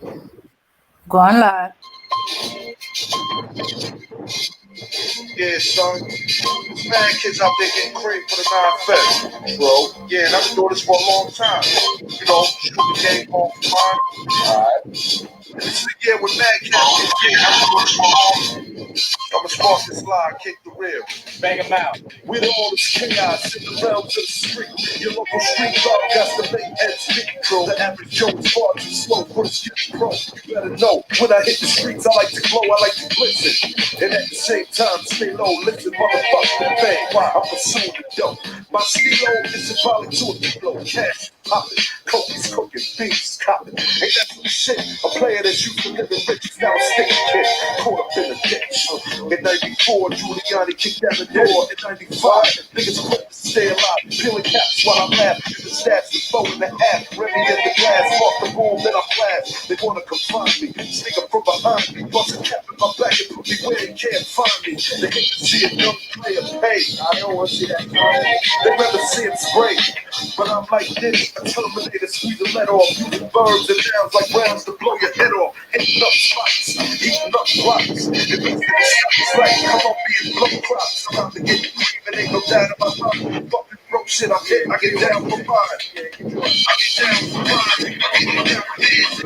Going live. Yeah, son. There's mad kids out there getting cream for the 9 Fest, bro. Yeah, and I've been doing this for a long time. Shoot the game off mine. Alright. And this is the year when mad kids get cream. I've been doing this for a long time. I'ma spark this line, kick the real. Bang them out. With all this chaos in the realms of the street. Your local street dog got to make ends meet, bro. The average Joe is far too slow for the skip pro. You better know, when I hit the streets, I like to glow, I like to glisten. And at the same time, stay low, listen, motherfucker, bang. Why? I'm pursuing the dope. My stilo is symbolic to a kilo. Cash poppin', cokies cooking, beats copping. Ain't that some shit? A player that's used to living rich is now a sticky kid. Caught up in the ditch. In 94, Giuliani kicked down the door. In 95, niggas quit to stay alive. Peeling caps while I laugh. The stats was four and a half. Remy in the glass, off the boom, then I flash. They wanna confine me, sneak up from behind me. Bust a cap in my back and put me where they can't find me. They hate to see a young player pay. I don't wanna see that. They rather see him spray. But I'm like this, a terminator, squeeze the lead off. Using birds and downs like rounds to blow your head off. Hitting up spots, eating up blocks. If it's like, come on, being blow crops. I'm out to get you cream, ain't no doubt about my fucking broke shit. I get down for mine. I get down for mine. I get down for his.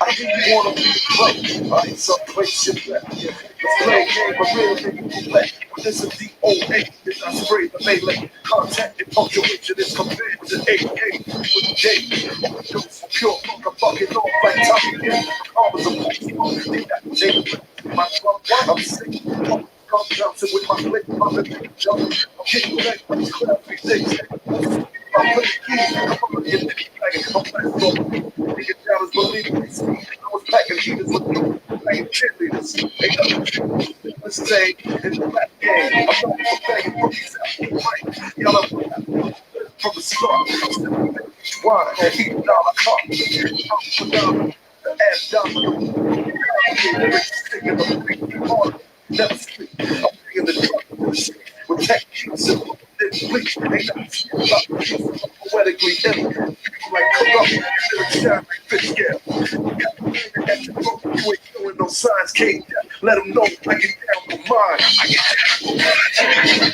I didn't want to be the play. I ain't some play shit left. Let's play a game, a real nigga will let. When this is DOA, it's not spray the melee. Contact and punctuation is compared to AA with the J. Overdose for pure funk, I'm fucking off like Tommy Lee. Always a post, they got the name. My club, I'm sick. I'm bouncing with my click, popping, jumping. I'm kicking back with these clappy things. I'm playing keys, come on, get the flag, I'm playing for nigga down as believers. I was packing heaters with no playing cheerleaders. Ain't nothing to say in the rap game. I'm not for begging rookies out the right. Y'all are from the start. I'm stepping back each wine and eat dollar cup. I'm down the ass down the sticking the big hard. Never sleep. I'm bringing the truck with shit. With tech keys and bleach. Ain't nothing shit about poetically ill. Like corrupt, lyrics sound like Fitzgerald. At your throat, you ain't showing no signs, can't let them know I get down for mine. I get down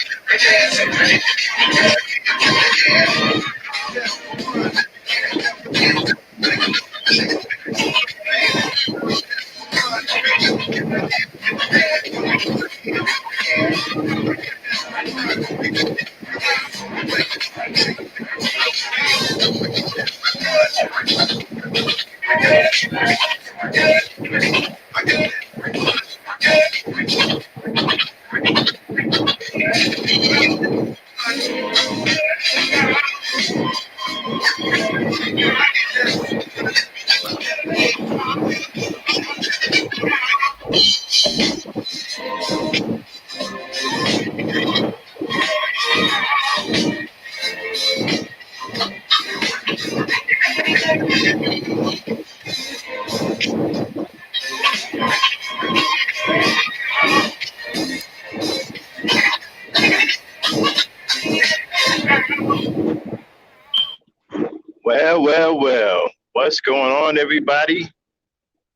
Well. What's going on, everybody?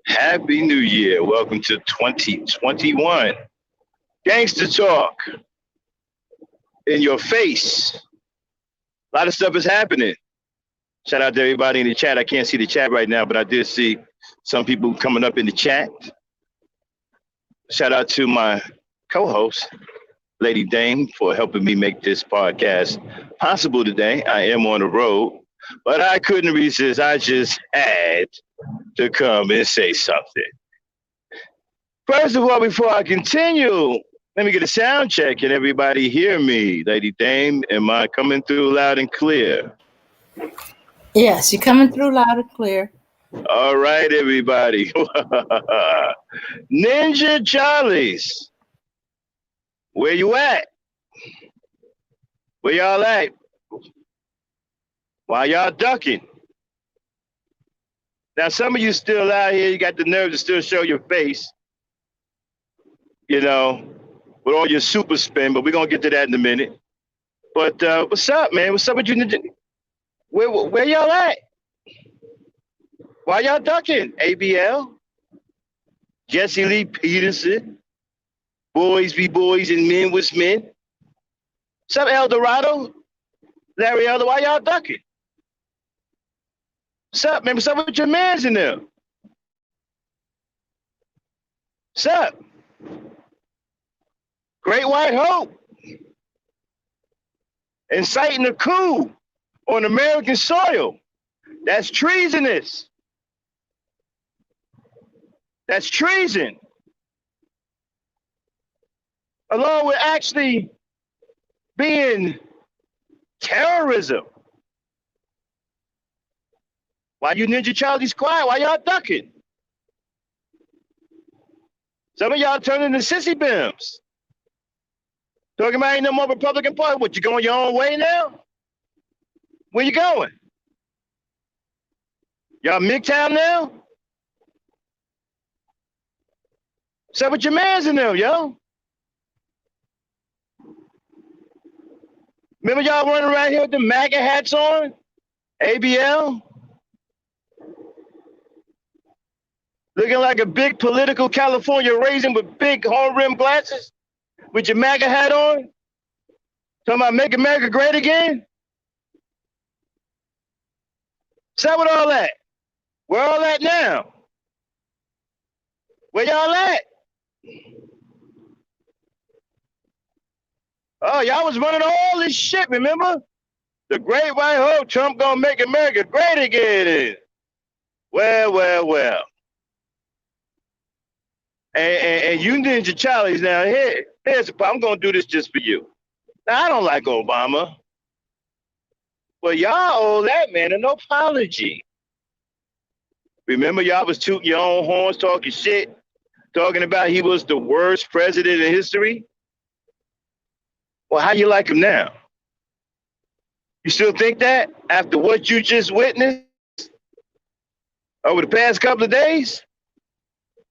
Happy New Year. Welcome to 2021. Gangsta talk in your face. A lot of stuff is happening. Shout out to everybody in the chat. I can't see the chat right now, but I did see some people coming up in the chat. Shout out to my co-host, Lady Dame, for helping me make this podcast possible today. I am on the road, but I couldn't resist. I just had to come and say something. First of all, before I continue, let me get a sound check. Can everybody hear me? Lady Dame, am I coming through loud and clear? Yes, you're coming through loud and clear. All right, everybody. Ninja Charlies, where you at? Where y'all at? Why y'all ducking? Now, some of you still out here, you got the nerve to still show your face, with all your super spin, but we're going to get to that in a minute. But what's up, man? What's up with you? Where y'all at? Why y'all ducking? ABL? Jesse Lee Peterson? Boys be boys and men was men? What's up, El Dorado? Larry Elder, why y'all ducking? What's up, man? What's up with your mans in there? What's up? Great White Hope. Inciting a coup on American soil. That's treasonous. That's treason. Along with actually being terrorism. Why you Ninja Charlie's quiet? Why y'all ducking? Some of y'all turning into sissy bims. Talking about ain't no more Republican Party. What, you going your own way now? Where you going? Y'all MGTOW now? What's up with your mans in them, yo? Remember y'all running around here with the MAGA hats on? ABL? Looking like a big political California raisin with big horn rim glasses? With your MAGA hat on? Talking about make America great again? What's up with all that? Where all that now? Where y'all at? Oh, y'all was running all this shit, remember? The Great White Hope, Trump gonna make America great again. Well. And you Ninja Charlies now, here's the problem. I'm gonna do this just for you. Now, I don't like Obama. Well, y'all owe that man an apology. Remember, y'all was tooting your own horns, talking shit, talking about he was the worst president in history? Well, how you like him now? You still think that after what you just witnessed over the past couple of days?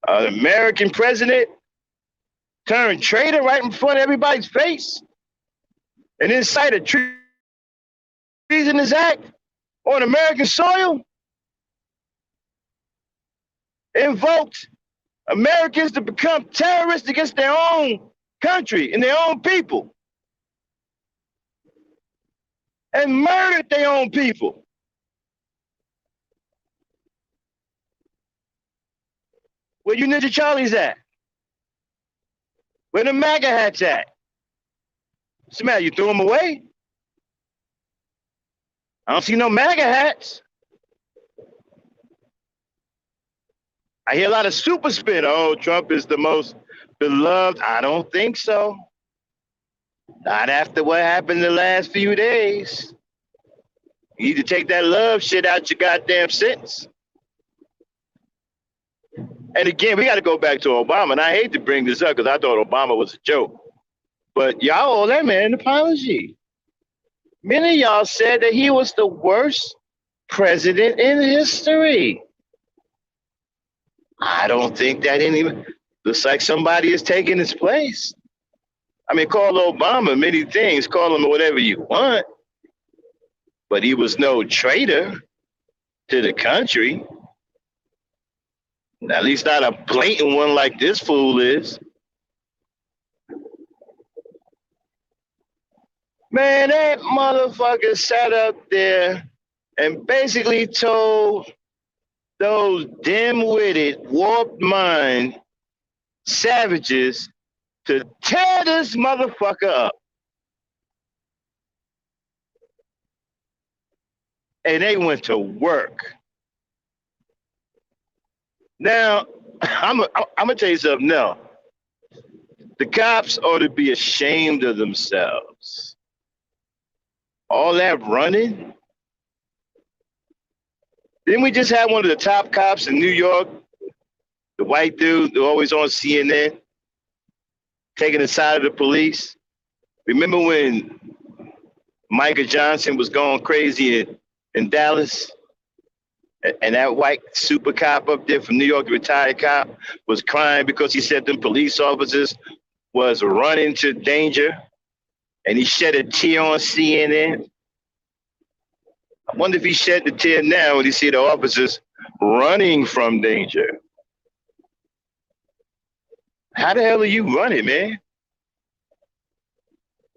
An American president turned traitor right in front of everybody's face and incite a treasonous act on American soil? Invoked Americans to become terrorists against their own country and their own people. And murdered their own people. Where you Ninja Charlies at? Where the MAGA hats at? What's the matter? You threw them away? I don't see no MAGA hats. I hear a lot of super spin. Oh, Trump is the most beloved. I don't think so. Not after what happened the last few days. You need to take that love shit out your goddamn sentence. And again, we got to go back to Obama. And I hate to bring this up because I thought Obama was a joke. But y'all owe that man an apology. Many of y'all said that he was the worst president in history. I don't think that looks like somebody is taking his place. I mean, call Obama many things, call him whatever you want, but he was no traitor to the country. At least not a blatant one like this fool is. Man, that motherfucker sat up there and basically told those dim-witted, warped mind savages to tear this motherfucker up. And they went to work. Now, I'm gonna tell you something now. The cops ought to be ashamed of themselves. All that running. Didn't we just have one of the top cops in New York, the white dude who always on CNN, taking the side of the police? Remember when Micah Johnson was going crazy in Dallas? And that white super cop up there from New York, retired cop, was crying because he said them police officers was running to danger, and he shed a tear on CNN. I wonder if he shed the tear now when he see the officers running from danger. How the hell are you running, man?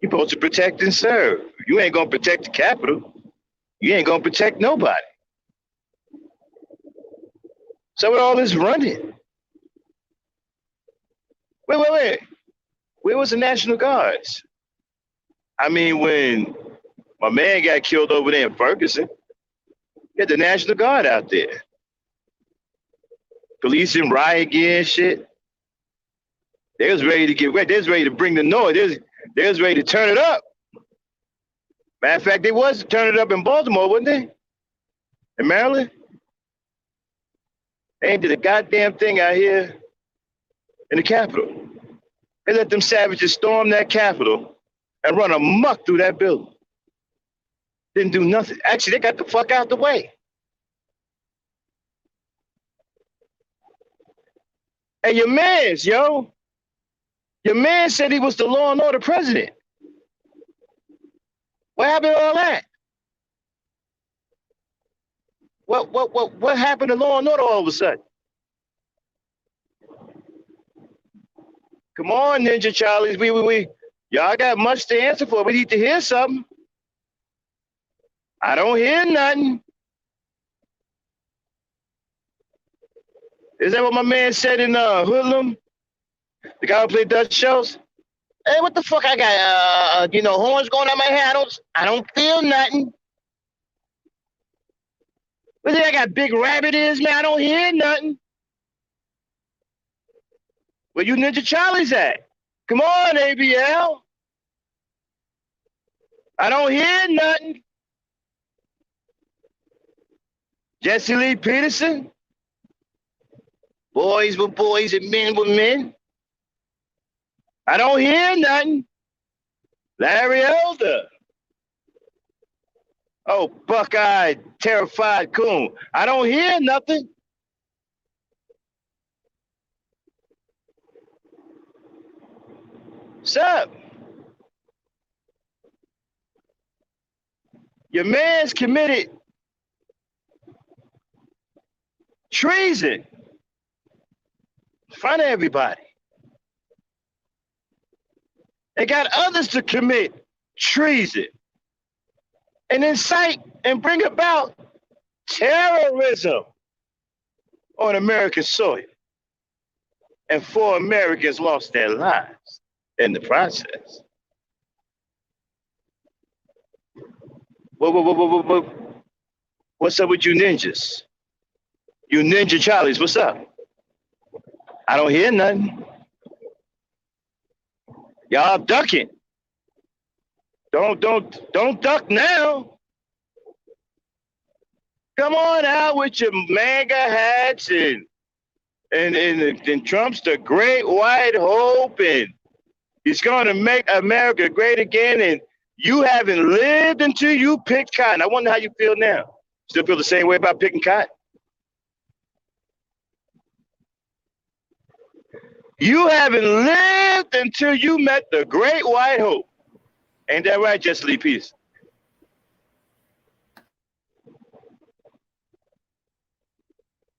You're supposed to protect and serve. You ain't gonna protect the Capitol. You ain't gonna protect nobody. So with all this running, wait. Where was the National Guards? I mean, when my man got killed over there in Ferguson, you had the National Guard out there. Police and riot gear and shit. They was ready to get ready. They was ready to bring the noise. They was ready to turn it up. Matter of fact, they was turning it up in Baltimore, wasn't they? In Maryland? They ain't did a goddamn thing out here in the Capitol. They let them savages storm that Capitol and run amok through that building. Didn't do nothing. Actually, they got the fuck out the way. And your man's, yo. Your man said he was the law and order president. What happened to all that? What happened to law and order all of a sudden? Come on, Ninja Charlies. We y'all got much to answer for. We need to hear something. I don't hear nothing. Is that what my man said in Hoodlum? The guy who played Dutch shows? Hey, what the fuck I got? Horns going on my head. I don't feel nothing. What do I got big rabbit ears, man? I don't hear nothing. Where you Ninja Charlie's at? Come on, ABL. I don't hear nothing. Jesse Lee Peterson? Boys with boys and men with men? I don't hear nothing. Larry Elder. Oh, buck-eyed, terrified coon. I don't hear nothing. What's up? Your man's committed treason in front of everybody. They got others to commit treason and incite and bring about terrorism on American soil. And 4 Americans lost their lives in the process. What's up with you ninjas? You Ninja Charlies, what's up? I don't hear nothing. Y'all ducking. Don't duck now. Come on out with your MAGA hats and Trump's the great white hope and he's going to make America great again. And you haven't lived until you picked cotton. I wonder how you feel now. Still feel the same way about picking cotton? You haven't lived until you met the great white hope. Ain't that right, Jesse Lee Peterson?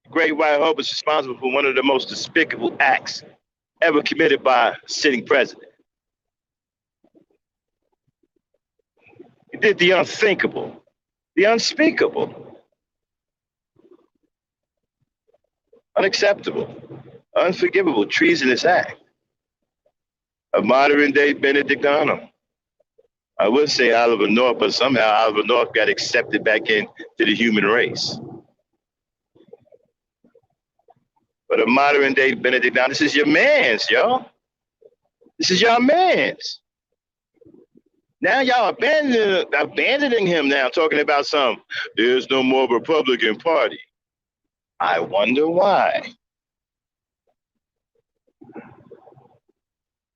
Great white hope is responsible for one of the most despicable acts ever committed by a sitting president. He did the unthinkable, the unspeakable, unacceptable, unforgivable, treasonous act. A modern day Benedict Arnold. I would say Oliver North, but somehow Oliver North got accepted back into the human race. But a modern day Benedict Arnold, this is your man's, y'all. This is your man's. Now y'all abandoning him now, talking about there's no more Republican Party. I wonder why.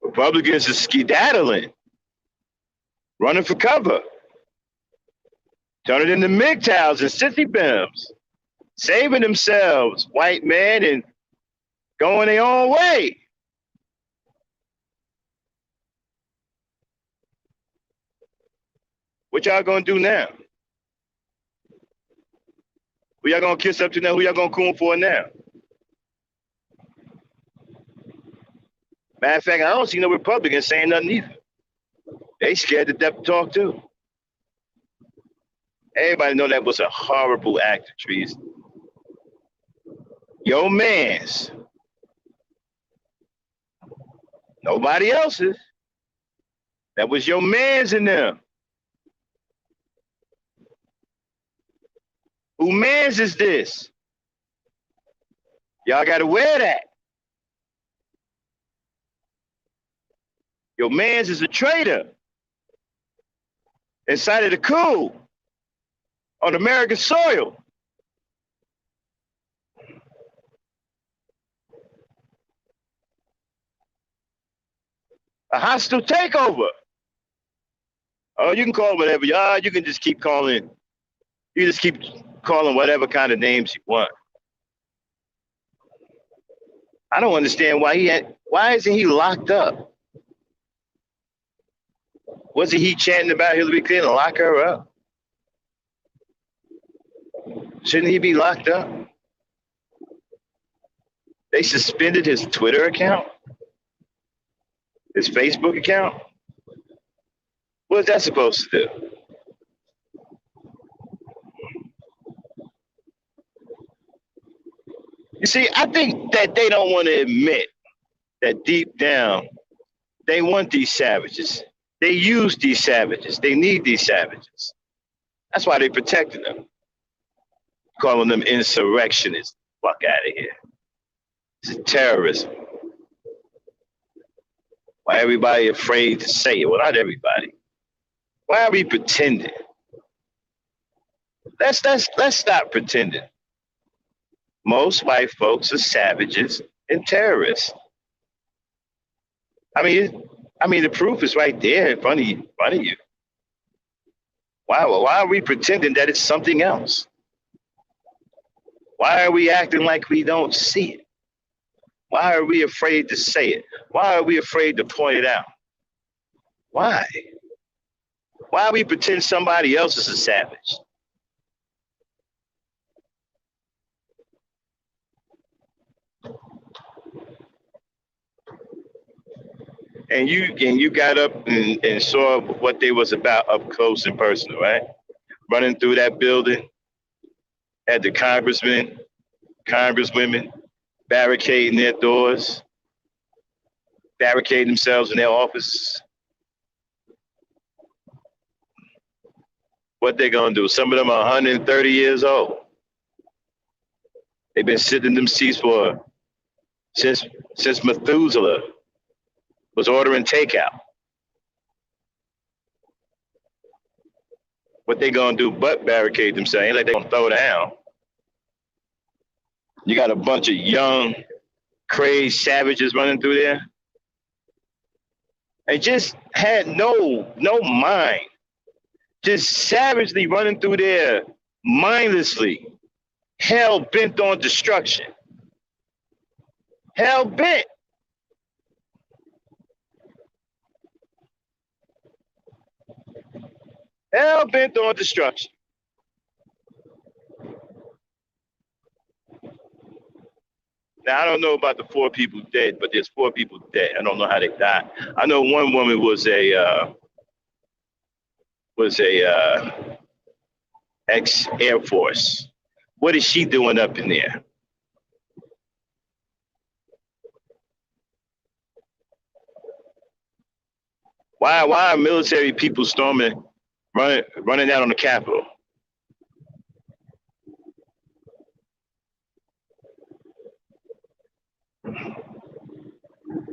Republicans are skedaddling, running for cover, turning into MGTOWs and sissy bims, saving themselves, white man, and going their own way. What y'all gonna do now? Who y'all gonna kiss up to now? Who y'all gonna coon for now? Matter of fact, I don't see no Republicans saying nothing either. They scared to death to talk too. Everybody know that was a horrible act of treason. Your man's. Nobody else's. That was your man's in them. Who man's is this? Y'all gotta wear that. Your man's is a traitor. Incited a coup on American soil. A hostile takeover. Oh, you can call it whatever. You can just keep calling. You just keep calling whatever kind of names you want. I don't understand why isn't he locked up? Wasn't he chanting about Hillary Clinton? Lock her up. Shouldn't he be locked up? They suspended his Twitter account, his Facebook account. What is that supposed to do? You see, I think that they don't want to admit that deep down, they want these savages. They use these savages. They need these savages. That's why they protected them. Calling them insurrectionists. Fuck out of here. It's terrorism. Why everybody afraid to say it? Well, not everybody. Why are we pretending? Let's stop pretending. Most white folks are savages and terrorists. I mean, the proof is right there in front of you. Why are we pretending that it's something else? Why are we acting like we don't see it? Why are we afraid to say it? Why are we afraid to point it out? Why? Why we pretend somebody else is a savage? And you got up and saw what they was about up close and personal, right? Running through that building, had the congressmen, congresswomen barricading their doors, barricading themselves in their offices. What they gonna do? Some of them are 130 years old. They've been sitting in them seats since Methuselah was ordering takeout. What they gonna do but barricade themselves? Ain't like they gonna throw down. You got a bunch of young, crazed savages running through there. They just had no mind. Just savagely running through there mindlessly, hell bent on destruction. Hell bent. Hell bent on destruction. Now, I don't know about the 4 people dead, but there's 4 people dead. I don't know how they died. I know one woman was a ex-Air Force. What is she doing up in there? Why are military people running out on the Capitol?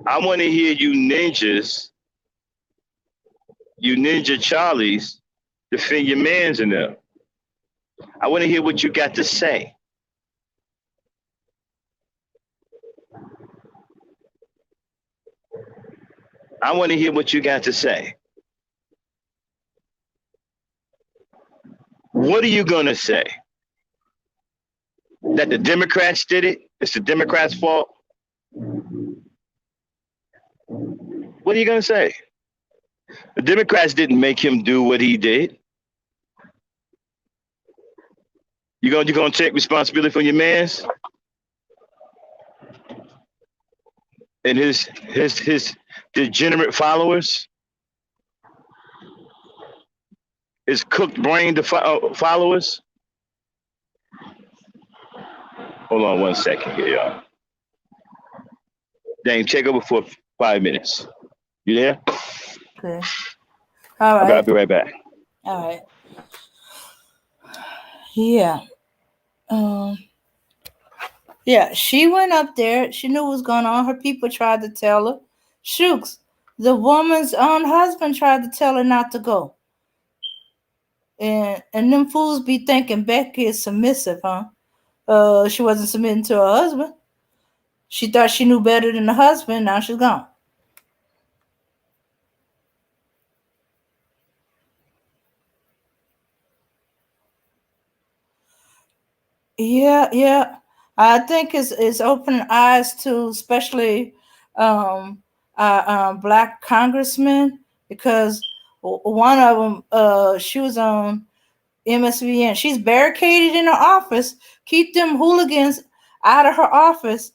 I want to hear you ninja Charlies, defend your mans in them. I want to hear what you got to say. I want to hear what you got to say. What are you going to say? that the Democrats did it? It's the Democrats' fault. What are you gonna say? The Democrats didn't make him do what he did. You gonna take responsibility for your man's and his degenerate followers, his cooked brain followers. Hold on 1 second here, y'all. Dang, take over for 5 minutes. You there? Okay. All I'll right. be right back. All right. Yeah. Yeah, she went up there. She knew what was going on. Her people tried to tell her. Shooks, the woman's own husband tried to tell her not to go. And them fools be thinking Becky is submissive, huh? She wasn't submitting to her husband. She thought she knew better than the husband. Now she's gone. Yeah. I think it's opening eyes to especially black congressmen because one of them she was on MSVN. She's barricaded in her office, keep them hooligans out of her office,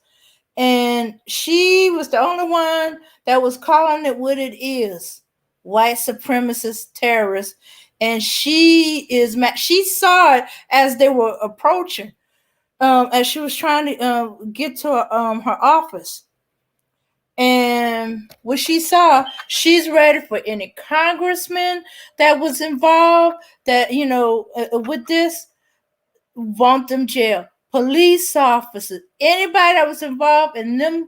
and she was the only one that was calling it what it is: white supremacist terrorists. And she saw it as they were approaching, as she was trying to get to her office. And what she saw, she's ready for any congressman that was involved that with this, want them jail. Police officers, anybody that was involved in them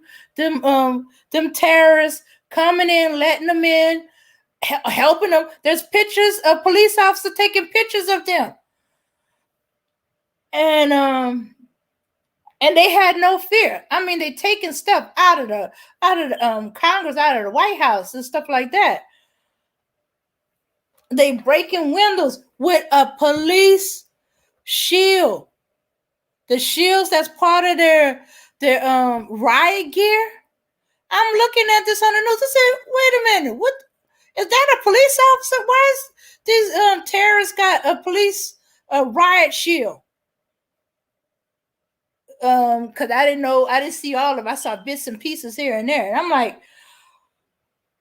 terrorists coming in, letting them in, helping them. There's pictures of police officers taking pictures of them, and they had no fear. I mean, they taking stuff out of the Congress, out of the White House, and stuff like that. They breaking windows with a police shield. The shields that's part of their riot gear. I'm looking at this on the news. I said, wait a minute, what is that? A police officer? Why is these terrorists got a police riot shield? Because I didn't see all of them. I saw bits and pieces here and there. And I'm like,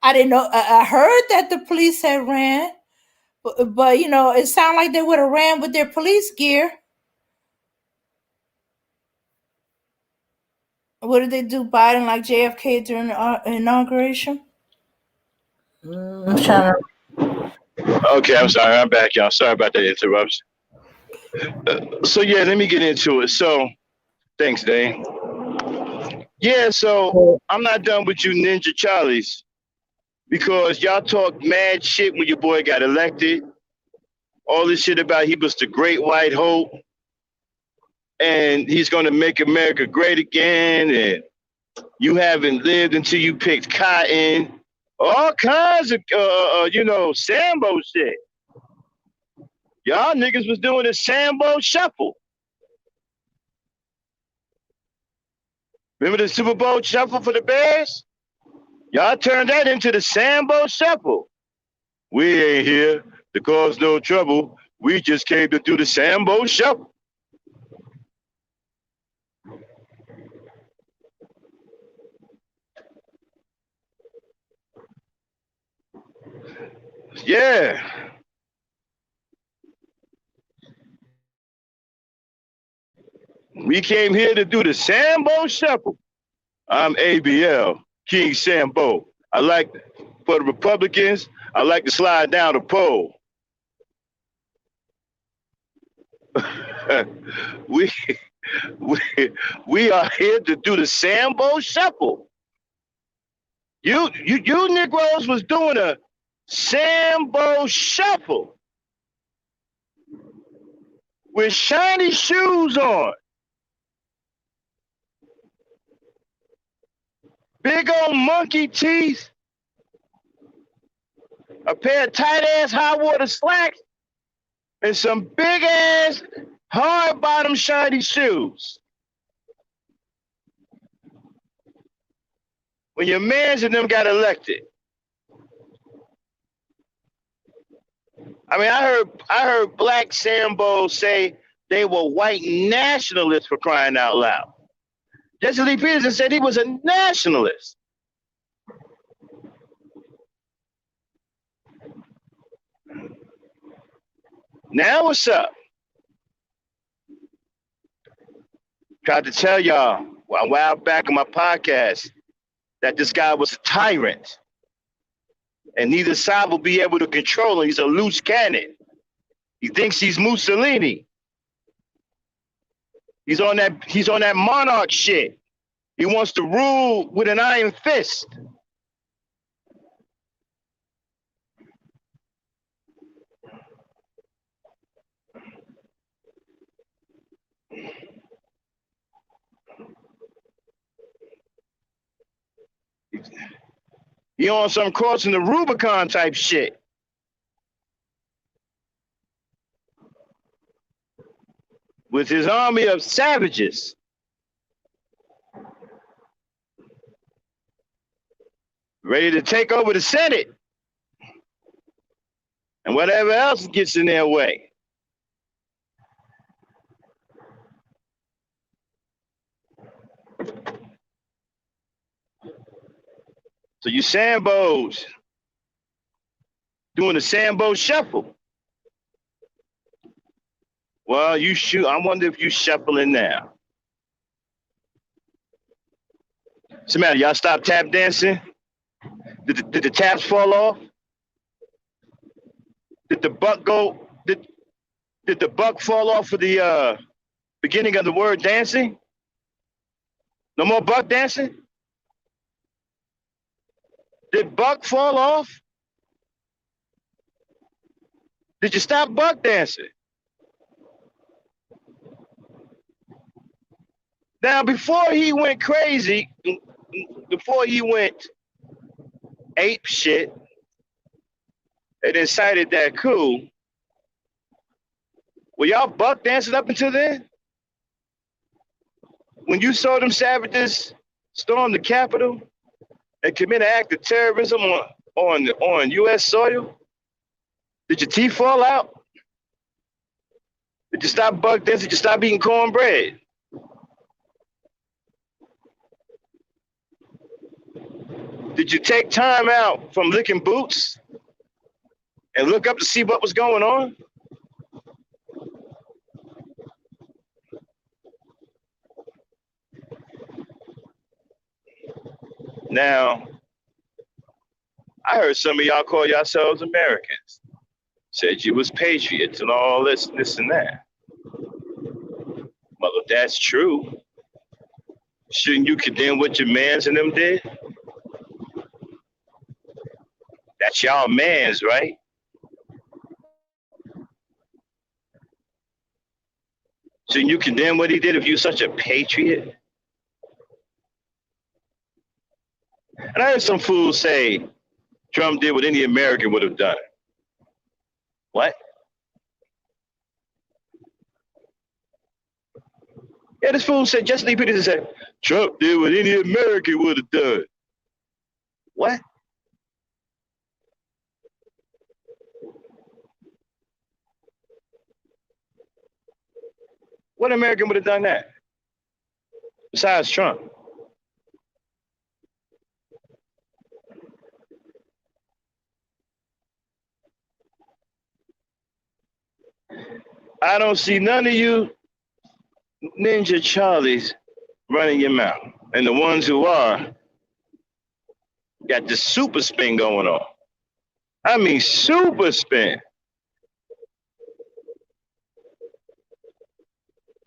I didn't know. I heard that the police had ran, but it sounded like they would have ran with their police gear. What did they do, Biden, like JFK during the inauguration? I'm trying to... Okay, I'm sorry. I'm back, y'all. Sorry about that interruption. So, yeah, let me get into it. So, thanks, Dane. Yeah, so I'm not done with you Ninja Charlies because y'all talk mad shit when your boy got elected. All this shit about he was the great white hope and he's going to make America great again, and you haven't lived until you picked cotton. All kinds of, Sambo shit. Y'all niggas was doing the Sambo shuffle. Remember the Super Bowl shuffle for the Bears? Y'all turned that into the Sambo shuffle. We ain't here to cause no trouble. We just came to do the Sambo shuffle. Yeah. We came here to do the Sambo shuffle. I'm ABL, King Sambo. For the Republicans, I like to slide down the pole. we are here to do the Sambo shuffle. You Negroes was doing a Sambo shuffle with shiny shoes on. Big old monkey teeth, a pair of tight ass high water slacks, and some big ass hard bottom shiny shoes. When your mans and them got elected. I mean, I heard Black Sambo say they were white nationalists for crying out loud. Jesse Lee Peterson said he was a nationalist. Now what's up? Tried to tell y'all a while back on my podcast that this guy was a tyrant. And neither side will be able to control him. He's a loose cannon. He thinks he's Mussolini. He's on that monarch shit. He wants to rule with an iron fist. He on some crossing the Rubicon type shit. With his army of savages. Ready to take over the Senate. And whatever else gets in their way. So you Sambos doing the Sambo shuffle. Well, you shoot. I wonder if you shuffling now. What's the matter? Y'all stop tap dancing? Did the taps fall off? Did the buck go? Did the buck fall off for the beginning of the word dancing? No more buck dancing? Did buck fall off? Did you stop buck dancing? Now, before he went crazy, before he went ape shit and incited that coup, were y'all buck dancing up until then? When you saw them savages storm the Capitol and commit an act of terrorism on U.S. soil, did your teeth fall out? Did you stop buck dancing? Did you stop eating cornbread? Did you take time out from licking boots and look up to see what was going on? Now, I heard some of y'all call yourselves Americans. Said you was patriots and all this and that. Well, if that's true, shouldn't you condemn what your mans and them did? That's y'all mans, right? Shouldn't you condemn what he did if you're such a patriot? And I heard some fools say Trump did what any American would have done. What? Yeah, this fool said, Jesse Lee Peterson said, Trump did what any American would have done. What? What American would have done that? Besides Trump. I don't see none of you Ninja Charlies running your mouth. And the ones who are got this super spin going on. I mean, super spin.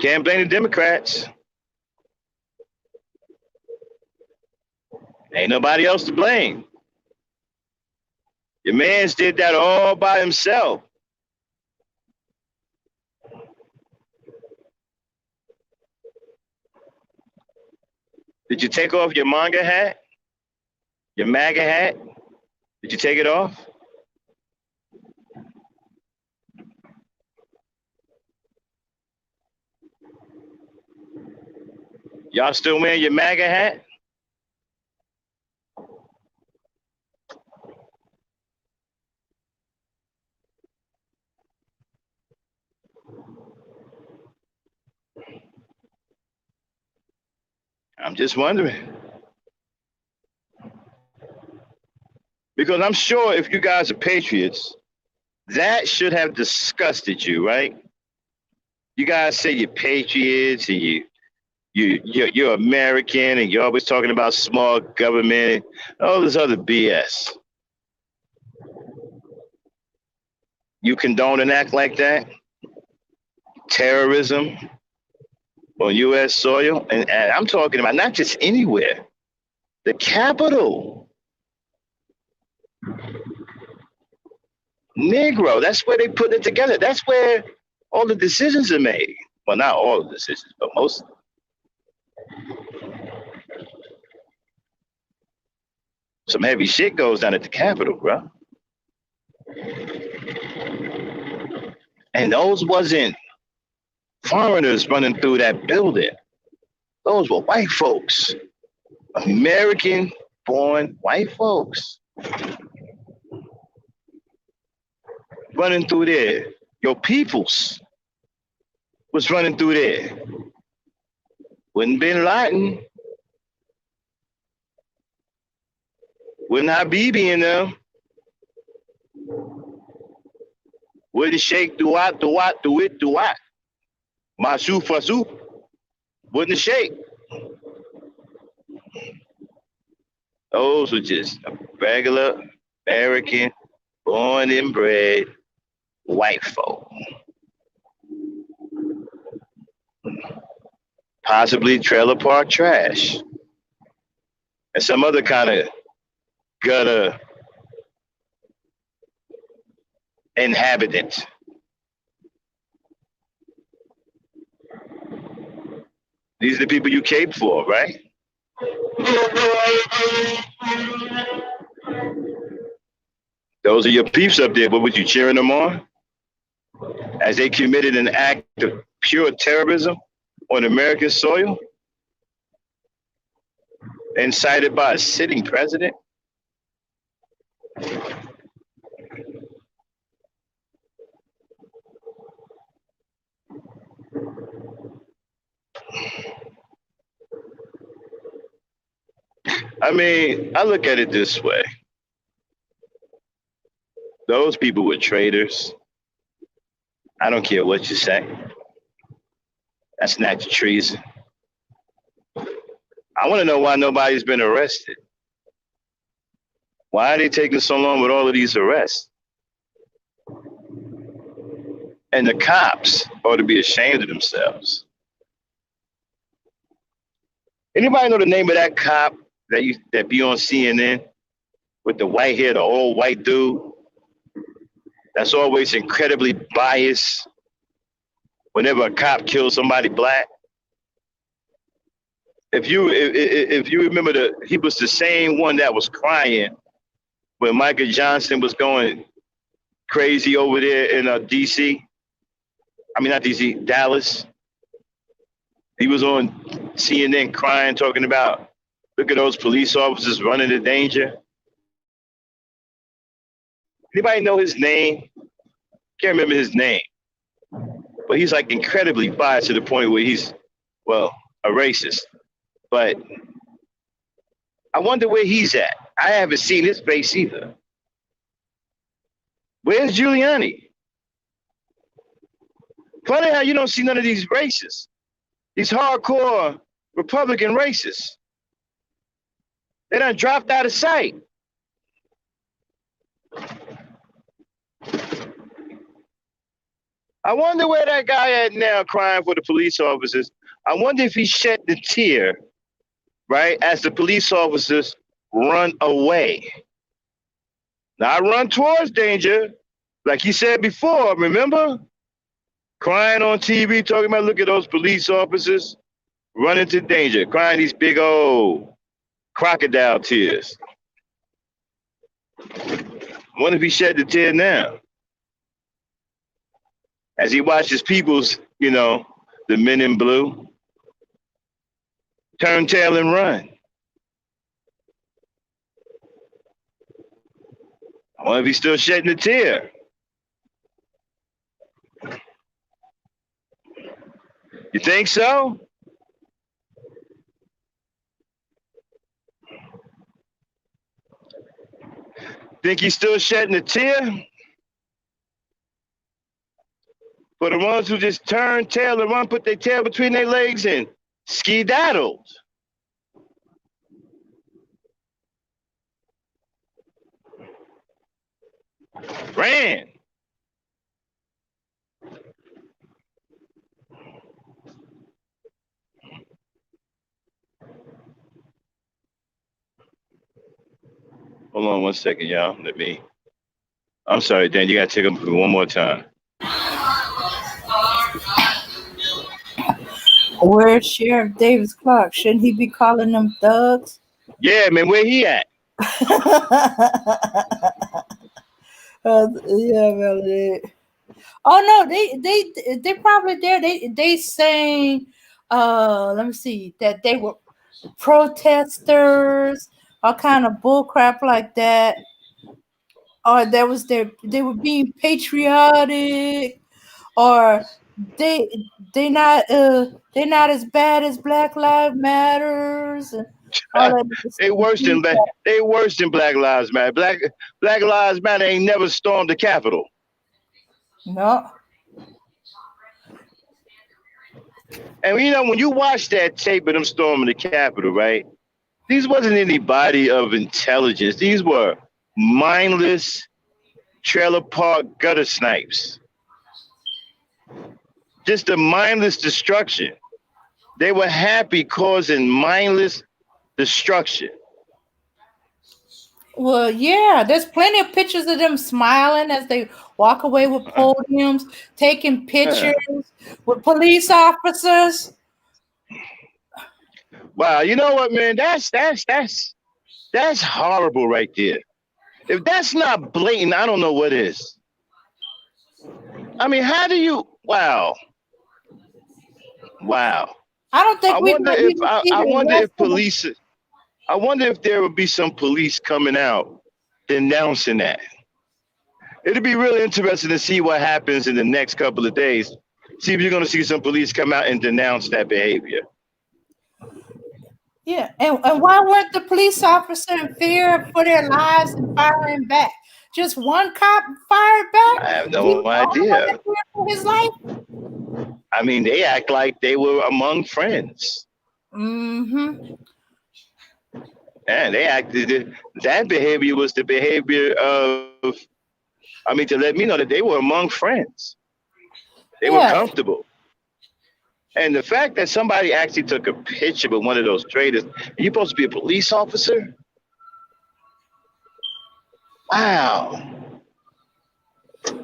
Can't blame the Democrats. Ain't nobody else to blame. Your mans did that all by himself. Did you take off your manga hat? Your MAGA hat? Did you take it off? Y'all still wearing your MAGA hat? I'm just wondering. Because I'm sure if you guys are patriots, that should have disgusted you, right? You guys say you're patriots and you're American and you're always talking about small government and all this other BS. You condone and act like that? Terrorism on U.S. soil? And I'm talking about not just anywhere, the Capitol. Negro, that's where they put it together. That's where all the decisions are made. Well, not all the decisions, but most of them. Some heavy shit goes down at the Capitol, bro. And those wasn't foreigners running through that building. Those were white folks. American-born white folks. Running through there. Your peoples was running through there. Wouldn't Bin Laden. Wouldn't Habibi in them. Wouldn't Sheikh Duat, Duat. Masu Fasu. Wouldn't shake. Those were just regular American, born and bred white folk. Possibly trailer park trash. And some other kind of gutter inhabitant. These are the people you cape for, right? Those are your peeps up there, but was you cheering them on? As they committed an act of pure terrorism on American soil? Incited by a sitting president? I mean, I look at it this way. Those people were traitors. I don't care what you say. That's not treason. I want to know why nobody's been arrested. Why are they taking so long with all of these arrests? And the cops ought to be ashamed of themselves. Anybody know the name of that cop that be on CNN with the white hair, the old white dude? That's always incredibly biased whenever a cop kills somebody black. If you remember, he was the same one that was crying when Michael Johnson was going crazy over there in DC. I mean, not DC, Dallas. He was on CNN crying, talking about, look at those police officers running to danger. Anybody know his name? Can't remember his name. But he's like incredibly biased to the point where he's, well, a racist. But I wonder where he's at. I haven't seen his face either. Where's Giuliani? Funny how you don't see none of these racists. These hardcore Republican racists. They done dropped out of sight. I wonder where that guy at now crying for the police officers. I wonder if he shed the tear, right, as the police officers run away. Not run towards danger, like he said before, remember? Crying on TV, talking about, look at those police officers running to danger, crying these big old crocodile tears. I wonder if he shed the tear now. As he watches people's, the men in blue, turn tail and run. I wonder if he's still shedding a tear. You think so? Think he's still shedding a tear? For the ones who just turn tail and run, put their tail between their legs and skedaddled. Ran. Hold on 1 second, y'all. I'm sorry, Dan. You got to take them one more time. Where's Sheriff Davis Clark? Shouldn't he be calling them thugs? Yeah, man. Where he at? Yeah, well, oh no, they probably there. They saying, let me see, that they were protesters, all kind of bull crap like that. Or they were being patriotic, or they not as bad as Black Lives Matters and all that. They worse than Black Lives Matter. Black Lives Matter ain't never stormed the Capitol. No. And you know, when you watch that tape of them storming the Capitol, right? These wasn't anybody of intelligence. These were mindless trailer park gutter snipes. Just a mindless destruction. They were happy causing mindless destruction. Well, yeah, there's plenty of pictures of them smiling as they walk away with podiums, taking pictures with police officers. Wow, you know what, man? That's horrible right there. If that's not blatant, I don't know what is. I mean, how do you? Wow. I don't think I wonder if there would be some police coming out denouncing that. It'd be really interesting to see what happens in the next couple of days. See if you're going to see some police come out and denounce that behavior. Yeah, and why weren't the police officer in fear for their lives and firing back? Just one cop fired back? I have no idea. For his life? I mean, they act like they were among friends. Mm-hmm. And they acted, that behavior was the behavior of, to let me know that they were among friends. They were comfortable. And the fact that somebody actually took a picture with one of those traders, you're supposed to be a police officer? Wow.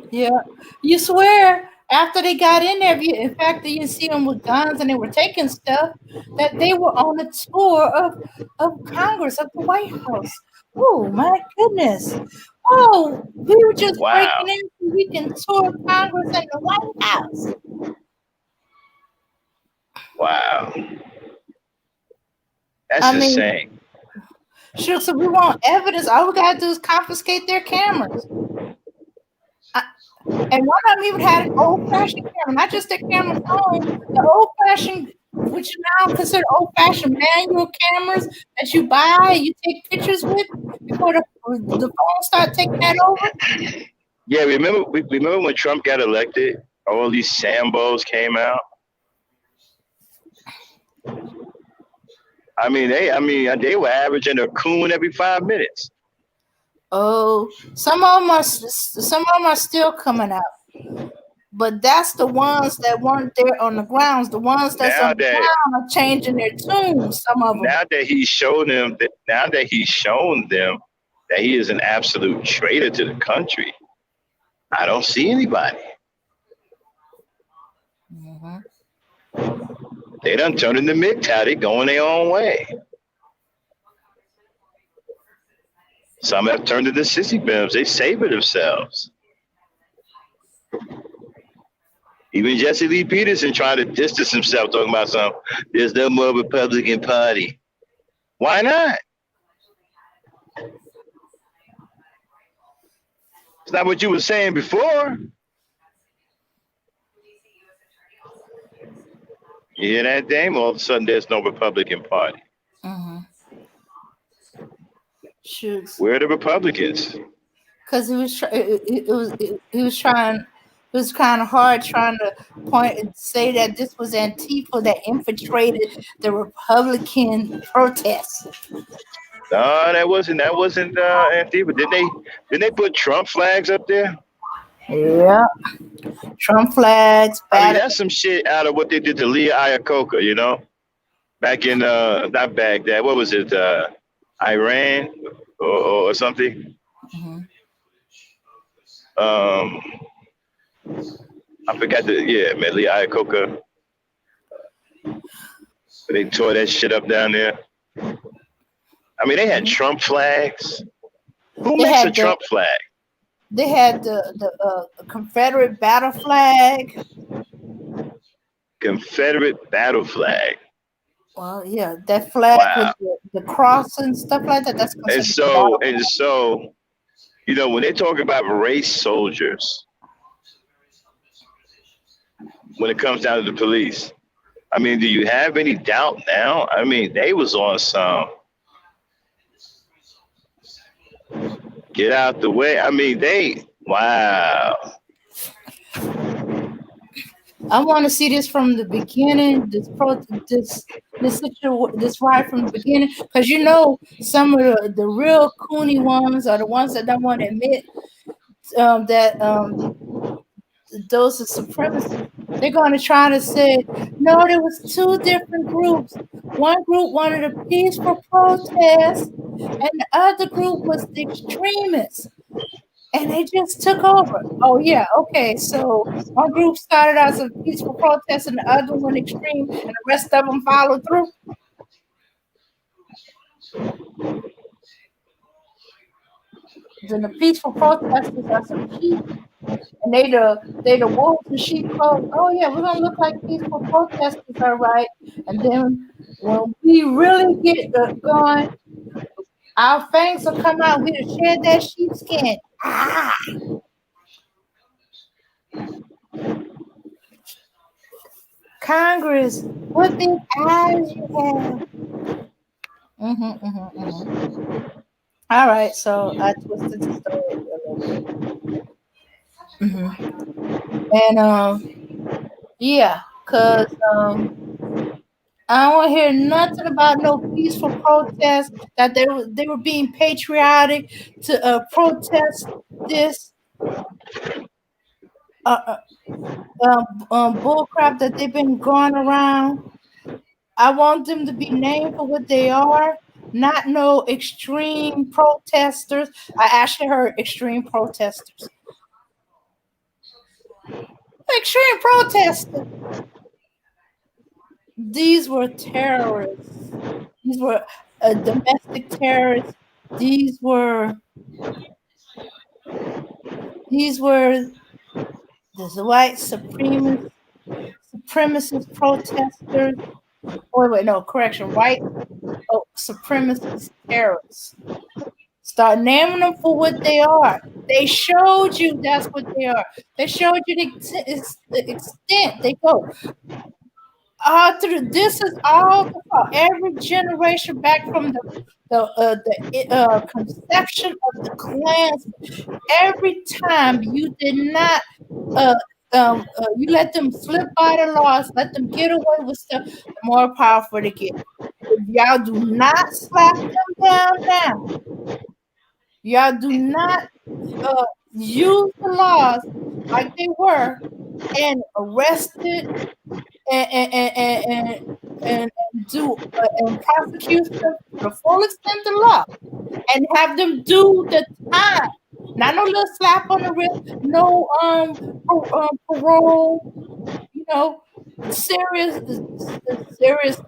Yeah. You swear after they got in there, in fact, you see them with guns and they were taking stuff, that they were on a tour of Congress, of the White House. Oh, my goodness. Oh, we were just breaking in so we can tour Congress and the White House. Wow. That's insane. Sure, so we want evidence. All we got to do is confiscate their cameras. And one of them even had an old-fashioned camera, not just their camera phone, the old-fashioned, which are now considered old-fashioned manual cameras that you buy, you take pictures with before the phone start taking that over. Yeah, remember when Trump got elected? All these Sambos came out. They were averaging a coon every 5 minutes. Oh, some of them are still coming out, but that's the ones that weren't there on the grounds. The ones that's on the ground are changing their tunes. Some of them. Now that he's shown them that he is an absolute traitor to the country, I don't see anybody. Mm-hmm. They done turned into MGTOW. They going their own way. Some have turned into sissy bims. They savor themselves. Even Jesse Lee Peterson trying to distance himself, talking about some. There's no more Republican Party. Why not? It's not what you were saying before. You hear that, Dame? All of a sudden, there's no Republican Party. Mm-hmm. Shoots. Where are the Republicans? Because he was trying. It was kind of hard trying to point and say that this was Antifa that infiltrated the Republican protests. No, that wasn't Antifa. Didn't they put Trump flags up there? Yeah, Trump flags. I mean, that's some shit out of what they did to Leah Iacocca, back in not Baghdad. What was it? Iran or something. Mm-hmm. I forgot man, Leah Iacocca. They tore that shit up down there. I mean, they had Trump flags. Who makes a Trump flag? They had the Confederate battle flag. Confederate battle flag. Well, yeah, that flag with the cross and stuff like that. That's considered. And so, when they talk about race soldiers, when it comes down to the police, I mean, do you have any doubt now? I mean, they was on some get out the way. I mean, wow. I want to see this from the beginning. This right from the beginning, because some of the real coony ones are the ones that don't want to admit that those are supremacists. They're going to try to say, no, there was two different groups. One group wanted a peaceful protest, and the other group was the extremists. And they just took over. Oh, yeah, okay. So one group started out as a peaceful protest, and the other one extreme, and the rest of them followed through. Then the peaceful protesters are some sheep. And they the wolves and sheep clothes. Oh yeah, we're gonna look like peaceful protesters, all right. And then when we really get going, our fangs will come out. We'll shed that sheepskin. Ah. Congress, what big eyes you have. All right, so I twisted the story a little bit. And yeah, cause I don't want to hear nothing about no peaceful protest. That they were being patriotic to protest this bull crap that they've been going around. I want them to be named for what they are, not no extreme protesters. I actually heard extreme protesters. Extreme protesters. These were terrorists. These were domestic terrorists. These were the white supremacist protesters. Oh wait, no, correction. White supremacist terrorists. Start naming them for what they are. They showed you that's what they are. They showed you the extent they go. This is all every generation back from the conception of the clans. Every time you did not you let them slip by the laws, let them get away with stuff, the more powerful they get. If y'all do not slap them down now, y'all do not use the laws like they were and arrest it and do and prosecute them to the full extent of the law and have them do the time. Not no little slap on the wrist, no parole, serious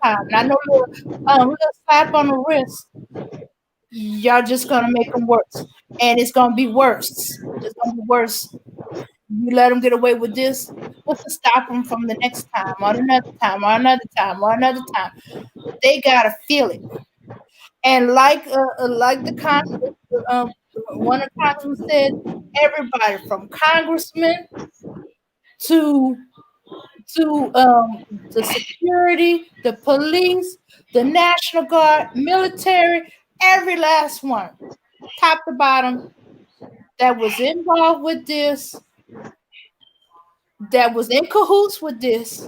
time. Not no little slap on the wrist. Y'all just gonna make them worse, and it's gonna be worse. It's gonna be worse. You let them get away with this. What's to stop them from the next time, or another time, or another time, or another time? They gotta feel it. And like the one of the congressmen said, everybody from congressmen to the security, the police, the National Guard, military, every last one, top to bottom, that was involved with this, that was in cahoots with this,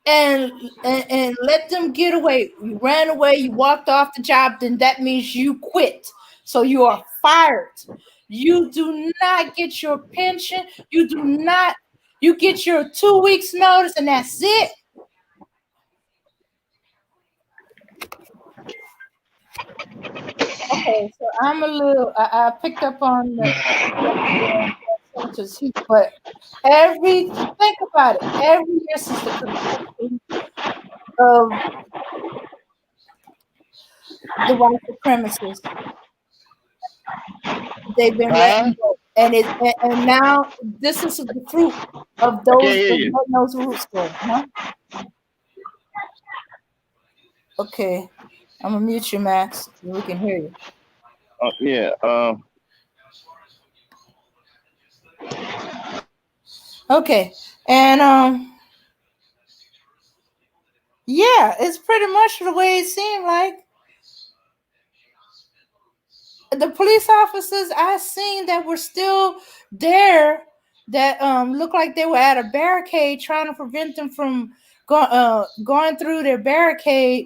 and let them get away. You ran away, you walked off the job, then that means you quit. So you are fired. You do not get your pension. You do not. You get your 2 weeks notice, and that's it. Okay, so I'm a little. I picked up on the heat, but think about it. Every year since the construction of the white supremacists, they've been Huh? letting go, and now this is the fruit of I can't those hear of you. letting those roots go. Huh? Okay, I'm gonna mute you, Max, so we can hear you. Yeah. Okay, and yeah, it's pretty much the way it seemed like. The police officers I seen that were still there, that looked like they were at a barricade trying to prevent them from going through their barricade.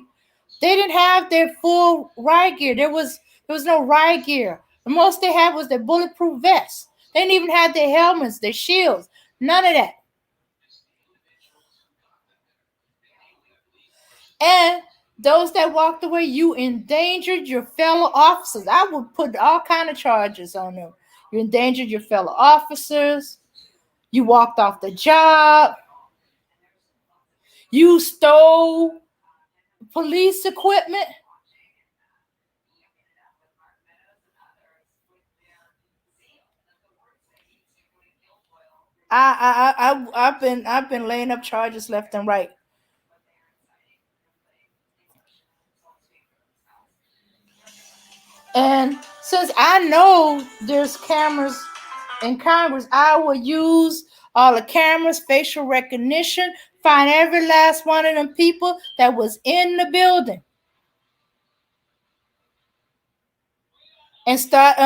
They didn't have their full riot gear. There was no riot gear. The most they had was their bulletproof vests. They didn't even have their helmets, their shields, none of that. And those that walked away, you endangered your fellow officers. I would put all kind of charges on them. You endangered your fellow officers. You walked off the job. You stole police equipment. I've been laying up charges left and right. And since I know there's cameras in Congress, I will use all the cameras, facial recognition, find every last one of them people that was in the building, and start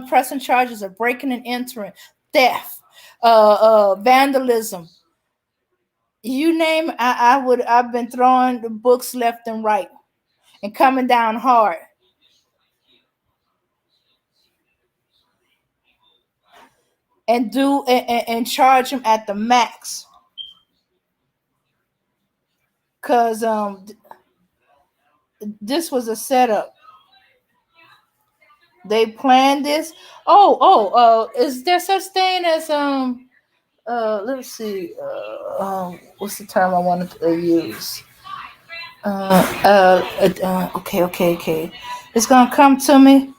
pressing charges of breaking and entering, theft, vandalism. You name it, I've been throwing the books left and right and coming down hard, and charge them at the max. Cause this was a setup. They planned this. Is there such thing as let's see, what's the term I wanted to use? Okay. It's gonna come to me.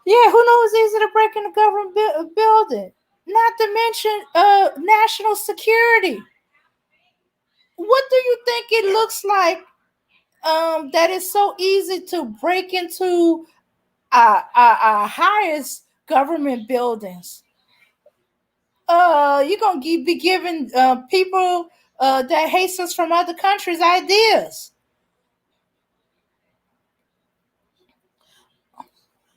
Yeah, who knows? It's easy to break in a government building. Not to mention national security. What do you think it looks like? That is so easy to break into our highest government buildings. You're gonna be giving people that hate us from other countries ideas.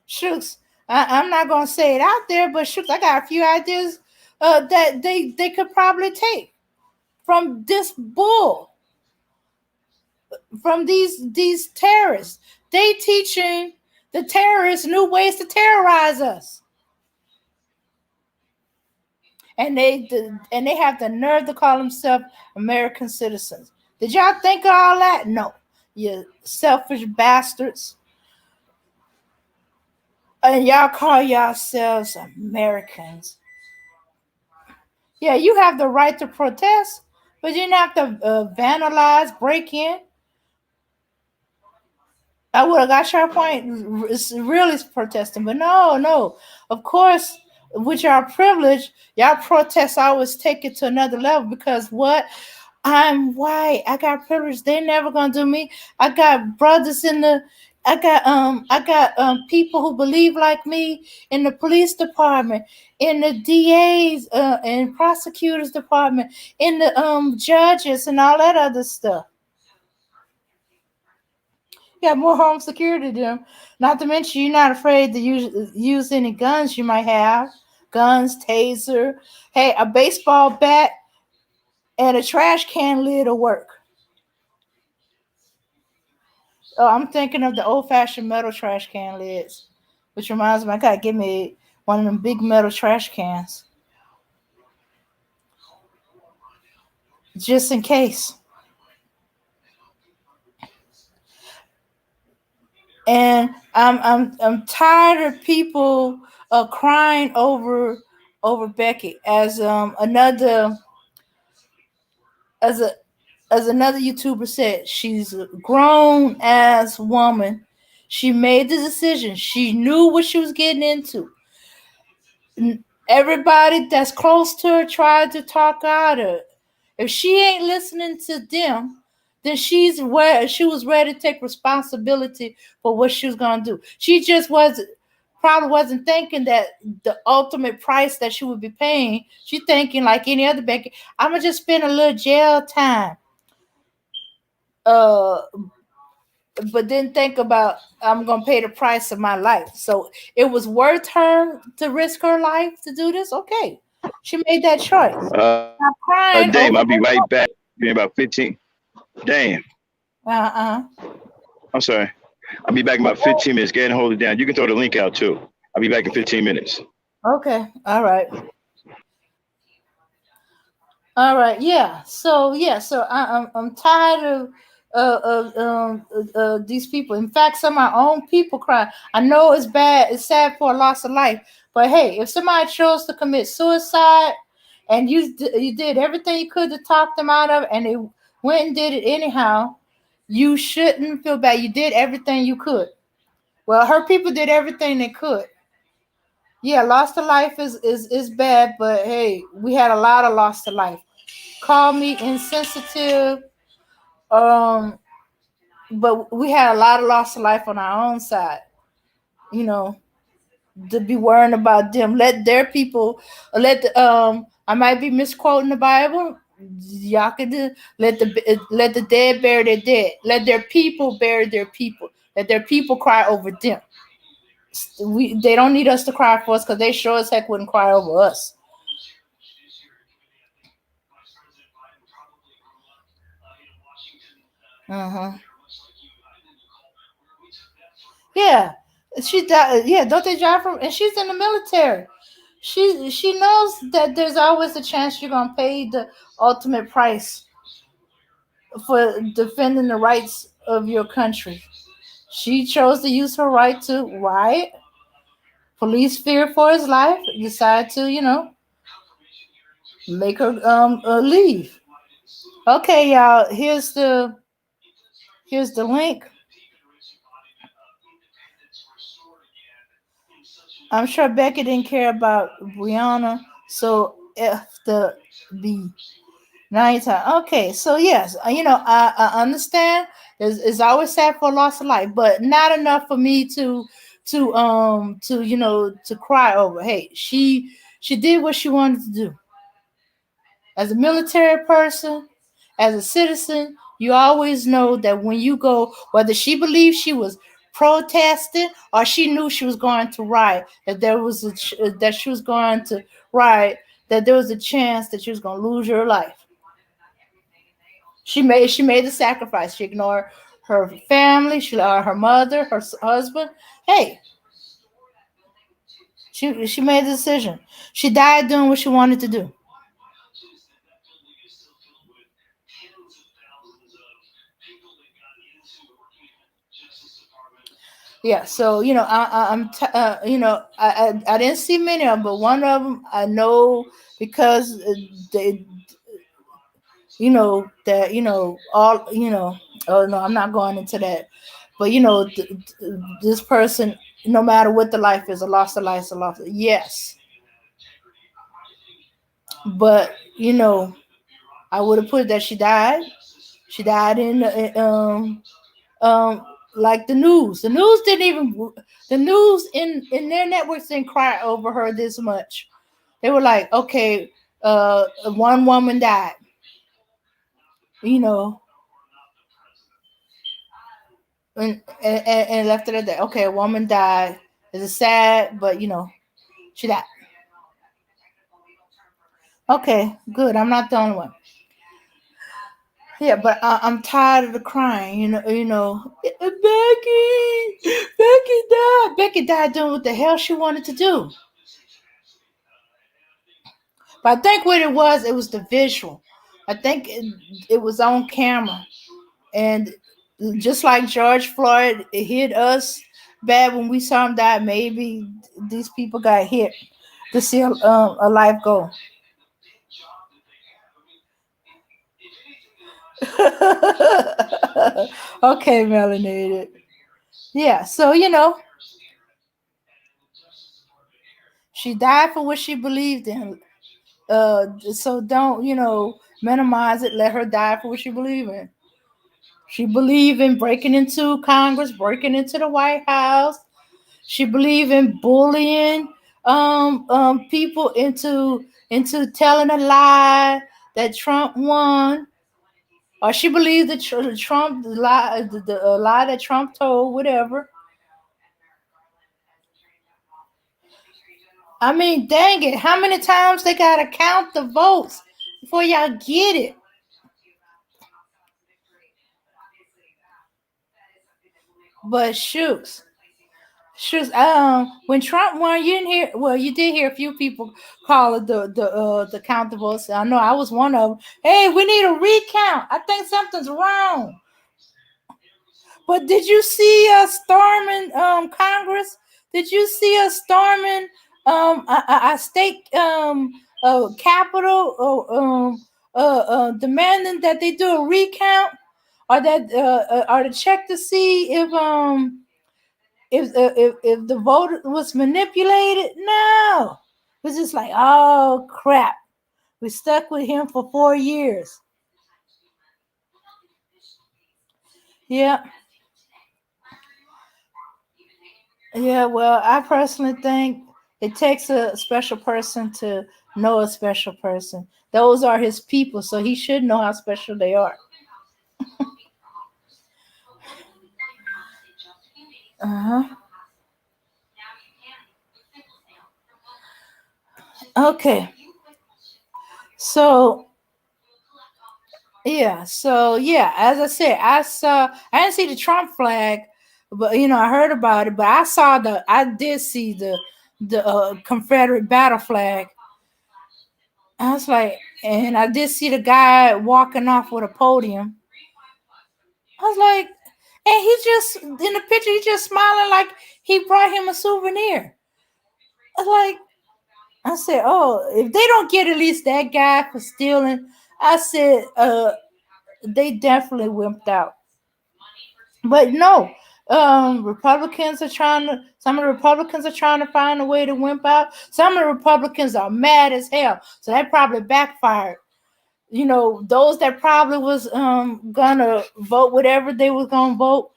Shooks, I'm not gonna say it out there, but shooks, I got a few ideas that they could probably take from this bull, from these terrorists. They teaching the terrorists new ways to terrorize us, and they have the nerve to call themselves American citizens. Did y'all think of all that? No, you selfish bastards. And y'all call yourselves Americans. Yeah, you have the right to protest, but you don't have to vandalize, break in. I would have got your point. It's really protesting, but no, no. Of course, with your privilege, y'all protests always take it to another level because what? I'm white. I got privilege. They never gonna do me. I got brothers in the. I got people who believe like me in the police department, in the DA's and prosecutors department, in the judges and all that other stuff. You have more home security than them. Not to mention, you're not afraid to use any guns you might have. Guns, taser, hey, a baseball bat and a trash can lid will work. Oh, I'm thinking of the old-fashioned metal trash can lids, which reminds me, I gotta get me one of them big metal trash cans, just in case. And I'm tired of people crying over Becky as as a as another YouTuber said, she's a grown ass woman. She made the decision. She knew what she was getting into. Everybody that's close to her tried to talk out of it. If she ain't listening to them, then she was ready to take responsibility for what she was gonna do. She just wasn't probably wasn't thinking that the ultimate price that she would be paying. She thinking like any other bank, I'm gonna just spend a little jail time. Uh but didn't think about I'm gonna pay the price of my life. So it was worth her to risk her life to do this. Okay, she made that choice. Stop Damn, I'll crying be over. right back in about 15. Damn, Uh I'm sorry. I'll be back in about 15 minutes. Go ahead and hold it down. You can throw the link out too. I'll be back in 15 minutes. Okay. All right. All right. Yeah. So yeah. So I'm tired of these people. In fact, some of my own people cry. I know it's bad. It's sad for a loss of life. But hey, if somebody chose to commit suicide and you did everything you could to talk them out of it, and they went and did it anyhow, you shouldn't feel bad. You did everything you could. Well, her people did everything they could. Yeah, loss to life is bad, but hey, we had a lot of loss to life. Call me insensitive, um, but we had a lot of loss of life on our own side. You know, to be worrying about them. Let their people, I might be misquoting the Bible. Y'all can do, let the dead bury their dead. Let their people bury their people. Let their people cry over them. They don't need us to cry for us because they sure as heck wouldn't cry over us. Uh huh. Yeah, she died. Yeah, don't they drive from? And she's in the military. She knows that there's always a chance you're gonna pay the ultimate price for defending the rights of your country. She chose to use her right to riot. Police fear for his life. Decide to make her leave. Okay, y'all. Here's the link. I'm sure Becky didn't care about Brianna, so F the B. Nighttime. Okay, so yes, I understand. It's always sad for a loss of life, but not enough for me to cry over. Hey, she did what she wanted to do. As a military person, as a citizen, you always know that when you go, whether she believed she was protesting or she knew she was going to riot, that she was going to riot, that there was a chance that she was going to lose her life. She made the sacrifice. She ignored her family, her mother, her husband. Hey, she made the decision. She died doing what she wanted to do. Yeah, so I'm I didn't see many of them, but one of them I know because they that all oh no, I'm not going into that. But this person, no matter what the life is, a loss of life is a loss. Yes, but I would have put that she died. She died um like the news. The news didn't even the news in their networks didn't cry over her this much. They were like, okay, one woman died. You know, and left it at that. Okay, a woman died. It's sad, but she died. Okay, good. I'm not the only one. Yeah, but I'm tired of the crying. Becky died. Becky died doing what the hell she wanted to do. But I think what it was the visual. I think it was on camera, and just like George Floyd, it hit us bad when we saw him die. Maybe these people got hit to see a life go. Okay, melanated. Yeah, so she died for what she believed in. So don't minimize it. Let her die for what she believed in. She believed in breaking into Congress, breaking into the White House. She believed in bullying people into telling a lie that Trump won, or she believed that Trump the lie the lie that Trump told, whatever. I mean, dang it! How many times they gotta count the votes before y'all get it? But shoots. When Trump won, you didn't hear. Well, you did hear a few people call it the count the votes. I know I was one of them. Hey, we need a recount. I think something's wrong. But did you see us storming Congress? Did you see us storming a state capital demanding that they do a recount, or to check to see if the vote was manipulated? No, it was just like, oh crap, we stuck with him for 4 years. Yeah, yeah. Well, I personally think it takes a special person to know a special person. Those are his people, so he should know how special they are. Uh-huh. Okay. So yeah, as I said, I didn't see the Trump flag, but I heard about it. But I did see the Confederate battle flag. I was like, and I did see the guy walking off with a podium. I was like, and he just in the picture, he just smiling like he brought him a souvenir. I was like, I said, oh, if they don't get at least that guy for stealing, I said, they definitely wimped out. But no, Republicans are trying to. Some of the Republicans are trying to find a way to wimp out. Some of the Republicans are mad as hell, so that probably backfired. Those that probably was gonna vote whatever they was gonna vote,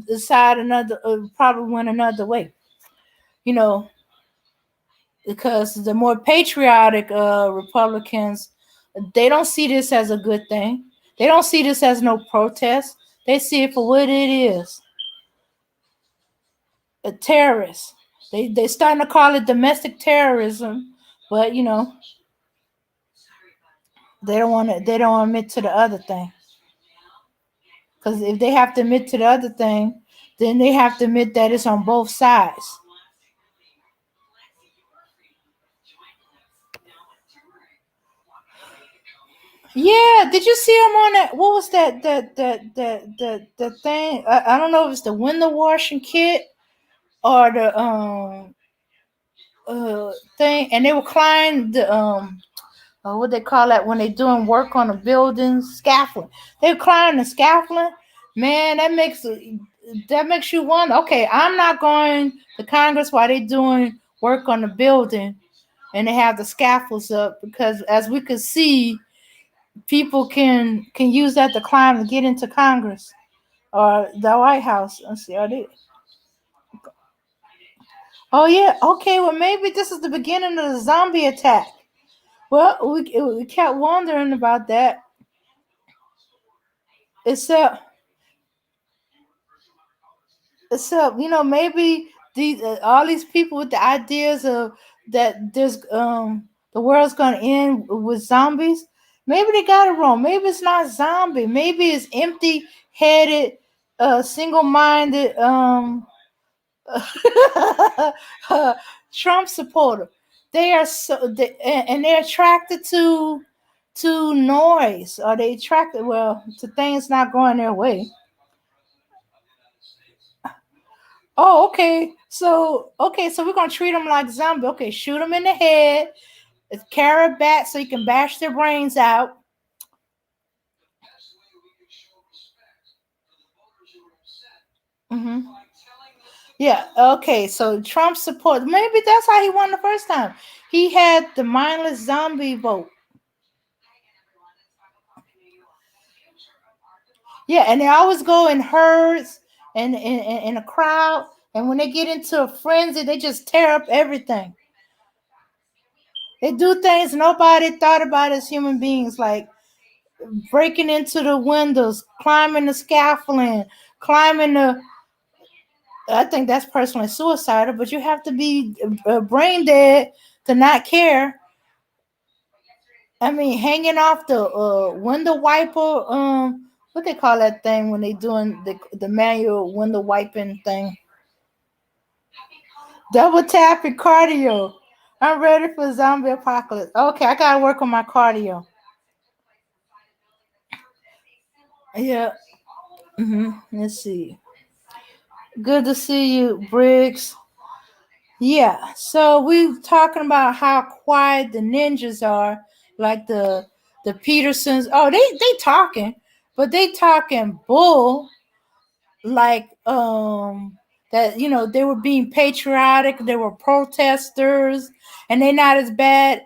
decide another probably went another way. You know, because the more patriotic Republicans, they don't see this as a good thing. They don't see this as no protest. They see it for what it is, a terrorist. They starting to call it domestic terrorism, but they don't want to admit to the other thing. Because if they have to admit to the other thing, then they have to admit that it's on both sides. Yeah, did you see him on that? What was that thing? I don't know if it's the window washing kit or the thing, and they were climbing the what they call that when they doing work on a building, scaffolding. They were climbing the scaffolding. Man, that makes that makes you wonder. Okay, I'm not going to Congress while they doing work on the building, and they have the scaffolds up because, as we could see, people can use that to climb and get into Congress or the White House. Let's see, are they? Oh yeah, okay. Well, maybe this is the beginning of the zombie attack. Well, we kept wondering about that. Except, maybe these all these people with the ideas of that the world's gonna end with zombies. Maybe they got it wrong. Maybe it's not zombie. Maybe it's empty-headed, single-minded, Trump supporter. They are and they're attracted to noise, or they attracted, well, to things not going their way. Oh, okay, so we're gonna treat them like zombie. Okay, shoot them in the head, carry a bat so you can bash their brains out. Hmm. Yeah. Okay. So Trump support. Maybe that's how he won the first time. He had the mindless zombie vote. Yeah, and they always go in herds and in a crowd. And when they get into a frenzy, they just tear up everything. They do things nobody thought about as human beings, like breaking into the windows, climbing the scaffolding, climbing the. I think that's personally suicidal, but you have to be brain dead to not care. I mean, hanging off the window wiper. What they call that thing when they doing the manual window wiping thing? Double tapping cardio. I'm ready for zombie apocalypse. Okay, I gotta work on my cardio. Yeah. Let's see. Good to see you, Briggs. Yeah. So we talking about how quiet the ninjas are, like the Petersons. Oh, they talking, but they talking bull, like that, they were being patriotic, they were protesters, and they're not as bad.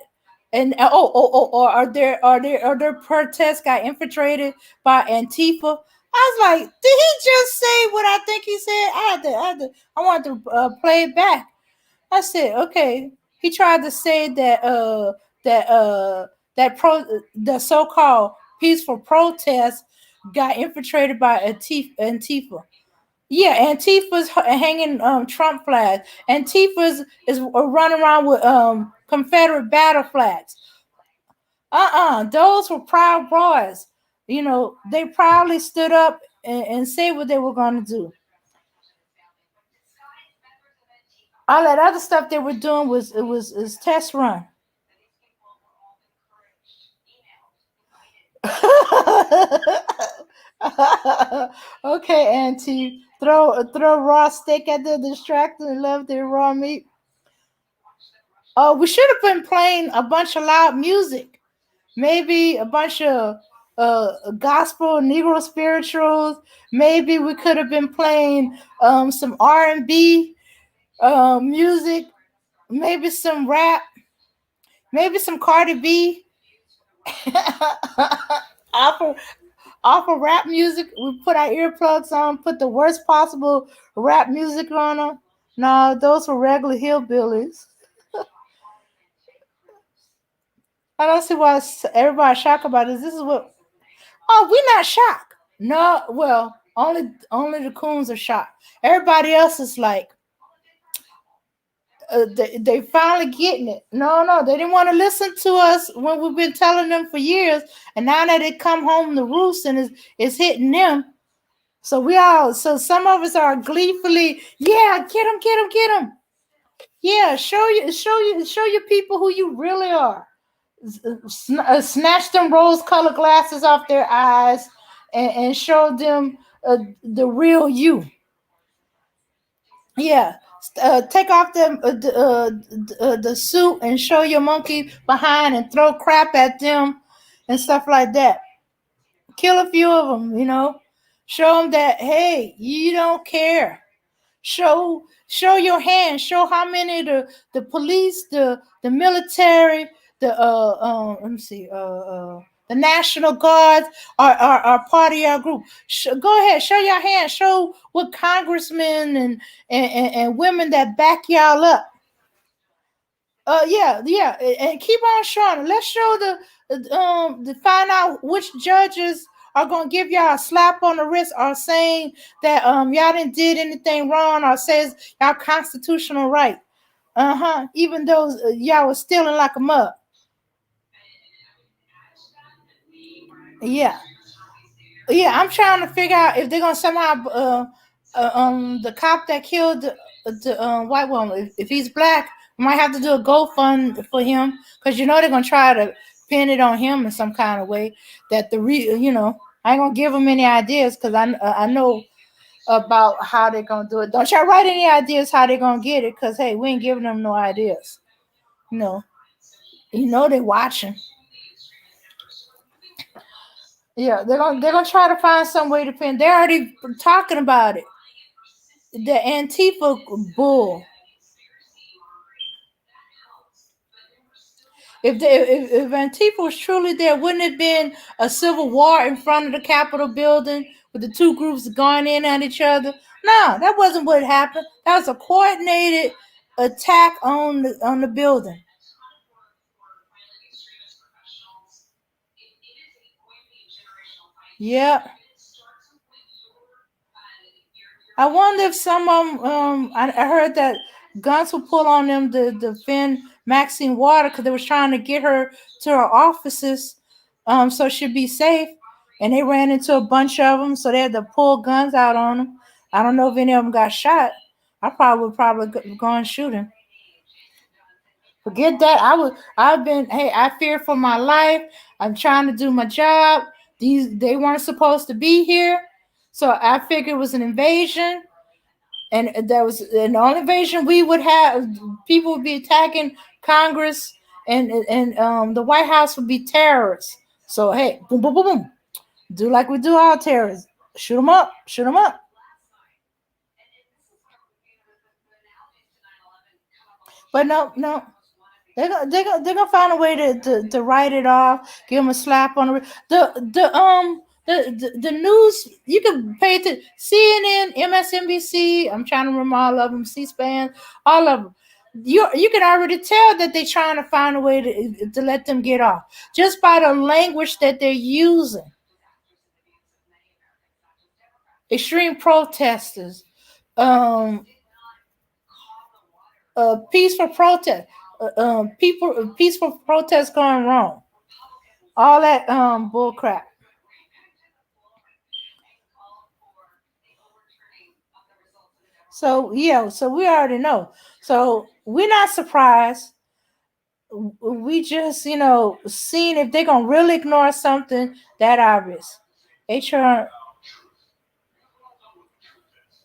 And or are their protests got infiltrated by Antifa. I was like, did he just say what I think he said? I wanted to play it back. I said, okay. He tried to say that that the so-called peaceful protest got infiltrated by Antifa. Yeah, Antifa's hanging Trump flags. Antifa's is running around with Confederate battle flags. Those were proud boys. They proudly stood up and said what they were going to do. All that other stuff they were doing was test run. Okay, Auntie, throw raw steak at the distractor and love their raw meat. Oh, we should have been playing a bunch of loud music. Maybe a bunch of gospel Negro spirituals. Maybe we could have been playing some R&B music. Maybe some rap. Maybe some Cardi B. Opera, Opera rap music. We put our earplugs on. Put the worst possible rap music on them. No, those were regular hillbillies. I don't see why everybody's shocked about this. This is what. Oh, we're not shocked. No, well, only the coons are shocked. Everybody else is like, they finally getting it. No, they didn't want to listen to us when we've been telling them for years, and now that they come home to roost and it's hitting them. So some of us are gleefully, yeah, get them. Yeah, show your people who you really are. Snatch them rose-colored glasses off their eyes and show them the real you. Yeah, take off the suit and show your monkey behind and throw crap at them and stuff like that. Kill a few of them. Show them that, hey, you don't care. Show your hand. Show how many the police, the military, the let me see, the National Guards are part of your group. Go ahead, show your hand. Show what congressmen and women that back y'all up. Yeah, and keep on showing. Let's show to find out which judges are gonna give y'all a slap on the wrist or saying that y'all didn't did anything wrong or says y'all constitutional right. Even though y'all was stealing like a mug. Yeah, yeah. I'm trying to figure out if they're gonna somehow the cop that killed the white woman, if he's black, we might have to do a GoFund for him because they're gonna try to pin it on him in some kind of way. That I ain't gonna give them any ideas because I know about how they're gonna do it. Don't y'all write any ideas how they're gonna get it because hey, we ain't giving them no ideas. You know, they're watching. Yeah, they're gonna try to find some way to pin. They're already talking about it. The Antifa bull. If Antifa was truly there, wouldn't it have been a civil war in front of the Capitol building with the two groups going in at each other? No, that wasn't what happened. That was a coordinated attack on the building. Yeah. I wonder if some of them. I heard that guns were pulled on them to defend Maxine Water because they was trying to get her to her offices, so she'd be safe. And they ran into a bunch of them, so they had to pull guns out on them. I don't know if any of them got shot. I probably would go and shoot him. Forget that. I've been. Hey, I fear for my life. I'm trying to do my job. They weren't supposed to be here, so I figured it was an invasion. And that was an only invasion we would have. People would be attacking Congress, and the White House would be terrorists. So hey, boom, boom, boom, boom, do like we do all terrorists. Shoot them up. Shoot them up. But no, no. They're gonna find a way to write it off, give them a slap on the news. You can pay to CNN, MSNBC. I'm trying to remember all of them, C-SPAN, all of them. You can already tell that they're trying to find a way to let them get off just by the language that they're using. Extreme protesters, um, peaceful protest, peaceful protest going wrong. All that bull crap. So yeah, so we already know. So we're not surprised. We just seeing if they're gonna really ignore something that obvious. HR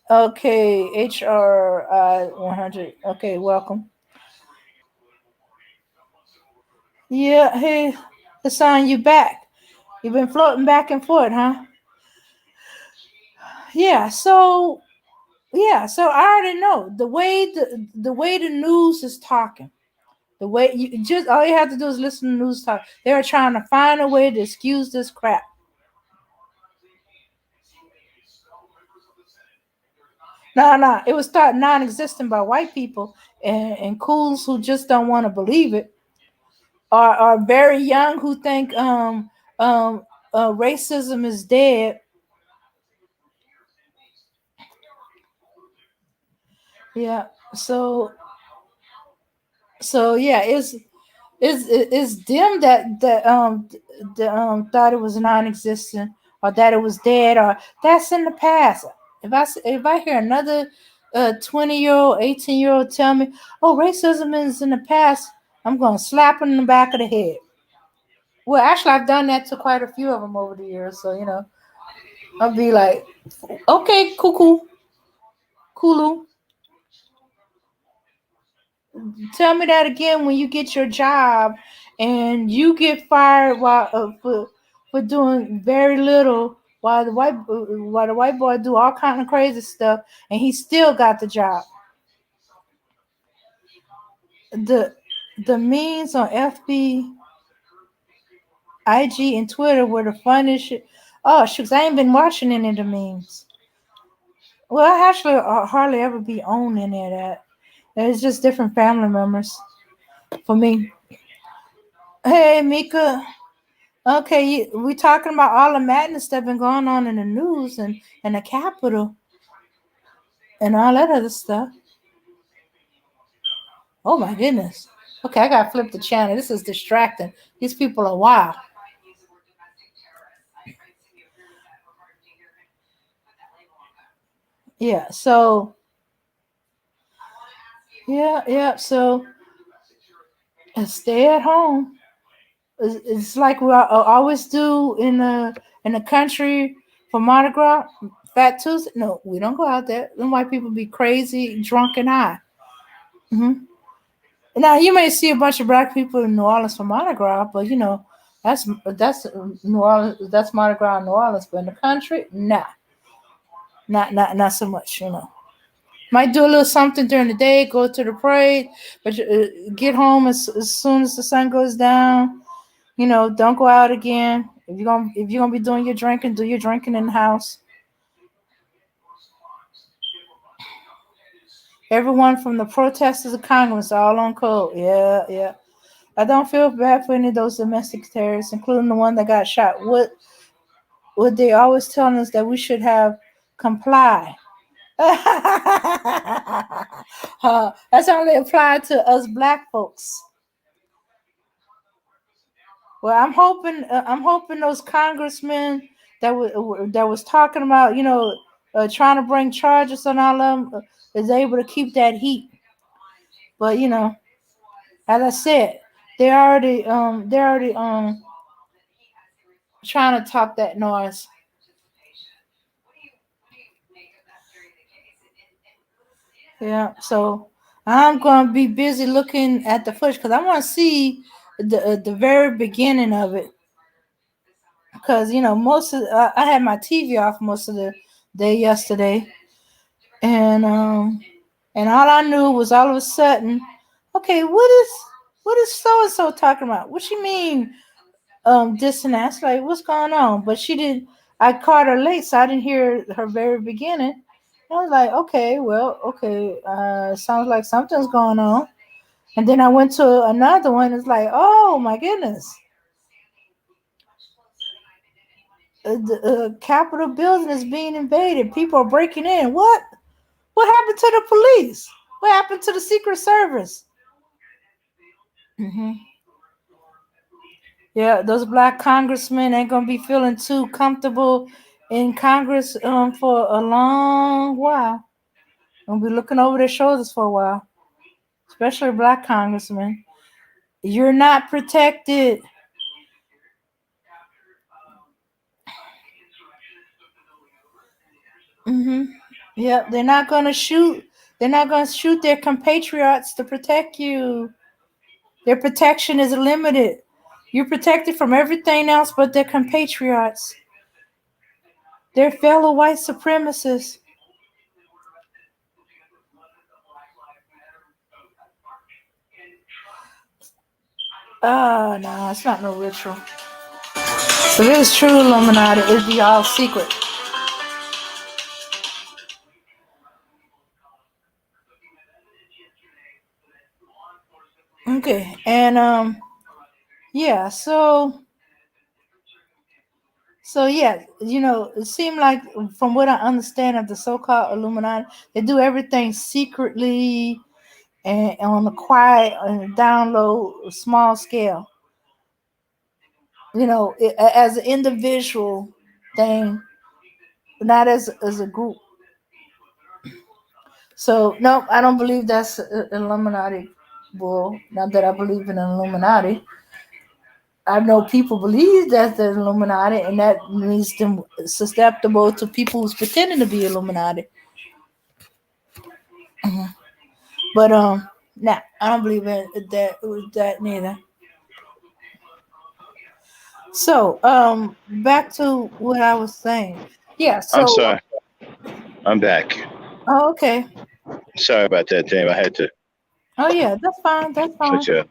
okay, HR 100. Okay, welcome. Yeah, hey, Hassan, you back? You've been floating back and forth, huh? Yeah. So I already know the way the news is talking. The way you just all you have to do is listen to news talk. They are trying to find a way to excuse this crap. No, no, it was thought non-existent by white people and cools who just don't want to believe it, are very young who think um racism is dead. Yeah. So yeah, it's them that thought it was non-existent or that it was dead or that's in the past. If I hear another 20-year-old, 18-year-old tell me, "Oh, racism is in the past," I'm gonna slap him in the back of the head. Well, actually, I've done that to quite a few of them over the years, so I'll be like, "Okay, cuckoo, cooloo, tell me that again when you get your job and you get fired while for doing very little. Why the white boy do all kind of crazy stuff and he still got the job. The the memes on FB, IG, and Twitter were the funniest shit. Oh shucks, I ain't been watching any of the memes. Well, I actually hardly ever be on any of that. It's just different family members for me. Hey Mika, okay, we talking about all the madness that been going on in the news and the Capitol and all that other stuff. Oh my goodness. Okay, I gotta flip the channel. This is distracting. These people are wild. Yeah. So yeah. So stay at home. It's like we always do in the country for Mardi Gras, Fat Tuesday. No, we don't go out there. Them white people be crazy, drunk, and high. Hmm. Now you may see a bunch of black people in New Orleans for Mardi Gras, but that's New Orleans. That's Mardi Gras in New Orleans, but in the country, nah, not so much. Might do a little something during the day, go to the parade, but get home as soon as the sun goes down. Don't go out again. If you're gonna be doing your drinking, do your drinking in the house. Everyone from the protesters to Congress all on code. Yeah, yeah. I don't feel bad for any of those domestic terrorists, including the one that got shot. What they always telling us that we should have comply. That's only applied to us black folks. Well, I'm hoping those congressmen that was talking about, trying to bring charges on all of them, is able to keep that heat. But as I said, they're already trying to talk that noise. Yeah, so I'm gonna be busy looking at the footage because I want to see the very beginning of it. Because I had my TV off most of the day yesterday, and all I knew was all of a sudden, okay, what is so and so talking about? What you mean, this and that? It's like, what's going on? But she didn't. I caught her late, so I didn't hear her very beginning. I was like, okay, well, okay, sounds like something's going on. And then I went to another one. It's like, oh my goodness, the Capitol building is being invaded. People are breaking in. What? What happened to the police? What happened to the Secret Service? Hmm. Yeah, those black congressmen ain't gonna be feeling too comfortable in Congress for a long while. Gonna be looking over their shoulders for a while, especially black congressmen. You're not protected. Hmm. Yep, they're not gonna shoot. They're not gonna shoot their compatriots to protect you. Their protection is limited. You're protected from everything else but their compatriots. Their fellow white supremacists. Oh no, it's not no ritual. If it was true Illuminati, it'd be all secret. Okay, and yeah, so yeah, it seemed like from what I understand of the so-called Illuminati, they do everything secretly and on a quiet and down low, small scale. As an individual thing, not as a group. So no, I don't believe that's Illuminati bull. Not that I believe in Illuminati. I know people believe that's the Illuminati, and that makes them susceptible to people who's pretending to be Illuminati. Mhm. But nah, I don't believe in that neither. So, back to what I was saying. Yeah. I'm So, sorry. I'm back. oh, okay. Sorry about that, Dame. I had to Oh, yeah. That's fine. That's fine. switch up.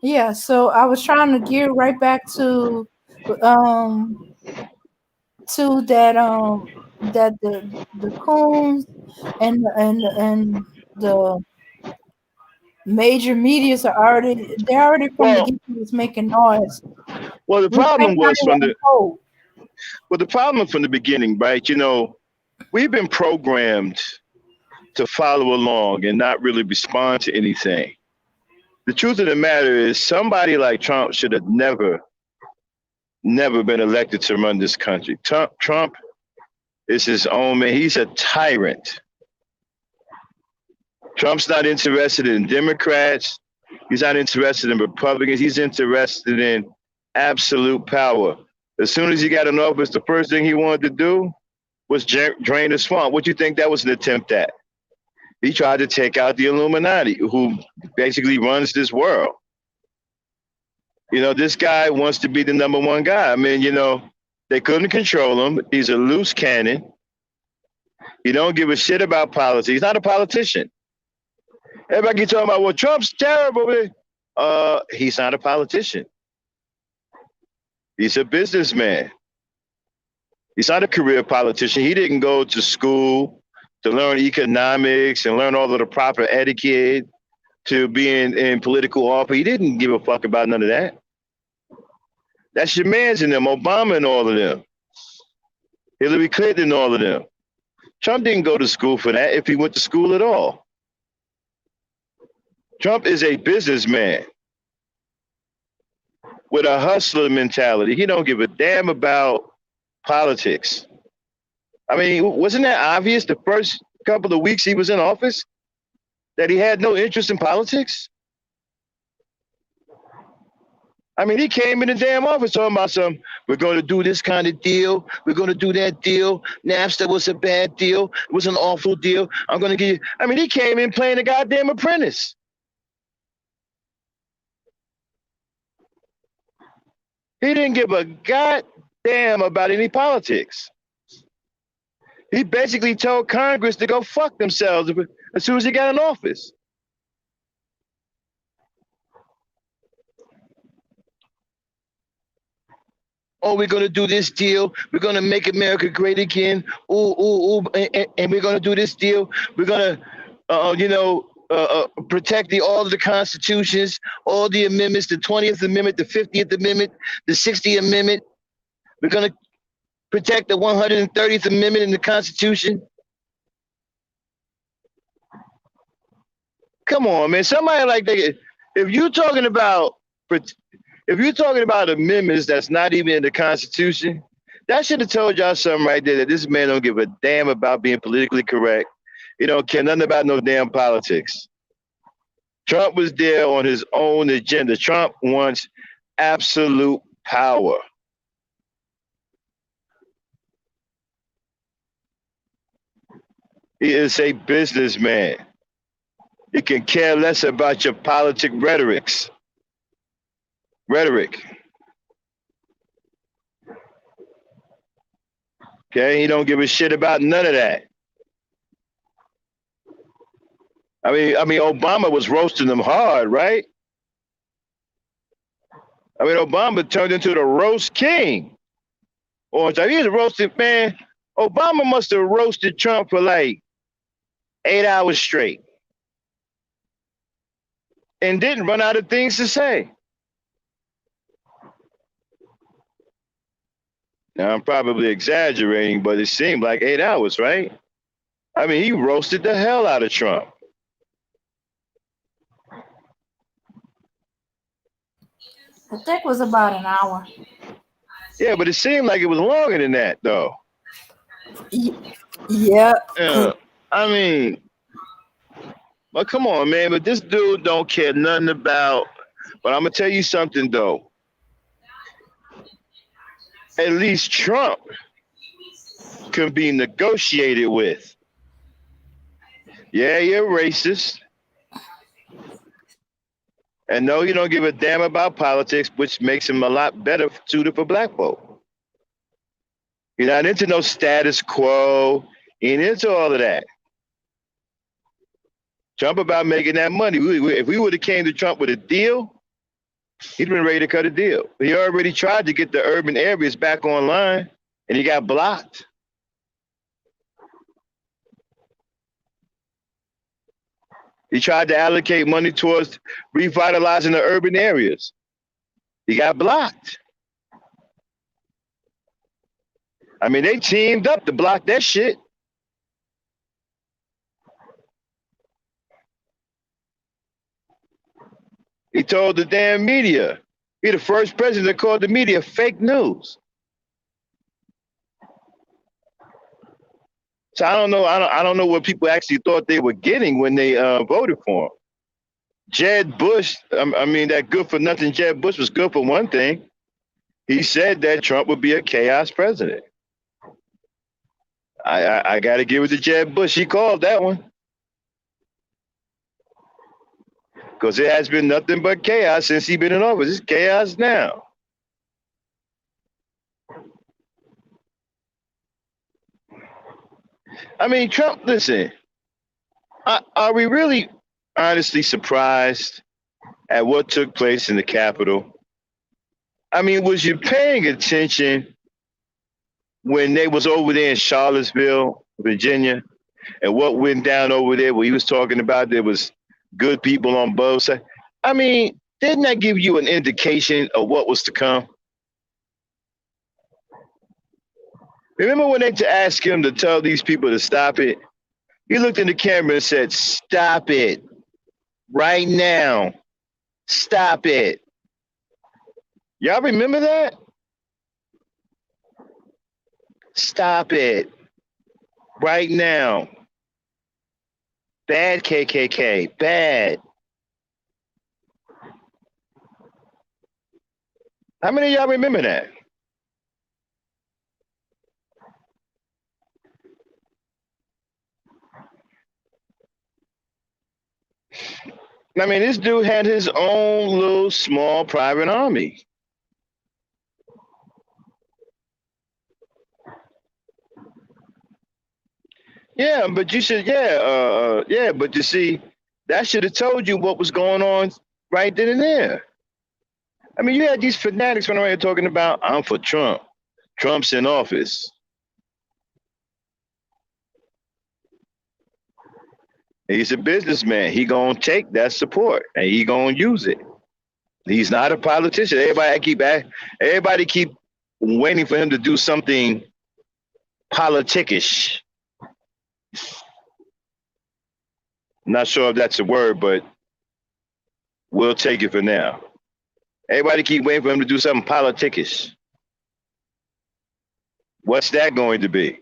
Yeah. So I was trying to gear right back um, to that the coons and the major medias are already they're already from the Well, get was making noise. well, the We problem might not was from want to the vote. well, the problem from the beginning, right? You know, we've been programmed to follow along and not really respond to anything. The truth of the matter is, somebody like Trump should have never been elected to run this country. Trump is his own man. He's a tyrant. Trump's not interested in Democrats. He's not interested in Republicans. He's interested in absolute power. As soon as he got in office, the first thing he wanted to do was drain the swamp. What do you think that was an attempt at? He tried to take out the Illuminati, who basically runs this world. You know, this guy wants to be the number one guy. I mean, you know, they couldn't control him. He's a loose cannon. He don't give a shit about politics. He's not a politician. Everybody keep talking about, well, Trump's terrible. He's not a politician. He's a businessman. He's not a career politician. He didn't go to school to learn economics and learn all of the proper etiquette to be in political office. He didn't give a fuck about none of that. That's your mans in them, Obama and all of them, Hillary Clinton and all of them. Trump didn't go to school for that, if he went to school at all. Trump is a businessman with a hustler mentality. He don't give a damn about politics. I mean, wasn't that obvious the first couple of weeks he was in office that he had no interest in politics? I mean, he came in the damn office talking about we're going to do this kind of deal. We're going to do that deal. NAFTA was a bad deal. It was an awful deal. I'm going to give you. I mean, he came in playing a goddamn apprentice. He didn't give a goddamn about any politics. He basically told Congress to go fuck themselves as soon as he got in office. Oh, we're going to do this deal. We're going to make America great again. Ooh, ooh, ooh. And we're going to do this deal. We're going to, protect all of the constitutions, all the amendments, the 20th Amendment, the 50th Amendment, the 60th Amendment. We're going to protect the 130th Amendment in the Constitution. Come on, man. Somebody like that. If you're talking about amendments that's not even in the Constitution, that should have told y'all something right there, that this man don't give a damn about being politically correct. He don't care nothing about no damn politics. Trump was there on his own agenda. Trump wants absolute power. He is a businessman. He can care less about your politic rhetoric. Okay, he don't give a shit about none of that. I mean, Obama was roasting them hard, right? I mean, Obama turned into the roast king. Or he was a roasted man. Obama must have roasted Trump for like 8 hours straight and didn't run out of things to say. Now, I'm probably exaggerating, but it seemed like 8 hours, right? I mean, he roasted the hell out of Trump. I think it was about an hour. Yeah, but it seemed like it was longer than that, though. Yeah. I mean, but come on, man. But this dude don't care nothing about. But I'm gonna tell you something, though. At least Trump can be negotiated with. Yeah, you're racist. And no, he don't give a damn about politics, which makes him a lot better suited for black folk. He's not into no status quo. He ain't into all of that. Trump about making that money. If we would have came to Trump with a deal, he'd been ready to cut a deal. He already tried to get the urban areas back online, and he got blocked. He tried to allocate money towards revitalizing the urban areas. He got blocked. I mean, they teamed up to block that shit. He told the damn media. He the first president that called the media fake news. So I don't know. I don't know what people actually thought they were getting when they voted for him. Jeb Bush. I mean, that good for nothing. Jeb Bush was good for one thing. He said that Trump would be a chaos president. I got to give it to Jeb Bush. He called that one. Because it has been nothing but chaos since he's been in office. It's chaos now. I mean, Trump, listen, are we really honestly surprised at what took place in the Capitol? I mean, was you paying attention when they was over there in Charlottesville, Virginia, and what went down over there where he was talking about there was good people on both sides? I mean, didn't that give you an indication of what was to come? Remember when they asked him to tell these people to stop it? He looked in the camera and said, "Stop it right now. Stop it." Y'all remember that? Stop it right now. Bad KKK, bad. How many of y'all remember that? I mean, this dude had his own little small private army. Yeah, but you should, but you see, that should have told you what was going on right then and there. I mean, you had these fanatics running around here talking about, I'm for Trump. Trump's in office. He's a businessman. He gonna take that support and he gonna use it. He's not a politician. Everybody keep waiting for him to do something politickish. Not sure if that's a word, but we'll take it for now. Everybody keep waiting for him to do something politickish. What's that going to be?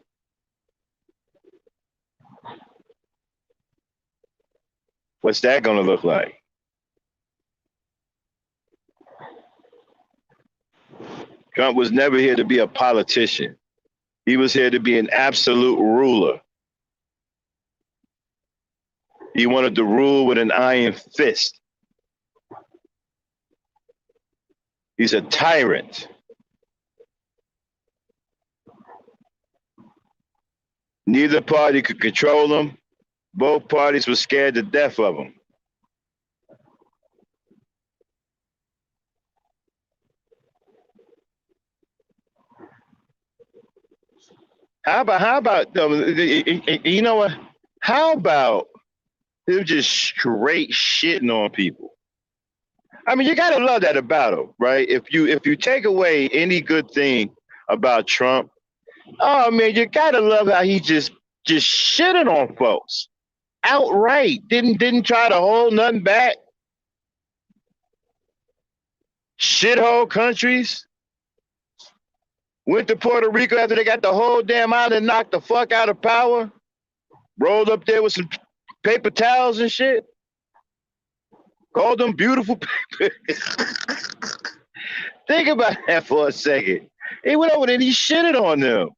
What's that going to look like? Trump was never here to be a politician. He was here to be an absolute ruler. He wanted to rule with an iron fist. He's a tyrant. Neither party could control him. Both parties were scared to death of him. How about you know what? How about him just straight shitting on people? I mean, you gotta love that about him, right? If you take away any good thing about Trump, oh man, you gotta love how he just shitted on folks outright. Didn't try to hold nothing back. Shithole countries. Went to Puerto Rico after they got the whole damn island knocked the fuck out of power. Rolled up there with some paper towels and shit. Called them beautiful people. Think about that for a second. He went over there and he shitted on them.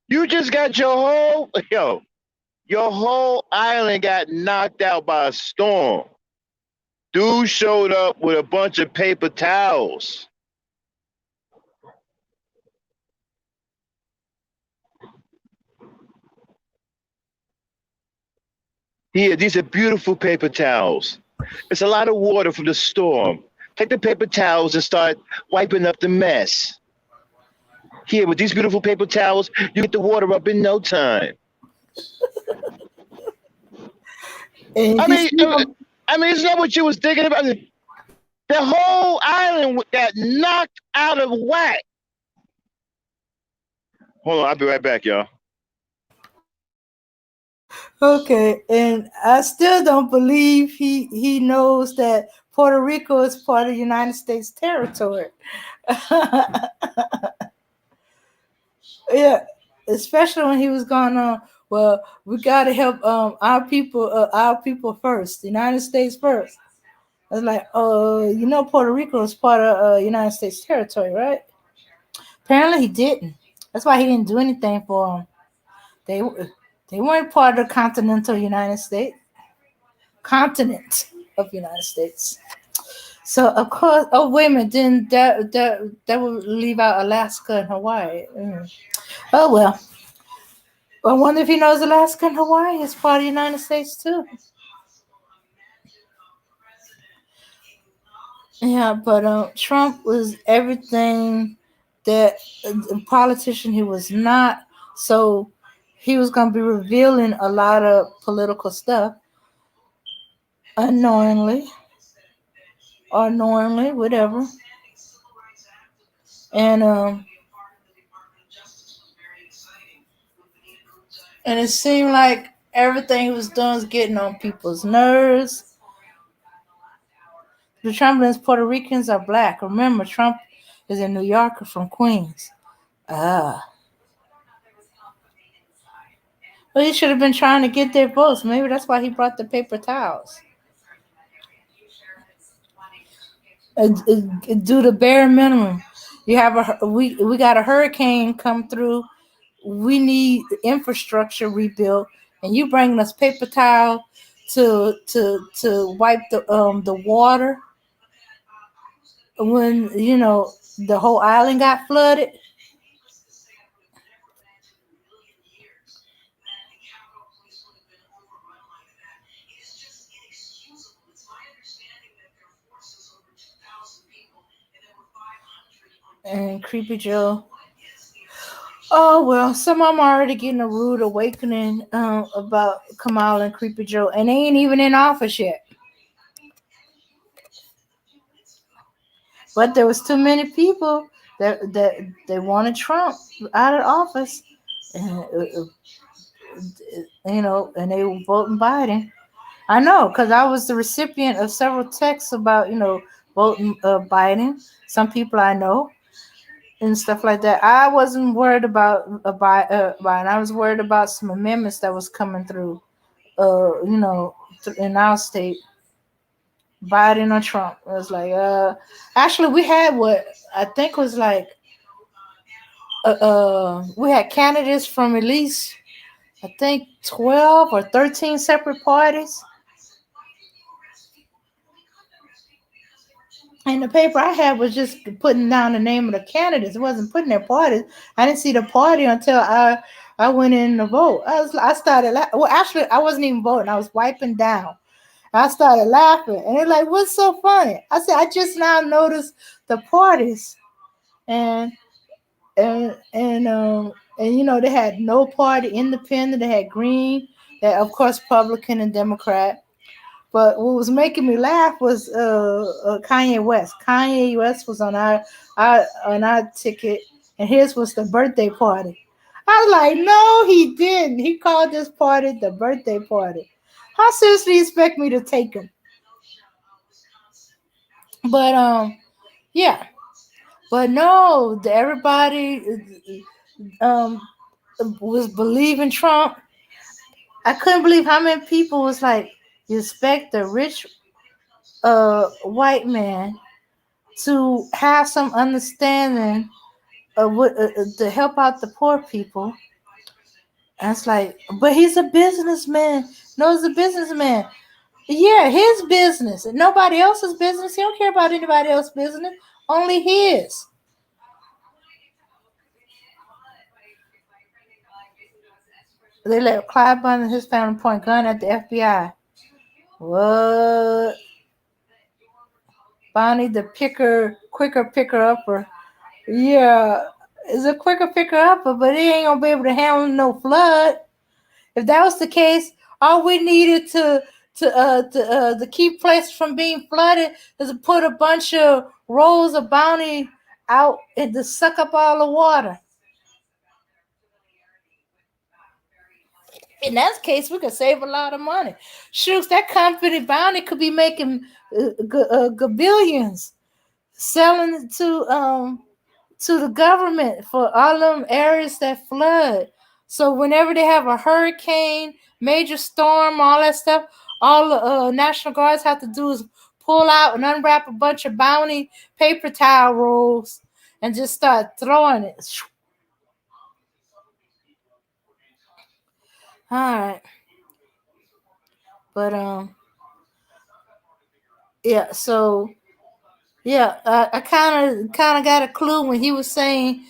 You just got your whole, Your whole island got knocked out by a storm. Dude showed up with a bunch of paper towels. Here, these are beautiful paper towels. It's a lot of water from the storm. Take the paper towels and start wiping up the mess. Here, with these beautiful paper towels, you get the water up in no time. And I he's mean, isn't that what you was thinking about? The whole island got knocked out of whack. Hold on, I'll be right back, y'all. okay. And I still don't believe he knows that Puerto Rico is part of the United States territory. Yeah, especially when he was going on. Well, we got to help our people first, the United States first. I was like, Puerto Rico is part of United States territory, right? Apparently, he didn't. That's why he didn't do anything for them. They they weren't part of the continental United States, continent of United States. So of course, oh wait a minute, then that would leave out Alaska and Hawaii. Oh well, I wonder if he knows Alaska and Hawaii is part of the United States too. Yeah, but Trump was everything that a politician he was not. So he was going to be revealing a lot of political stuff unknowingly or knowingly, whatever. And it seemed like everything he was doing was getting on people's nerves. The Trumpers, Puerto Ricans are black. Remember, Trump is a New Yorker from Queens. Ah. Well, he should have been trying to get their votes. Maybe that's why he brought the paper towels. Do the bare minimum. You have we got a hurricane come through. We need infrastructure rebuilt, and you bringing us paper towel to wipe the water when the whole island got flooded. And Creepy Joe. Oh well, some of them are already getting a rude awakening about Kamala and Creepy Joe, and they ain't even in office yet. But there was too many people that they wanted Trump out of office, and and they were voting Biden. I know, because I was the recipient of several texts about voting Biden. Some people I know and stuff like that. I wasn't worried Biden. I was worried about some amendments that was coming through. In our state, Biden or Trump. It was like, actually, we had what I think was like, we had candidates from at least, I think, 12 or 13 separate parties. And the paper I had was just putting down the name of the candidates. It wasn't putting their parties. I didn't see the party until I went in to vote. I started well, actually, I wasn't even voting. I was wiping down. I started laughing, and they're like, "What's so funny?" I said, "I just now noticed the parties, and they had no party, independent. They had Green, that of course Republican and Democrat. But what was making me laugh was Kanye West. Kanye West was on our ticket, and his was the birthday party. I was like, no, he didn't. He called this party the birthday party. How seriously you expect me to take him? But yeah. But no, everybody um was believing Trump. I couldn't believe how many people was like, you expect a rich white man to have some understanding of what to help out the poor people. And it's like, but he's a businessman. No, he's a businessman. Yeah, his business. Nobody else's business. He don't care about anybody else's business. Only his. They let Clyde Bundy and his family point gun at the FBI. What? Bonnie the quicker picker upper. Yeah, is a quicker picker upper, but he ain't gonna be able to handle no flood. If that was the case, all we needed to keep places from being flooded is to put a bunch of rolls of bounty out and to suck up all the water. In that case, we could save a lot of money. Shoot, that company bounty could be making gabillions selling it to the government for all them areas that flood. So whenever they have a hurricane, major storm, all that stuff, all the National Guards have to do is pull out and unwrap a bunch of bounty paper towel rolls and just start throwing it. All right, but yeah. So yeah, I kind of got a clue when he was saying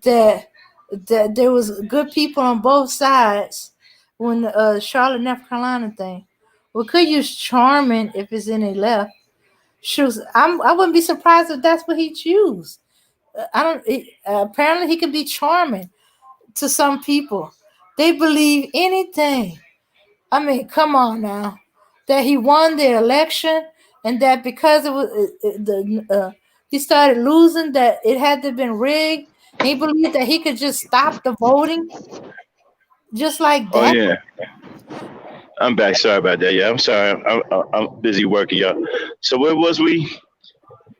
that there was good people on both sides when the Charlotte, North Carolina thing. We could use charming if it's any left. Shoes. I wouldn't be surprised if that's what he choose. I don't. Apparently, he can be charming to some people. They believe anything. I mean, come on now. That he won the election and that because it was he started losing that it had to have been rigged. He believed that he could just stop the voting just like Oh that. yeah, I'm back. Sorry about that. Yeah, I'm sorry. I'm busy working, y'all. So where was we? He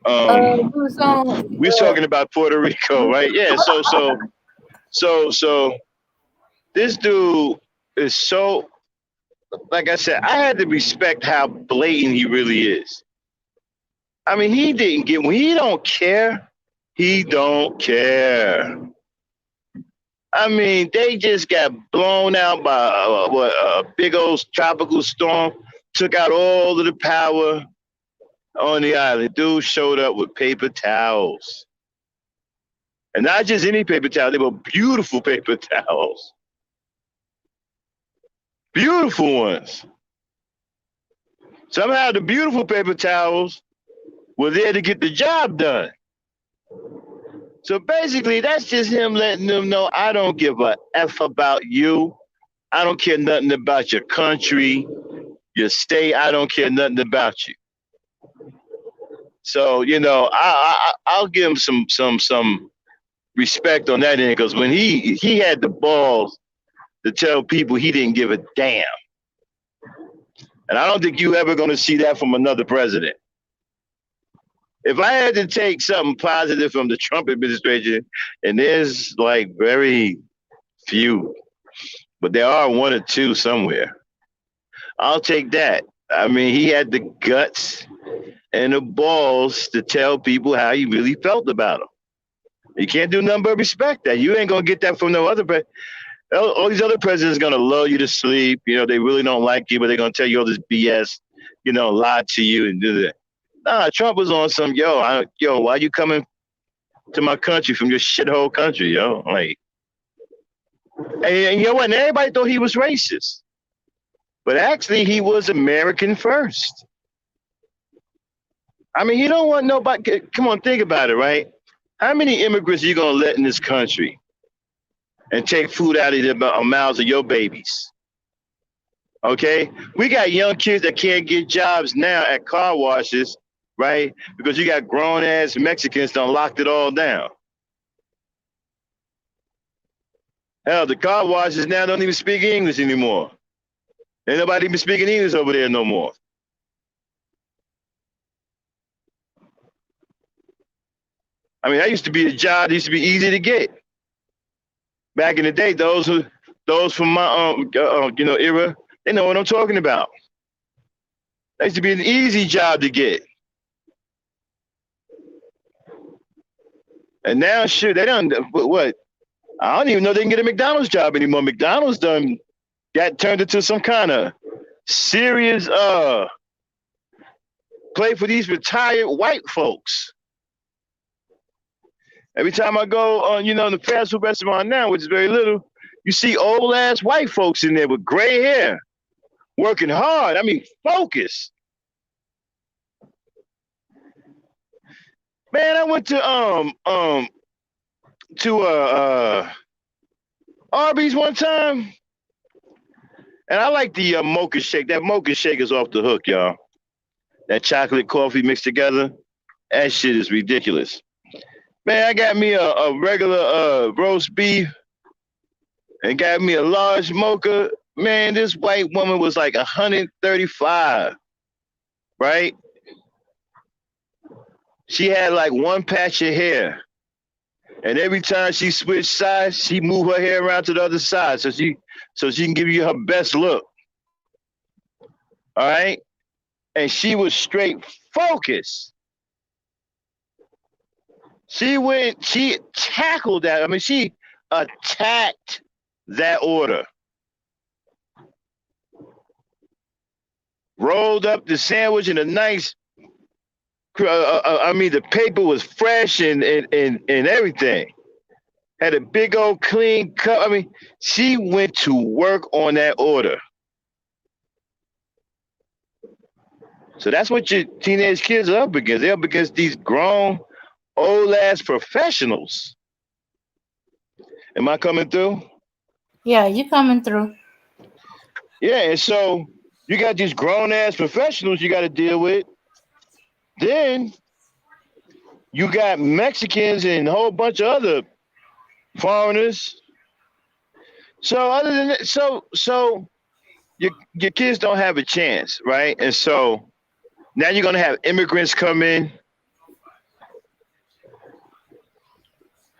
was on. We was talking about Puerto Rico, right? Yeah. So this dude is so. Like I said, I had to respect how blatant he really is. I mean, he didn't get when he don't care. He don't care. I mean, they just got blown out by a big old tropical storm, took out all of the power on the island. Dude showed up with paper towels. And not just any paper towels, they were beautiful paper towels. Beautiful ones. Somehow the beautiful paper towels were there to get the job done. So basically, that's just him letting them know I don't give a F about you. I don't care nothing about your country, your state. I don't care nothing about you. So I'll give him some respect on that end because when he had the balls to tell people he didn't give a damn, and I don't think you ever going to see that from another president. If I had to take something positive from the Trump administration, and there's like very few, but there are one or two somewhere, I'll take that. I mean, he had the guts and the balls to tell people how he really felt about them. You can't do nothing but respect that. You ain't gonna get that from no other president. All these other presidents gonna lull you to sleep. They really don't like you, but they're gonna tell you all this BS. Lie to you and do that. Nah, Trump was on some why you coming to my country from your shithole country, Like, and you know what? And everybody thought he was racist, but actually he was American first. I mean, you don't want nobody. Come on, think about it, right? How many immigrants are you gonna let in this country and take food out of the mouths of your babies? Okay, we got young kids that can't get jobs now at car washes, right? Because you got grown ass Mexicans that locked it all down. Hell, the car washes now don't even speak English anymore. Ain't nobody even speaking English over there no more. I mean, that used to be a job that used to be easy to get. Back in the day, those from my era, they know what I'm talking about. That used to be an easy job to get. And now, shit, they don't what I don't even know they can get a McDonald's job anymore. McDonald's done got turned into some kind of serious play for these retired white folks. Every time I go on, in the fast food restaurant now, which is very little, you see old ass white folks in there with gray hair, working hard. I mean, focus. Man, I went to Arby's one time, and I like the mocha shake. That mocha shake is off the hook, y'all. That chocolate coffee mixed together, that shit is ridiculous. Man, I got me a regular roast beef and got me a large mocha. Man, this white woman was like 135, right? She had like one patch of hair. And every time she switched sides, she moved her hair around to the other side so she can give you her best look. All right? And she was straight focused. She tackled that. I mean, she attacked that order. Rolled up the sandwich in a nice, the paper was fresh and everything. Had a big old clean cup. I mean, she went to work on that order. So that's what your teenage kids are up against. They're up against these grown, old ass professionals. Am I coming through? Yeah, you coming through. Yeah, and so you got these grown ass professionals you got to deal with. Then you got Mexicans and a whole bunch of other foreigners. So other than that, so your kids don't have a chance, right? And so now you're gonna have immigrants come in.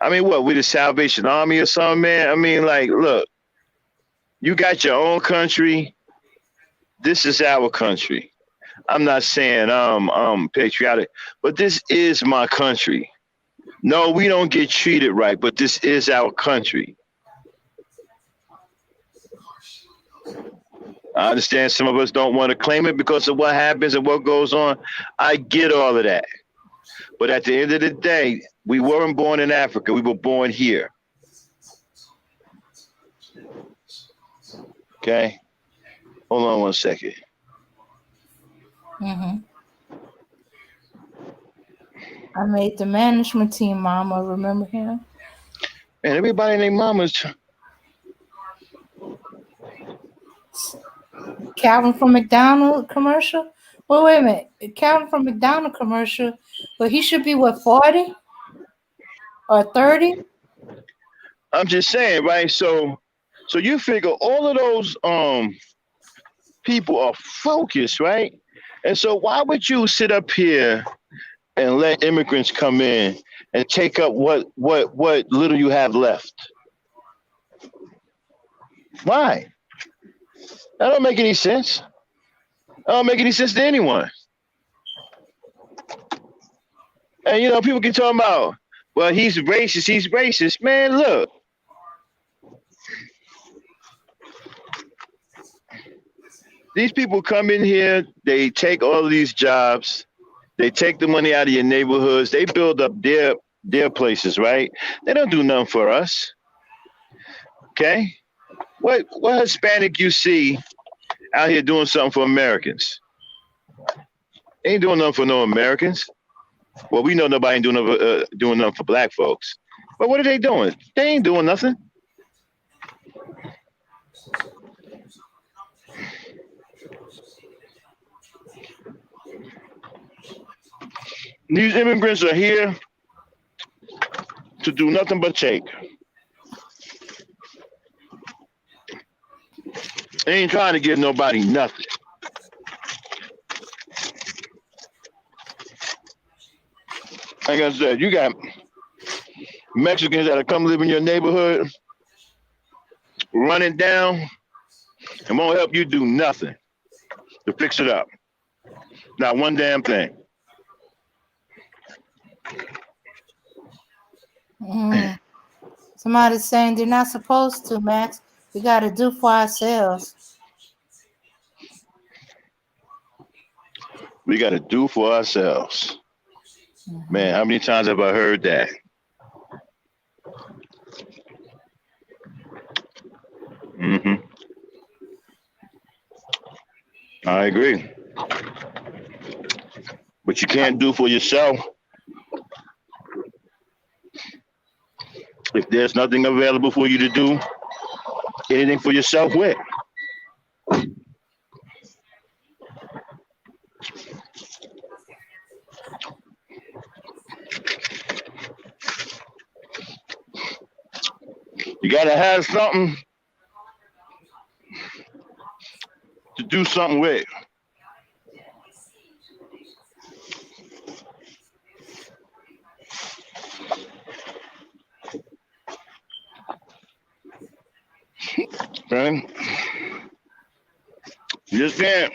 I mean, what, with the Salvation Army or something, man? I mean, like, look, you got your own country. This is our country. I'm not saying I'm patriotic, but this is my country. No, we don't get treated right, but this is our country. I understand some of us don't want to claim it because of what happens and what goes on. I get all of that. But at the end of the day, we weren't born in Africa. We were born here. Okay? Hold on one second. Mm-hmm. I made the management team, Mama. Remember him? And everybody named Mama's. Calvin from McDonald commercial. Well, wait a minute. Calvin from McDonald commercial, but he should be what, 40 or 30? I'm just saying, right? So you figure all of those people are focused, right? And so why would you sit up here and let immigrants come in and take up what little you have left? Why? That don't make any sense. That don't make any sense to anyone. And people keep talking about, well, he's racist. Man, look. These people come in here, they take all of these jobs, they take the money out of your neighborhoods, they build up their places, right? They don't do nothing for us. Okay? What Hispanic you see out here doing something for Americans? They ain't doing nothing for no Americans. Well, we know nobody ain't doing nothing for black folks. But what are they doing? They ain't doing nothing. These immigrants are here to do nothing but take. They ain't trying to give nobody nothing. Like I said, you got Mexicans that'll come live in your neighborhood, run it down, and won't help you do nothing to fix it up. Not one damn thing. Somebody's saying they're not supposed to, Max. We got to do for ourselves. We got to do for ourselves. Mhm. Man, how many times have I heard that? hmm I agree. But you can't do for yourself if there's nothing available for you to do anything for yourself with. You got to have something to do something with. Okay? You just can't.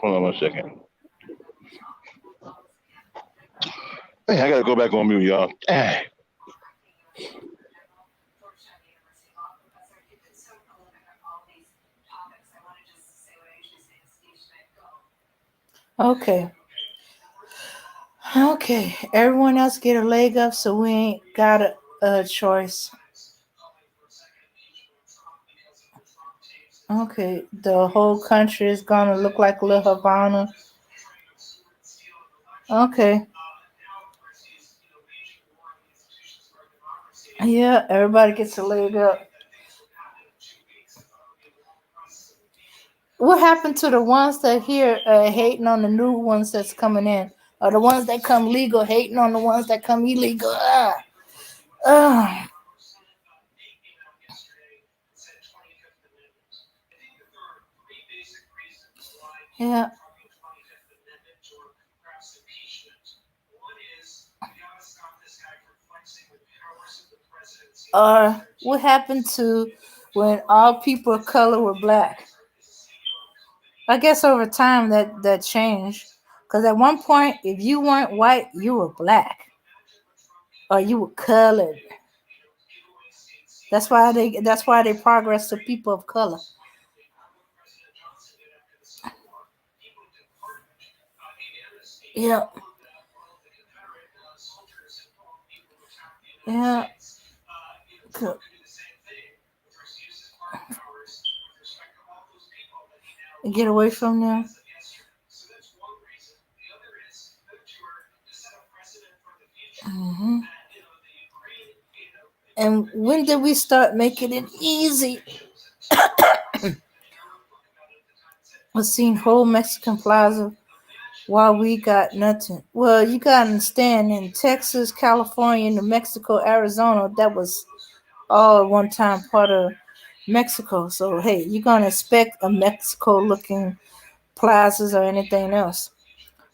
Hold on one second. Hey, I got to go back on mute, y'all. Ah. Okay. Okay. Everyone else get a leg up, so we ain't got a choice. Okay. The whole country is gonna look like La Havana. Okay. Yeah, everybody gets a leg up. What happened to the ones that here hating on the new ones that's coming in? Or the ones that come legal hating on the ones that come illegal? Uh, yeah. Or what happened to when all people of color were black? I guess over time that changed. Because at one point, if you weren't white, you were black or you were colored. That's why they progress to people of color. Yeah, yeah. Get away from them. hmm And when did we start making it easy? I seen whole Mexican Plaza while we got nothing. Well, you gotta understand in Texas, California, New Mexico, Arizona, that was all at one time part of Mexico. So hey, you're gonna expect a Mexico looking plazas or anything else.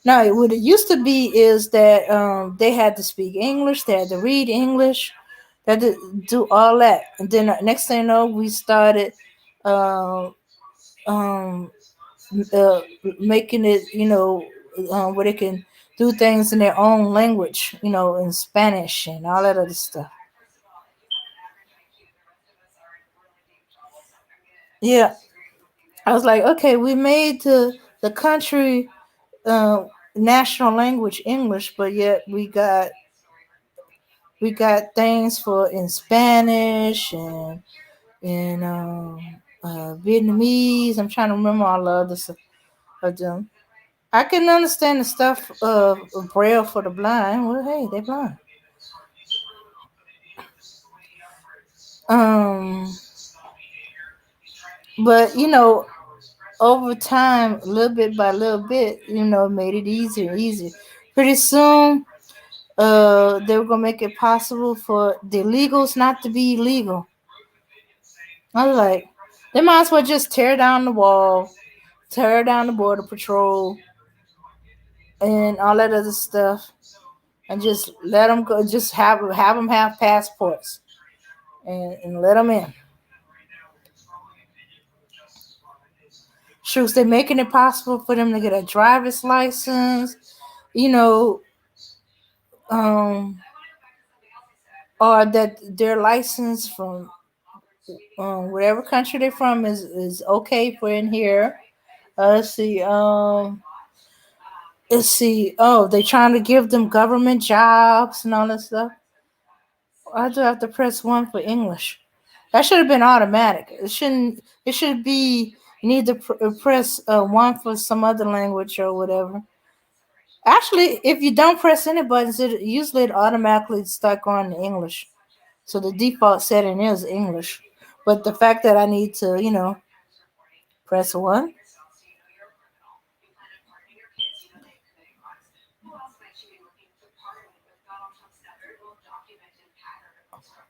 Now, what it used to be is that they had to speak English, they had to read English, they had to do all that. And then next thing you know, we started uh, um, uh, making it, where they can do things in their own language, in Spanish and all that other stuff. Yeah, I was like, okay, we made the country uh, national language English, but yet we got things for in Spanish and in Vietnamese. I'm trying to remember all the others of them. I can understand the stuff of Braille for the blind. Well, hey, they blind. Um, but over time, little bit by little bit, made it easier, easier. Pretty soon, they were gonna make it possible for the illegals not to be illegal. I was like, they might as well just tear down the wall, tear down the border patrol, and all that other stuff, and just let them go. Just have them have passports and let them in. Shoot, they're making it possible for them to get a driver's license. You know, um, or that their license from whatever country they're from is okay for in here. Let's see. Let's see. Oh, they trying to give them government jobs and all that stuff. I do have to press one for English. That should have been automatic. It shouldn't. It should be. You need to press one for some other language or whatever. Actually, if you don't press any buttons, it automatically start going to English. So the default setting is English. But the fact that I need to, press one,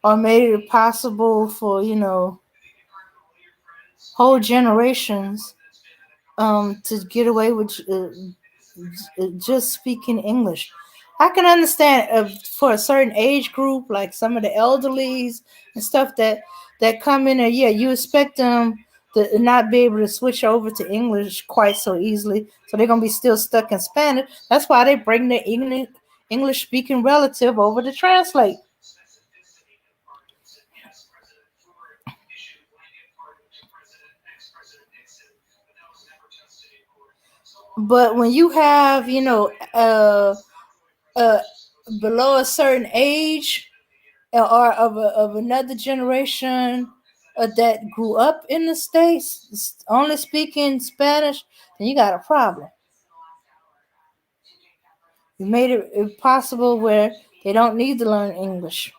or made it possible for whole generations to get away with just speaking English. I can understand for a certain age group, like some of the elderlies and stuff that come in, and yeah, you expect them to not be able to switch over to English quite so easily, so they're gonna be still stuck in Spanish. That's why they bring their English speaking relative over to translate. But when you have, uh, below a certain age or of another generation that grew up in the States only speaking Spanish, then you got a problem. You made it possible where they don't need to learn English.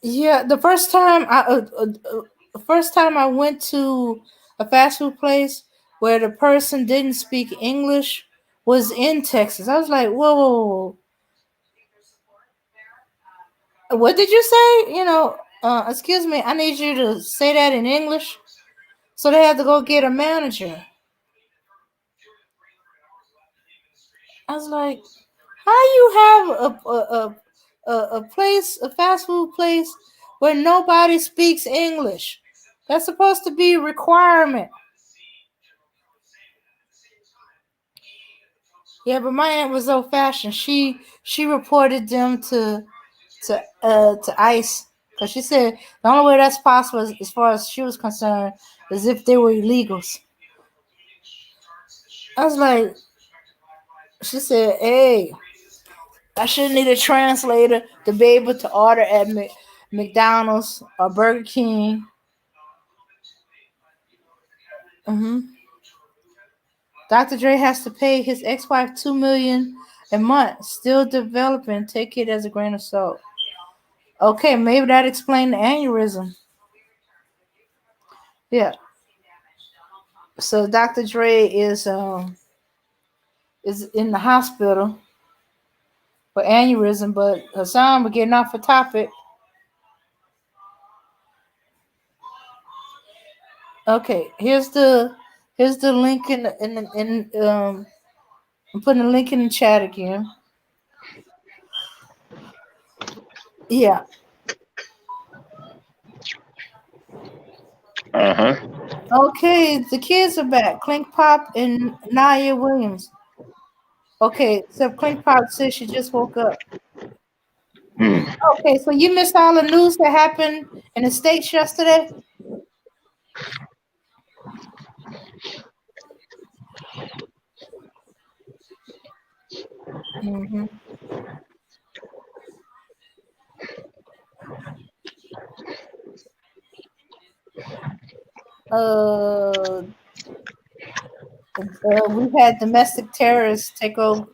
Yeah, the first time I went to a fast food place where the person didn't speak English was in Texas. I was like, whoa, whoa, whoa. What did you say? Excuse me, I need you to say that in English. So they had to go get a manager. I was like, how you have a place, a fast food place where nobody speaks English? That's supposed to be a requirement. Yeah, but my aunt was old fashioned. She reported them to ICE because she said the only way that's possible, as far as she was concerned, is if they were illegals. I was like, she said, "Hey, I should need a translator to be able to order at McDonald's or Burger King." Dr. Dre has to pay his ex-wife $2 million a month. Still developing. Take it as a grain of salt. Okay, maybe that explained the aneurysm. Yeah. So Dr. Dre is in the hospital for aneurysm, but Hassan, we're getting off the topic. Okay, here's the link in I'm putting a link in the chat again. Yeah. Uh-huh. Okay, the kids are back. Clink Pop and Naya Williams. Okay, so Clink Pop says she just woke up. Hmm. Okay, so you missed all the news that happened in the States yesterday? Mm-hmm. Uh, we had domestic terrorists take over,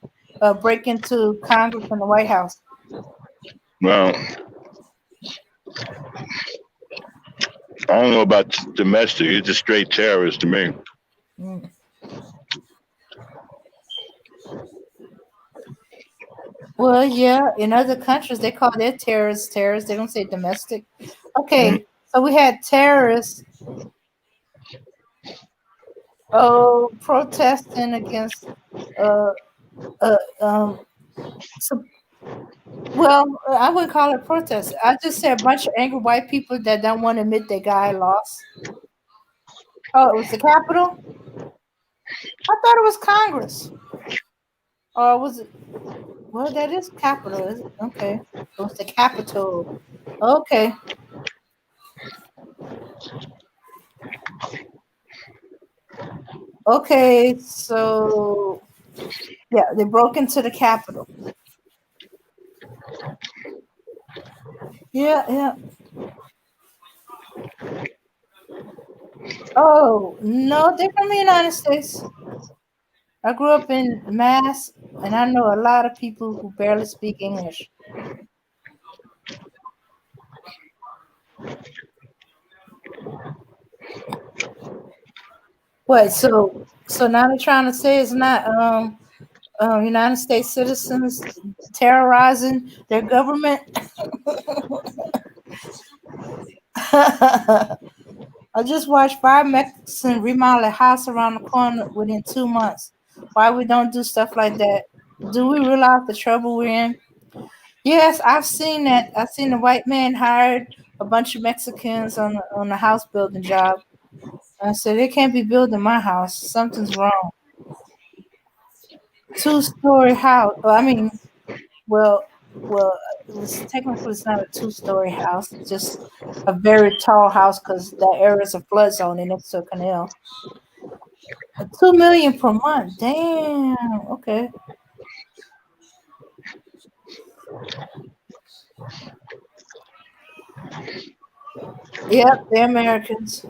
break into Congress and the White House. Well, I don't know about domestic. It's just straight terrorist to me. Mm. Well, yeah, in other countries they call their terrorists terrorists. They don't say domestic. Okay, so we had terrorists protesting against uh so, well, I wouldn't call it protest. I just said a bunch of angry white people that don't want to admit their guy lost. Oh, it was the Capitol? I thought it was Congress. Or was Well, that is capital. Okay. It was the capital. Okay. Okay. So yeah, they broke into the capital. Yeah, yeah. Oh no, they're from the United States. I grew up in Mass, and I know a lot of people who barely speak English. Wait, so now they're trying to say it's not United States citizens terrorizing their government. I just watched five Mexicans remodel a house around the corner within 2 months. Why we don't do stuff like that? Do we realize the trouble we're in? Yes, I've seen that. I've seen the white man hired a bunch of Mexicans on a house building job. I said they can't be building my house. Something's wrong. 2-story house. Well, I mean, well, well, technically it's not a 2-story house. It's just a very tall house because that area is a flood zone and next to a canal. 2 million per month. Damn. Okay. Yep, they're Americans.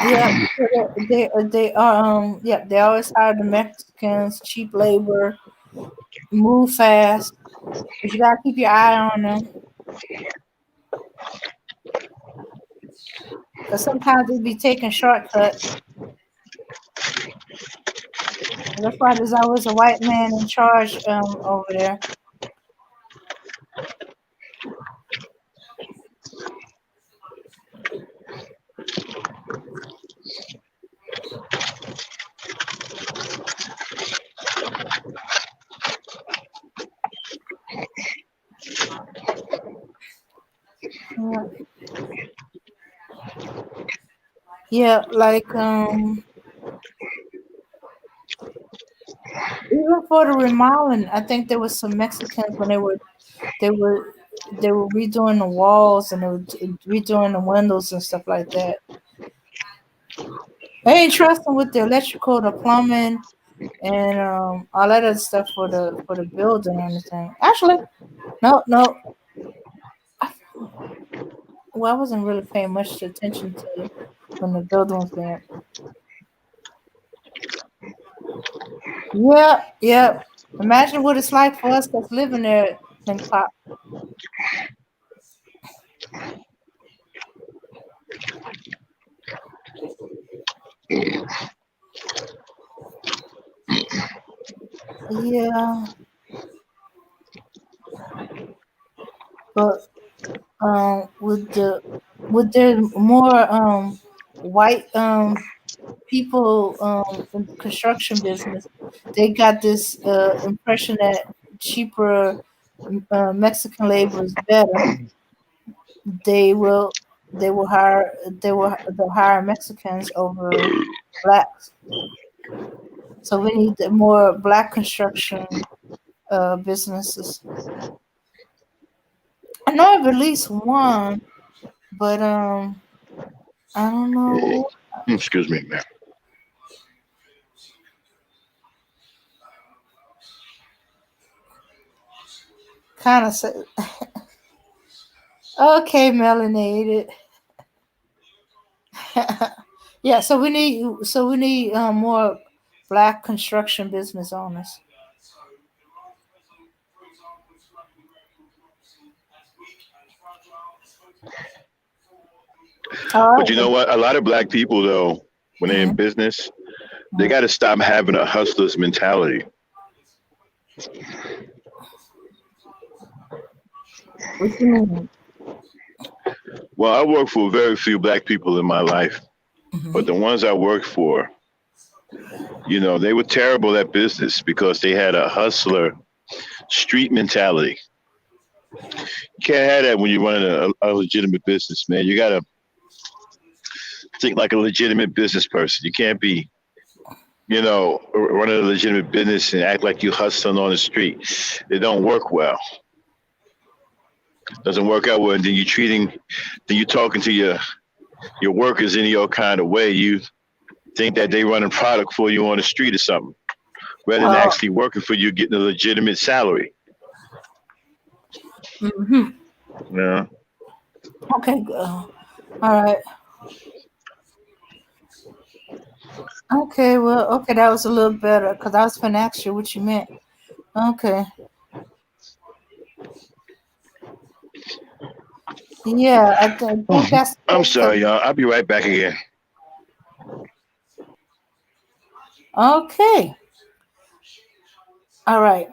Yep, they are yep, they always hire the Mexicans, cheap labor, move fast, but you gotta keep your eye on them because sometimes they be taking shortcuts. And that's why there's always a white man in charge over there. Yeah, yeah, like even for the remodeling, I think there was some Mexicans when they were they were redoing the walls and they were redoing the windows and stuff like that. They ain't trusting with the electrical, the plumbing, and all that other stuff for the building or anything. Actually, no, no. I, well, I wasn't really paying much attention to when the building was being. Yep, yep. Imagine what it's like for us that's living there in Pop. Yeah, but with there more white people in construction business, they got this impression that cheaper Mexican labor is better. They will they'll hire Mexicans over blacks. So we need more black construction businesses. I know of at least one, but I don't know. Excuse me, man. Kind of say, okay, melanated. Yeah, so we need more black construction business owners. All But you right. know what? A lot of black people, though, when they're in Mhm, business, they mhm. got to stop having a hustler's mentality. What you mean? Well, I work for very few black people in my life, but Mhm. the ones I worked for, they were terrible at business because they had a hustler street mentality. You can't have that when you're running a legitimate business, man. You got to think like a legitimate business person. You can't be running a legitimate business and act like you hustling on the street. It don't work well. Doesn't work out well. And then you talking to your workers in your kind of way. You think that they running product for you on the street or something, rather than Well, actually working for you, getting a legitimate salary. hmm Yeah. okay. All right. Okay. Well, okay. That was a little better because I was going to ask you what you meant. Okay. Yeah, I think that's the I'm case. 'Cause- sorry, y'all. I'll be right back again. okay. All right.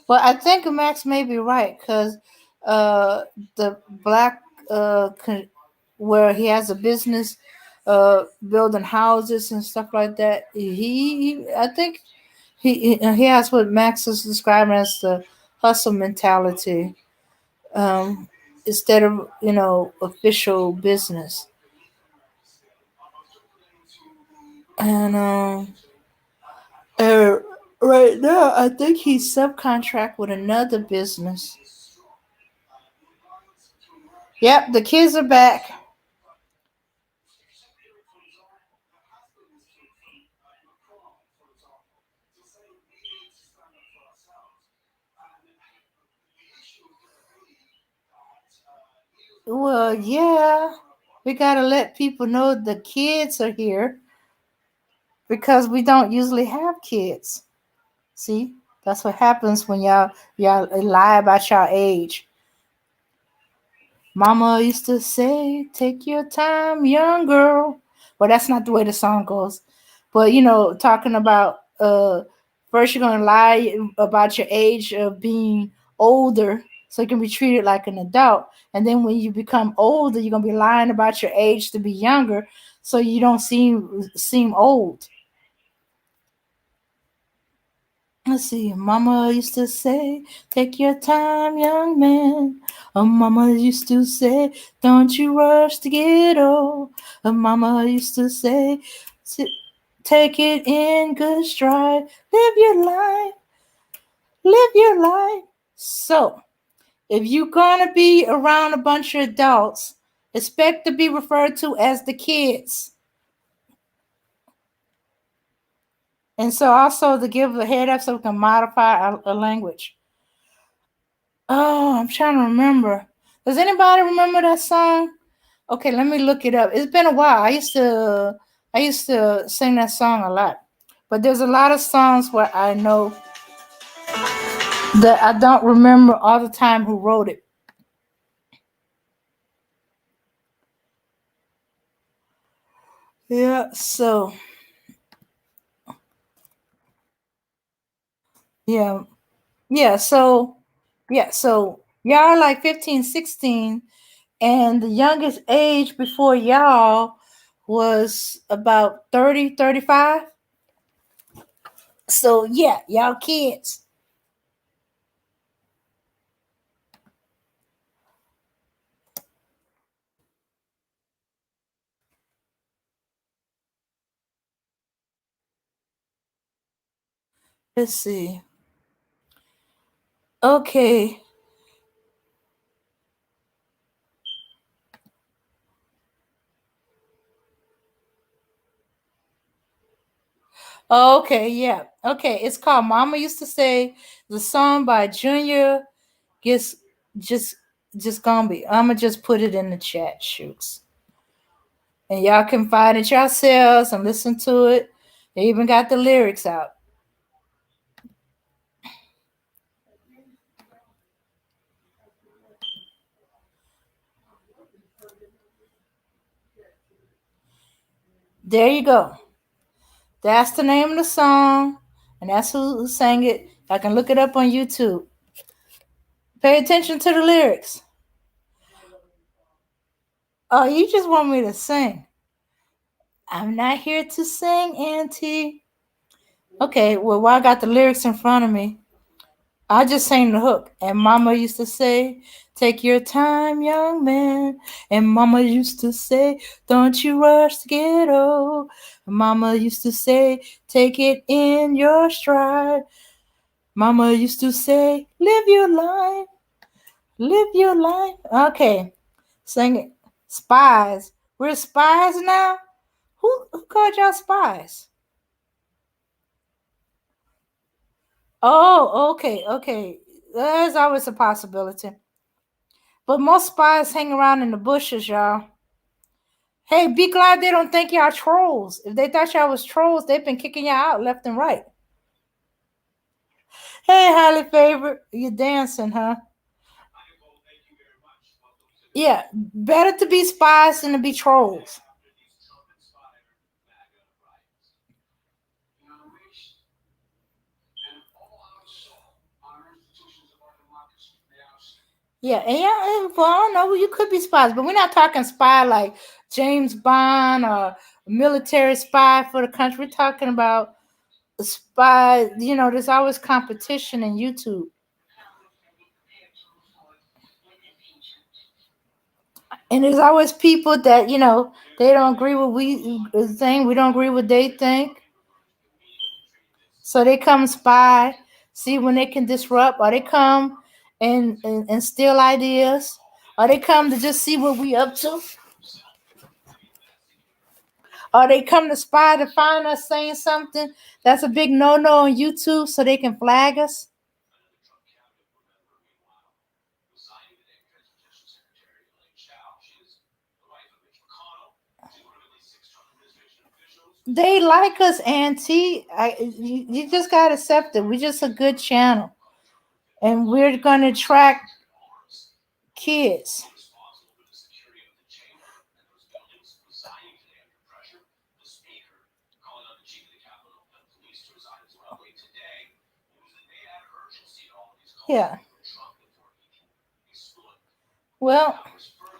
Well, I think Max may be right because uh, the black where he has a business building houses and stuff like that. I think he has what Max is describing as the hustle mentality instead of official business. And uh, right now, I think he's subcontract with another business. Yep, the kids are back. Well, yeah, we gotta let people know the kids are here because we don't usually have kids. See, that's what happens when y'all lie about your age. Mama used to say, "Take your time, young girl." Well, that's not the way the song goes, but talking about first you're gonna lie about your age of being older, so you can be treated like an adult, and then when you become older, you're gonna be lying about your age to be younger, so you don't seem old. Let's see. Mama used to say, "Take your time, young man." Mama used to say, "Don't you rush to get old." Mama used to say, Take it in good stride. Live your life. Live your life." So, if you're gonna be around a bunch of adults, expect to be referred to as the kids. And so, also to give a head up so we can modify a language. Oh, I'm trying to remember. Does anybody remember that song? Okay, let me look it up. It's been a while. I used to sing that song a lot. But there's a lot of songs where I know that I don't remember all the time who wrote it. Yeah, so yeah. Yeah, so y'all are like 15, 16, and the youngest age before y'all was about 30, 35. So yeah, y'all kids. Let's see. Okay. Okay, yeah. Okay, it's called Mama Used to Say, the song by Junior gets just gonna be. I'ma just put it in the chat, shoots. And y'all can find it yourselves and listen to it. They even got the lyrics out. There you go. That's the name of the song, and that's who sang it. I can look it up on YouTube. Pay attention to the lyrics. Oh, you just want me to sing. I'm not here to sing, Auntie. Okay, well, while I got the lyrics in front of me, I just sang the hook. And Mama used to say, "Take your time, young man." And Mama used to say, "Don't you rush to get old." And Mama used to say, "Take it in your stride." Mama used to say, "Live your life, live your life." Okay, sing it. Spies. We're spies now? Who called y'all spies? Oh, okay, okay. There's always a possibility. But most spies hang around in the bushes, y'all. Hey, be glad they don't think y'all trolls. If they thought y'all was trolls, they've been kicking y'all out left and right. Hey, highly favored, you dancing, huh? Yeah, better to be spies than to be trolls. Yeah, and well, I don't know, you could be spies, but we're not talking spy like James Bond or military spy for the country. We're talking about spy. There's always competition in YouTube. And there's always people that they don't agree with we think. We don't agree with they think. So they come spy, see when they can disrupt, or they come and steal ideas, or they come to just see what we up to, or they come to spy to find us saying something that's a big no on YouTube, so they can flag us. They like us, Auntie. You just gotta accept it. We're just a good channel, and we're gonna attract kids. Yeah. Well,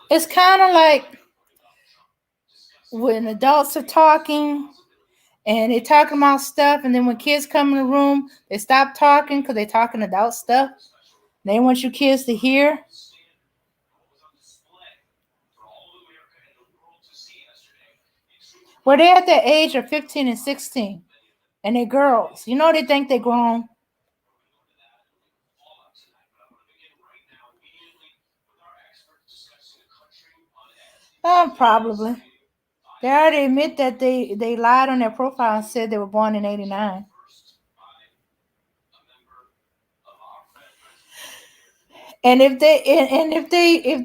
it's kind of like when adults are talking and they're talking about stuff, and then when kids come in the room, they stop talking because they're talking adult stuff. They want you kids to hear. Well, they're at the age of 15 and 16, and they're girls. They think they're grown. Probably. They already admit that they lied on their profile and said they were born in '89. And if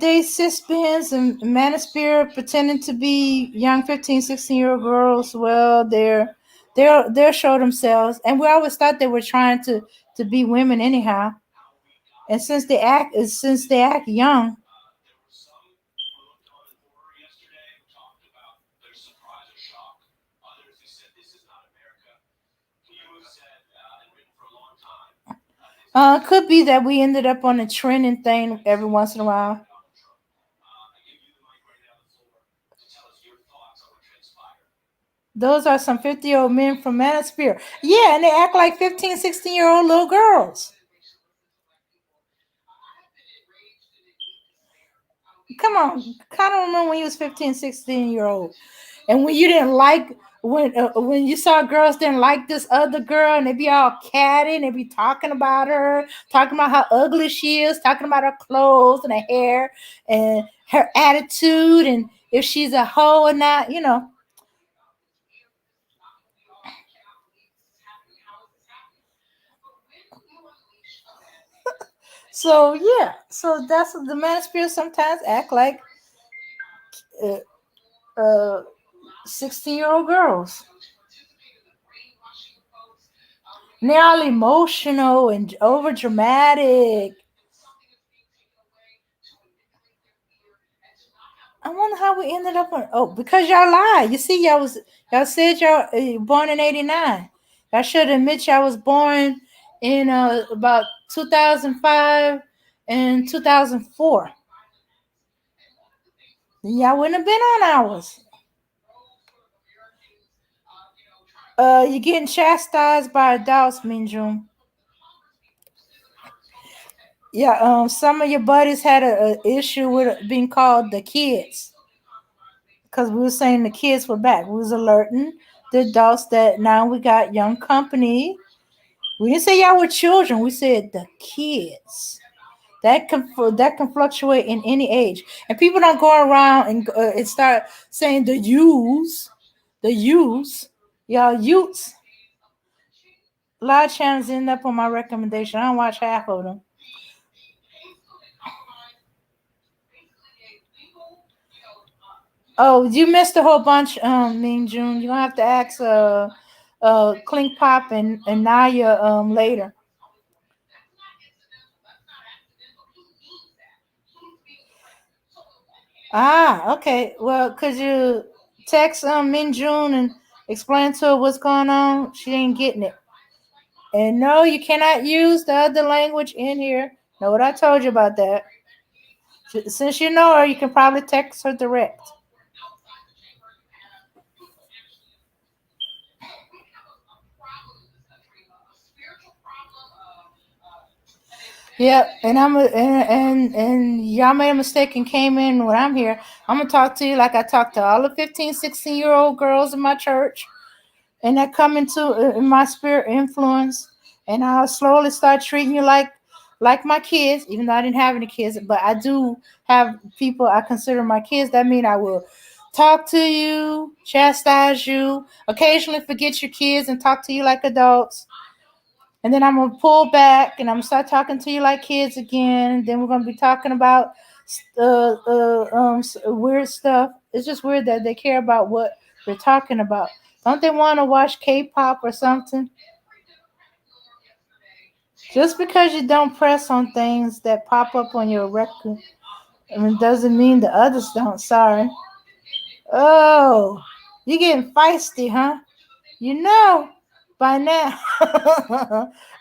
they cis-bins and manosphere pretending to be young 15, 16-year-old girls, well, they'll show themselves. And we always thought they were trying to be women anyhow. And since they act young. Could be that we ended up on a trending thing every once in a while. Those are some 50-year-old men from Manosphere. Yeah, and they act like 15, 16-year-old little girls. Come on, kind of remember when you was 15, 16-year-old, and when you didn't like when you saw girls didn't like this other girl, and they be all catty, and they be talking about her, talking about how ugly she is, talking about her clothes and her hair and her attitude, and if she's a hoe or not. So yeah, so that's the manosphere sometimes act like uh, 16-year-old girls. And they're all emotional and over dramatic. I wonder how we ended up on. Oh, because y'all lied. You see, y'all said y'all born in '89. Y'all should admit y'all was born in about 2005 and 2004. Then y'all wouldn't have been on ours. You're getting chastised by adults, Minjum. Yeah, some of your buddies had a issue with being called the kids because we were saying the kids were back. We was alerting the adults that now we got young company. We didn't say y'all were children. We said the kids. That can fluctuate in any age, and people don't go around and start saying the youths, y'all youths. A lot of channels end up on my recommendation. I don't watch half of them. Oh, you missed a whole bunch, Mean June. You're gonna have to ask Clink Pop and Naya later. Ah, okay. Well, could you text Min June and explain to her what's going on? She ain't getting it. And no, you cannot use the other language in here. Know what I told you about that? Since you know her, you can probably text her direct. Yep, and and y'all made a mistake and came in when I'm here. I'm gonna talk to you like I talk to all the 15, 16-year-old girls in my church, and that come into in my spirit influence, and I'll slowly start treating you like my kids, even though I didn't have any kids, but I do have people I consider my kids. That means I will talk to you, chastise you, occasionally forget your kids and talk to you like adults. And then I'm gonna pull back and I'm gonna start talking to you like kids again. Then we're gonna be talking about weird stuff. It's just weird that they care about what we're talking about. Don't they want to watch K-pop or something? Just because you don't press on things that pop up on your record, I mean, doesn't mean the others don't. Sorry. Oh, you getting feisty, huh? You know, by now,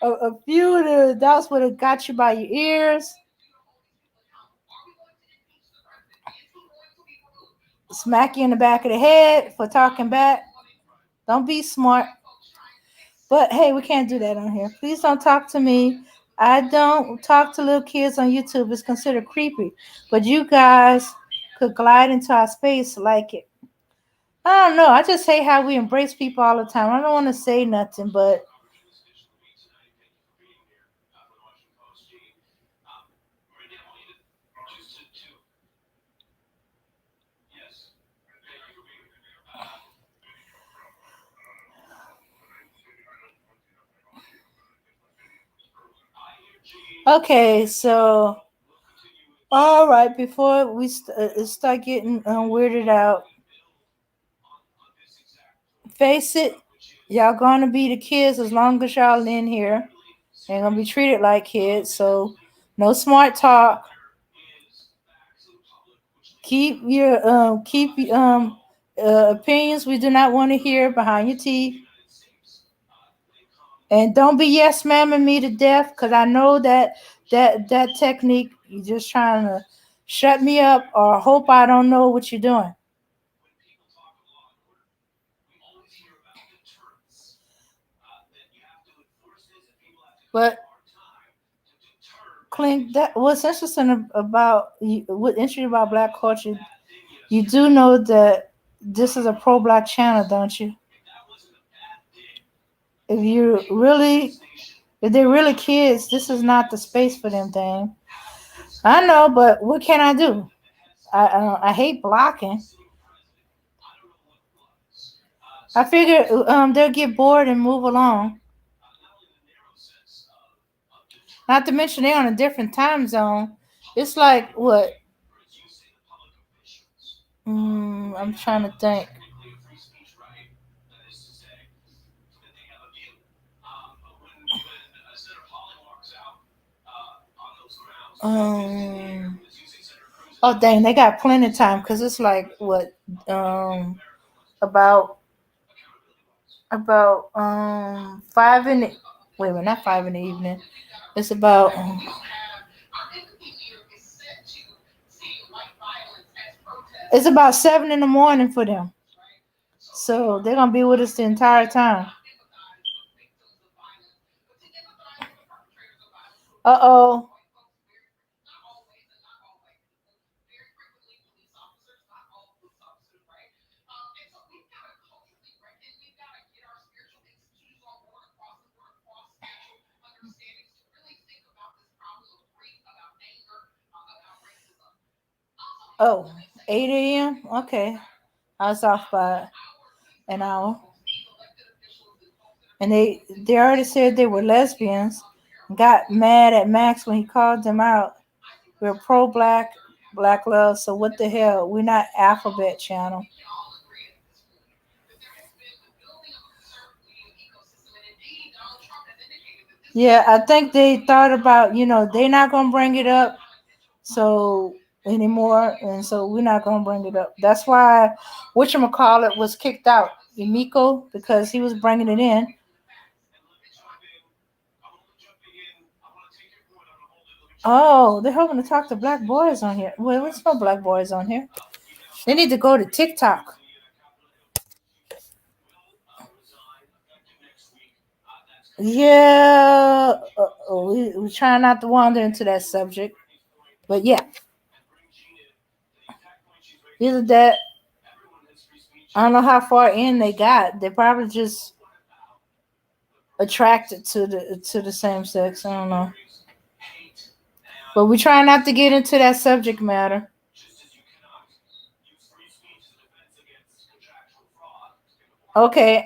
a few of the adults would have got you by your ears, smack you in the back of the head for talking back. Don't be smart. But hey, we can't do that on here. Please don't talk to me. I don't talk to little kids on YouTube. It's considered creepy. But you guys could glide into our space like it. I don't know. I just hate how we embrace people all the time. I don't want to say nothing, but okay. So, all right. Before we start getting weirded out, face it. Y'all gonna be the kids as long as y'all in here. Ain't gonna be treated like kids. So, no smart talk. Keep your opinions we do not want to hear behind your teeth. And don't be yes mamming me to death, because I know that technique. You're just trying to shut me up or hope I don't know what you're doing. But Clint, that what's interesting about what interesting about black culture, you do know that this is a pro black channel, don't you? If you really if they're really kids, this is not the space for them thing. I know, but what can I do? I hate blocking. I figure they'll get bored and move along. Not to mention they're on a different time zone. It's like what? I'm trying to think. Um. Oh dang, they got plenty of time because it's like what? Um. About 5 in the wait a minute, not 5 in the evening. It's about it's about 7 in the morning for them. So they're gonna be with us the entire time. Uh oh. Oh, 8 a.m. Okay, I was off by an hour, and they already said they were lesbians. Got mad at Max when he called them out. We're pro black, black love. So what the hell? We're not Alphabet Channel. Yeah, I think they thought about, they're not gonna bring it up so anymore, and so we're not gonna bring it up. That's why whatchamacallit was kicked out, Emiko, because he was bringing it in. Oh, they're hoping to talk to black boys on here. Well, there's no black boys on here. They need to go to TikTok. Yeah, we try not to wander into that subject, but yeah, either that. I don't know how far in they got. They probably just attracted to the same sex. I don't know, but we try not to get into that subject matter. Okay,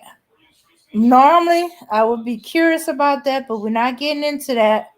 normally I would be curious about that, but we're not getting into that.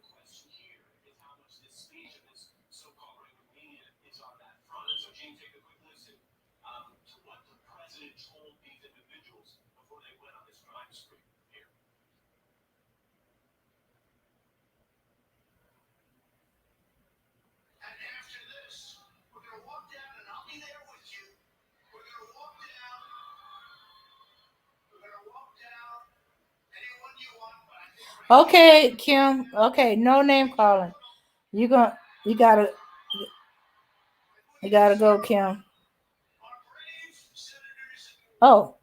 Okay, Kim. Okay, no name calling. You going you gotta go, Kim. Oh,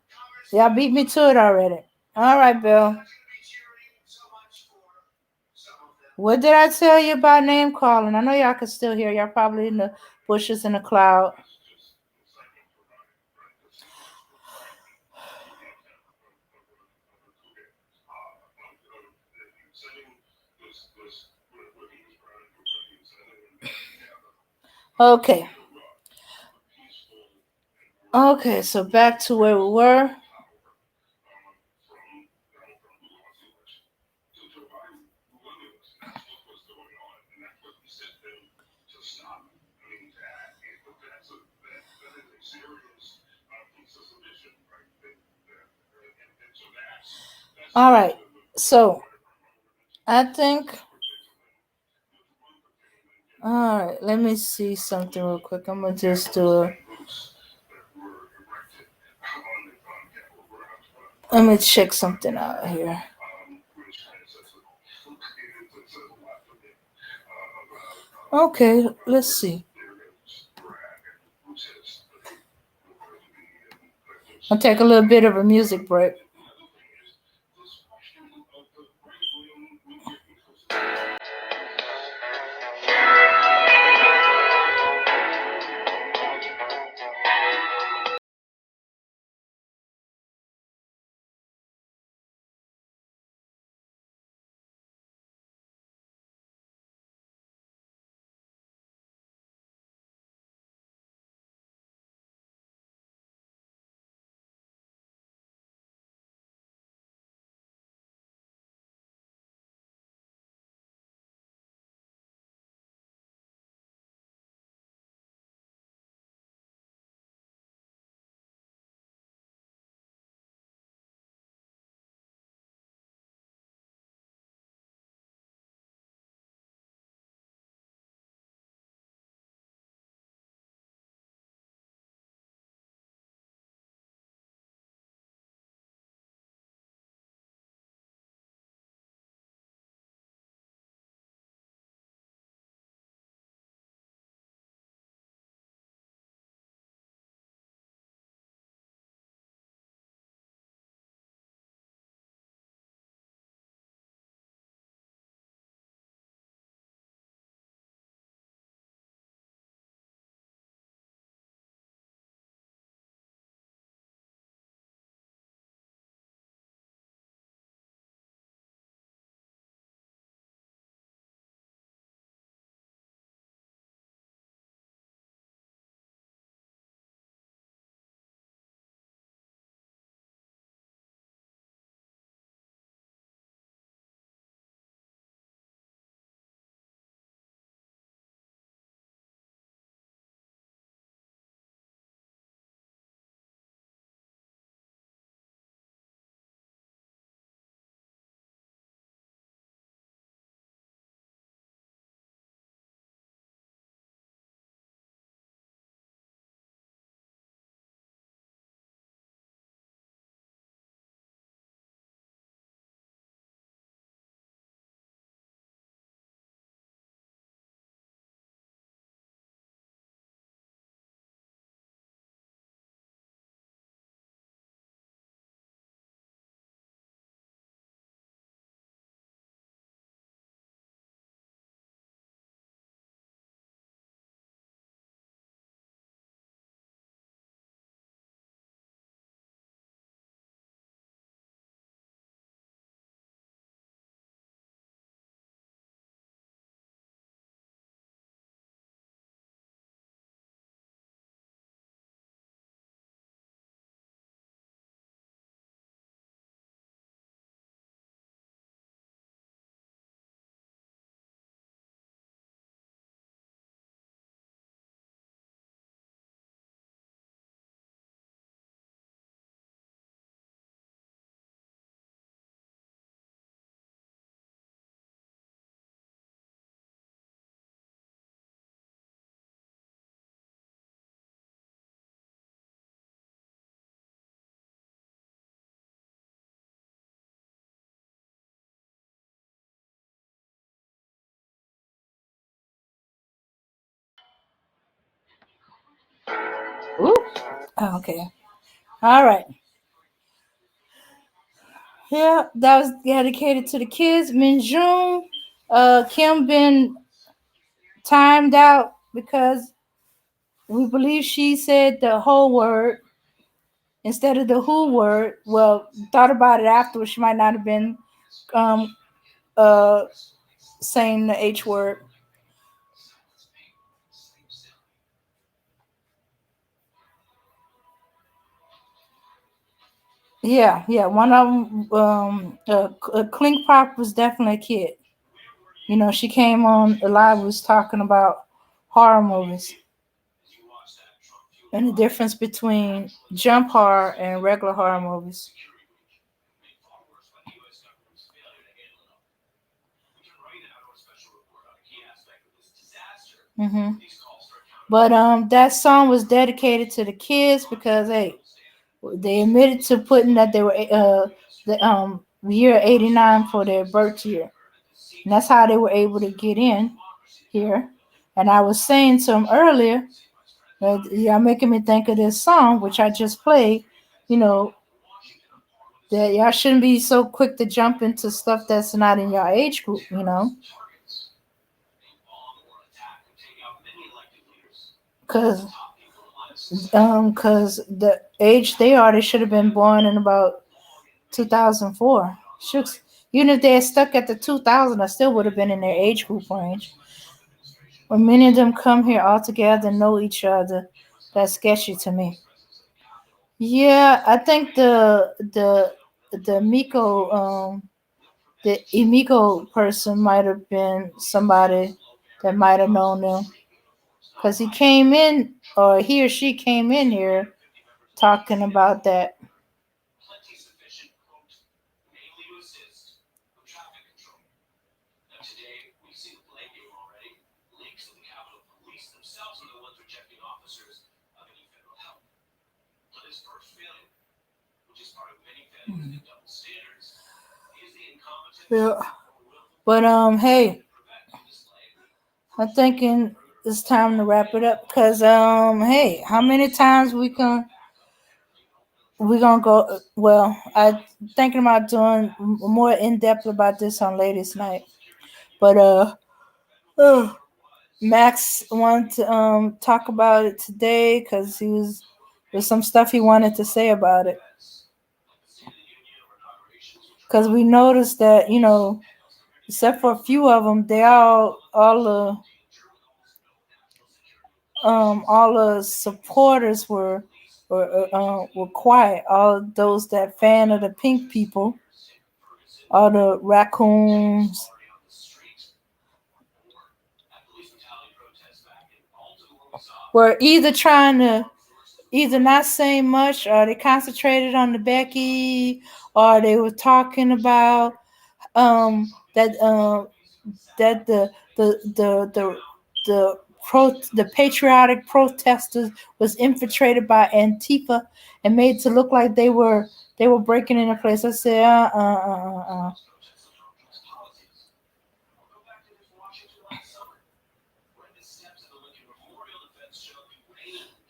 y'all beat me to it already. All right, Bill. What did I tell you about name calling? I know y'all can still hear. Y'all probably in the bushes in the cloud. Okay. Okay, so back to where we were. All right. So I think. All right. Let me see something real quick. I'm gonna just do a. Let me check something out here. Okay. Let's see. I'll take a little bit of a music break. Ooh. Oh, okay. All right. Yeah, that was dedicated to the kids. Minjun, Kim been timed out because we believe she said the whole word instead of the who word. Well, thought about it afterwards. She might not have been um uh saying the H word. Yeah, yeah. One of them, Clink Pop was definitely a kid. You know, she came on live was talking about horror movies and the difference between jump horror and regular horror movies. hmm But that song was dedicated to the kids because hey, they admitted to putting that they were the year '89 for their birth year, and that's how they were able to get in here. And I was saying to them earlier, y'all making me think of this song which I just played. You know that y'all shouldn't be so quick to jump into stuff that's not in your age group. You know, because the age they are, they should have been born in about 2004. Shucks. Even if they had stuck at the 2000, I still would have been in their age group range. When many of them come here all together and know each other, that's sketchy to me. Yeah, I think the Miko the Emiko person might have been somebody that might have known them because he came in or he or she came in here talking about that. Yeah. But hey, I'm thinking it's time to wrap it up because hey, how many times we gonna go? Well, I thinking about doing more in depth about this on ladies' night, but uh, Max wanted to talk about it today because there's some stuff he wanted to say about it because we noticed that except for a few of them, they all the supporters were quiet. All those that fan of the pink people, all the raccoons, were either trying to either not saying much, or they concentrated on the Becky, or they were talking about that that the patriotic protesters was infiltrated by Antifa and made to look like they were breaking into place. I said,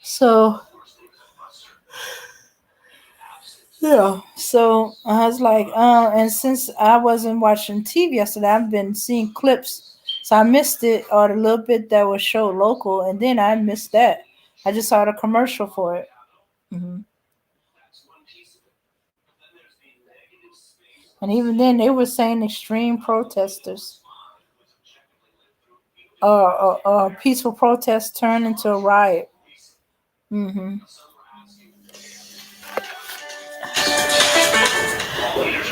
So yeah, so I was like, and since I wasn't watching TV yesterday, I've been seeing clips, so I missed it or the little bit that was show local, and then I missed that. I just saw the commercial for it. hmm And even then, they were saying extreme protesters or peaceful protests turned into a riot. hmm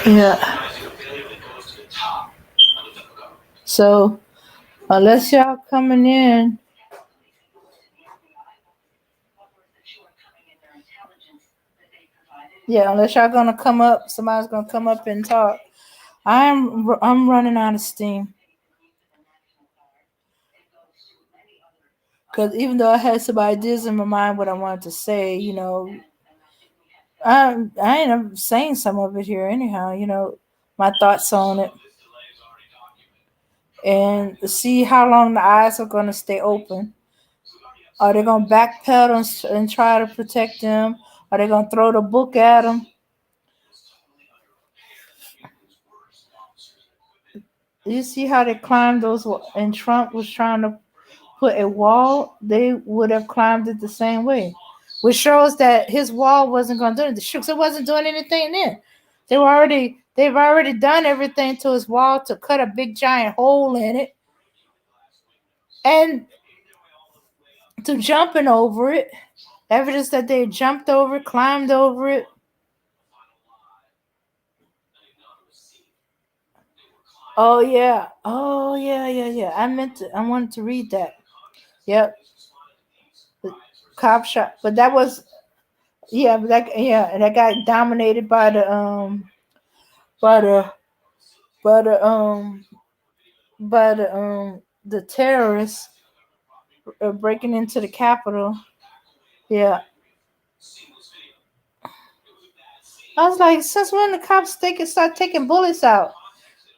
Yeah. So unless y'all coming in, yeah, unless y'all gonna come up, somebody's gonna come up and talk. I'm running out of steam because even though I had some ideas in my mind what I wanted to say, I end up saying some of it here anyhow. My thoughts on it and see how long the eyes are gonna stay open. Are they gonna backpedal and try to protect him? Are they gonna throw the book at him? You see how they climbed those, and Trump was trying to put a wall, they would have climbed it the same way, which shows that his wall wasn't going to do anything. It wasn't doing anything then. They've already done everything to his wall to cut a big giant hole in it and to jumping over it. Evidence that they jumped over, climbed over it. Oh yeah. Yeah. I wanted to read that. Yep. The cop shot, but that was that got dominated by by the by the the terrorists breaking into the Capitol. Yeah, I was like, since when the cops start taking bullets out?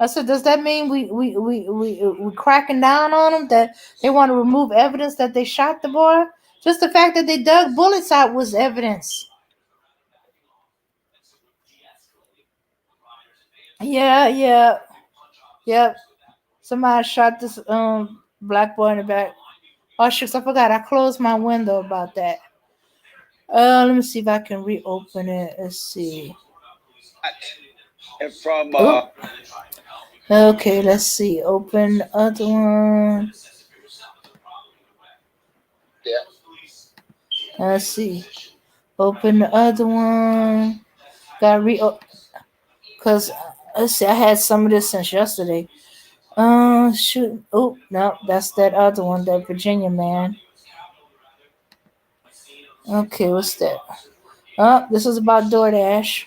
I said, does that mean we cracking down on them? That they want to remove evidence that they shot the boy? Just the fact that they dug bullets out was evidence. Yeah. Yep. Somebody shot this black boy in the back. Oh shucks, I forgot. I closed my window about that. Let me see if I can reopen it. Let's see. And from Okay, let's see. Open the other one. yeah. Let's see. Open the other one. Got because let's see. I had some of this since yesterday. Shoot. Oh no, that's that other one. That Virginia man. Okay, what's that? Oh, this is about DoorDash.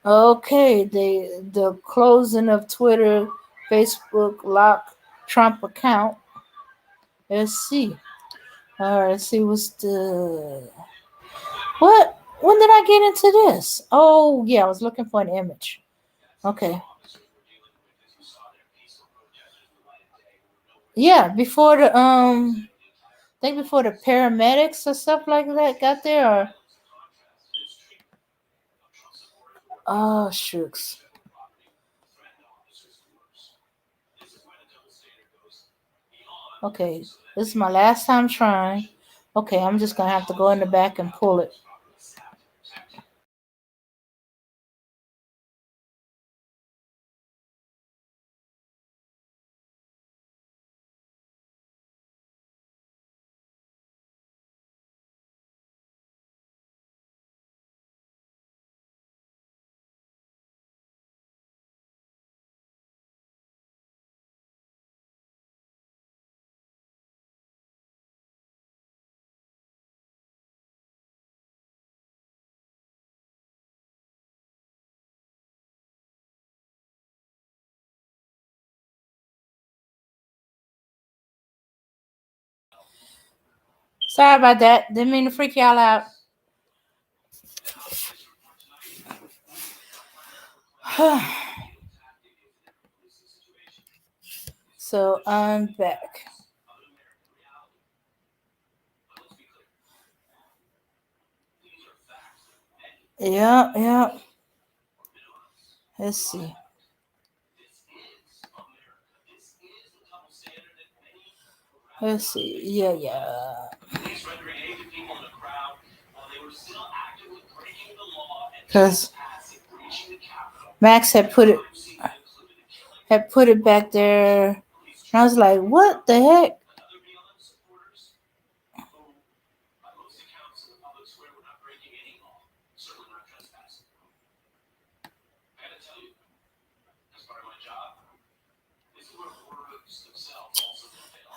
Okay, the closing of Twitter, Facebook lock Trump account. Let's see. All right, let's see what's the what. When did I get into this? Oh yeah, I was looking for an image. Okay. Yeah, before the I think before the paramedics or stuff like that got there. Or oh shucks. Okay, this is my last time trying. Okay, I'm just gonna have to go in the back and pull it. Sorry about that. Didn't mean to freak y'all out. So I'm back. Yeah. Let's see. Let's see. Yeah. Because Max had put it back there. And I was like, what the heck?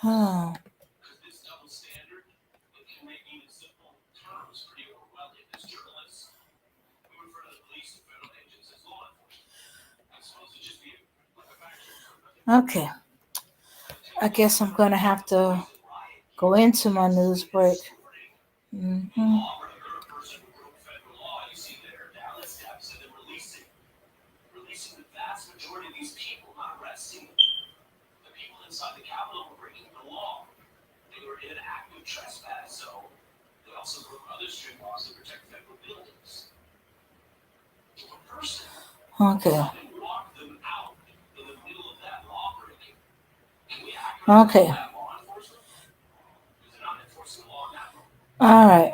Oh. Okay. I guess I'm going to have to go into my news break. Mm-hmm. Okay. Okay. All right.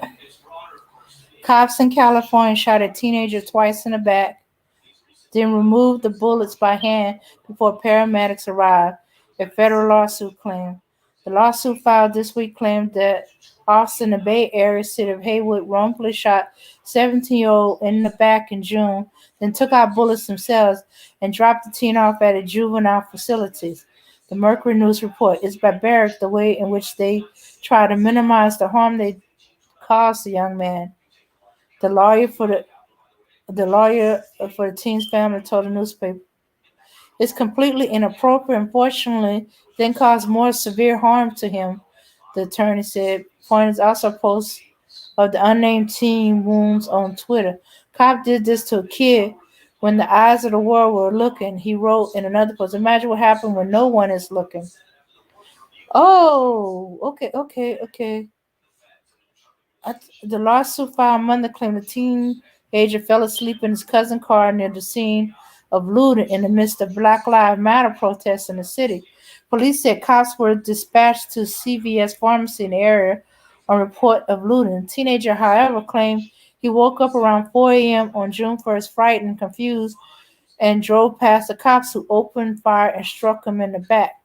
Cops in California shot a teenager twice in the back, then removed the bullets by hand before paramedics arrived, a federal lawsuit claimed. The lawsuit filed this week claimed that officers in the Bay Area city of Haywood wrongfully shot 17-year-old in the back in June, then took out bullets themselves and dropped the teen off at a juvenile facility. The Mercury News report is barbaric the way in which they try to minimize the harm they caused the young man. The lawyer for the teen's family told the newspaper, "It's completely inappropriate. Unfortunately, then caused more severe harm to him," the attorney said. Pointers also posts of the unnamed teen wounds on Twitter. "Cop did this to a kid when the eyes of the world were looking," he wrote in another post. "Imagine what happened when no one is looking." Oh, okay. The lawsuit filed Monday claimed the teenager fell asleep in his cousin's car near the scene of looting in the midst of Black Lives Matter protests in the city. Police said cops were dispatched to CVS pharmacy in the area on report of looting. The teenager, however, claimed he woke up around 4 a.m. on June 1st, frightened and confused, and drove past the cops who opened fire and struck him in the back.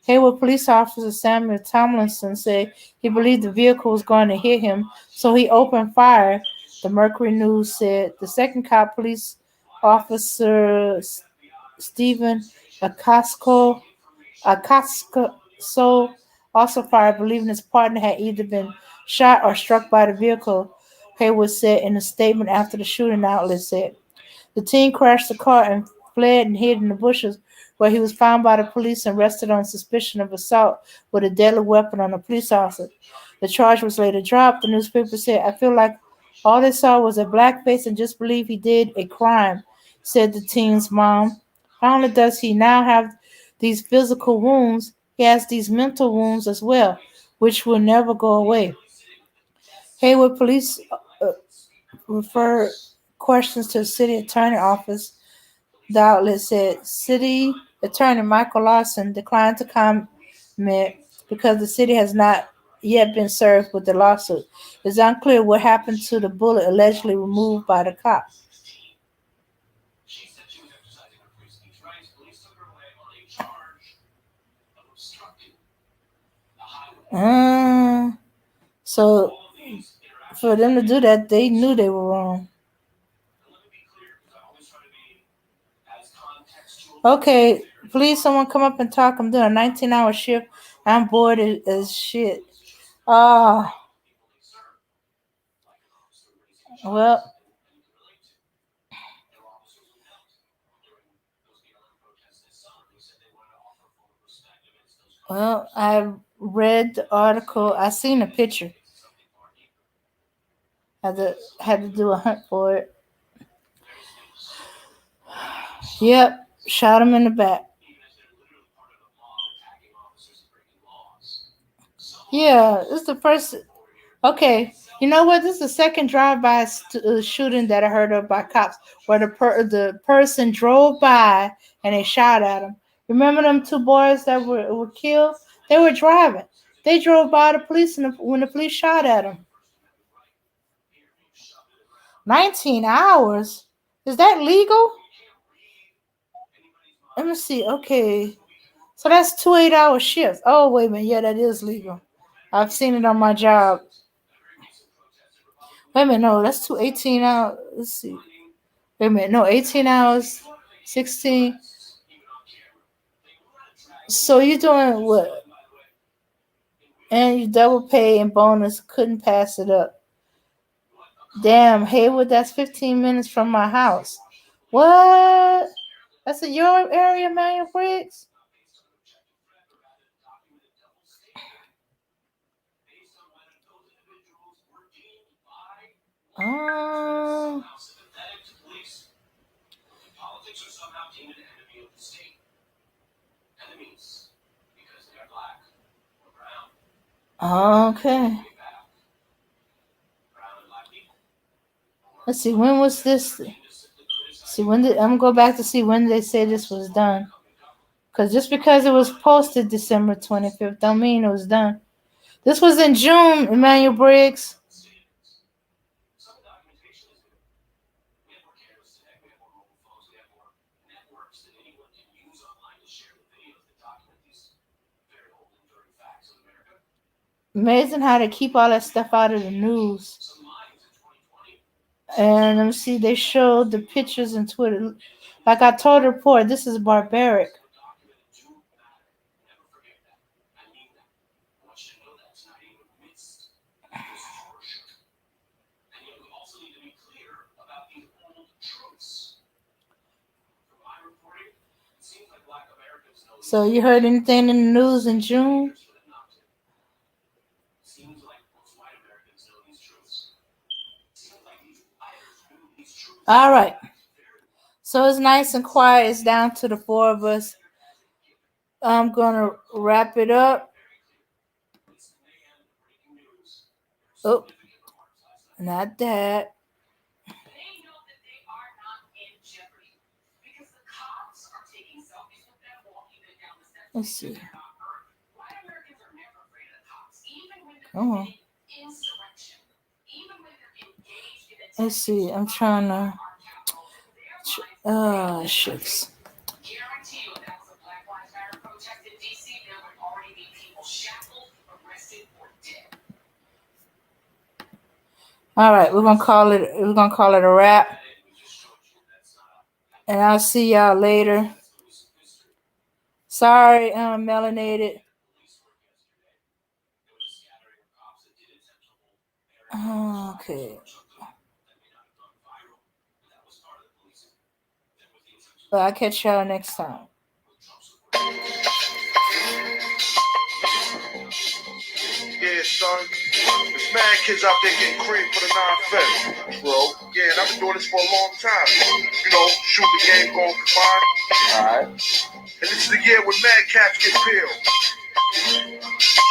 Hayward police officer Samuel Tomlinson said he believed the vehicle was going to hit him, so he opened fire, the Mercury News said. The second cop, police officer Stephen Acasco, also fired, believing his partner had either been shot or struck by the vehicle, Hayward said in a statement after the shooting, outlet said. The teen crashed the car and fled and hid in the bushes, where he was found by the police and arrested on suspicion of assault with a deadly weapon on a police officer. The charge was later dropped. The newspaper said, "I feel like all they saw was a black face and just believe he did a crime," said the teen's mom. "Not only does he now have these physical wounds, he has these mental wounds as well, which will never go away." Hayward police referred questions to the city attorney office. The outlet said City Attorney Michael Lawson declined to comment because the city has not yet been served with the lawsuit. It's unclear what happened to the bullet allegedly removed by the cop. So for them to do that, they knew they were wrong. Okay, please someone come up and talk. I'm doing a 19-hour shift. I'm bored as shit. Well, I read the article. I seen a picture. Had to do a hunt for it. Yep, shot him in the back. Yeah, this is the first. Okay, you know what? This is the second drive-by shooting that I heard of by cops, where the person drove by and they shot at him. Remember them two boys that were killed? They were driving. They drove by the police when the police shot at them. 19 hours? Is that legal? Let me see. Okay. So that's 2 8-hour shifts. Oh, wait a minute. Yeah, that is legal. I've seen it on my job. Wait a minute. No, that's 18 hours. Let's see. Wait a minute. No, 18 hours. 16. So you're doing what? And you double pay and bonus. Couldn't pass it up. Damn, Haywood, that's 15 minutes from my house. What? That's in your area, Manuel Briggs? Oh. Okay. Let's see, when was this? See, when did I'm gonna go back to see when they say this was done. Because just because it was posted December 25th don't mean it was done. This was in June, Emmanuel Briggs. Amazing how they keep all that stuff out of the news. And let me see, they showed the pictures in Twitter. Like I told the report, this is barbaric. So you heard anything in the news in June? All right. So it's nice and quiet. It's down to the four of us. I'm going to wrap it up. Oh, not that. Let's see. Come on. Let's see. I'm trying to. Oh, shucks. All right, we're gonna call it a wrap. And I'll see y'all later. Sorry, melanated. Okay. But I'll catch y'all next time. Yeah, son. There's mad kids out there getting cream for the 9-5, bro. Yeah, and I've been doing this for a long time. You know, shoot the game, going for mine. Alright. And this is the year when mad cats get peeled.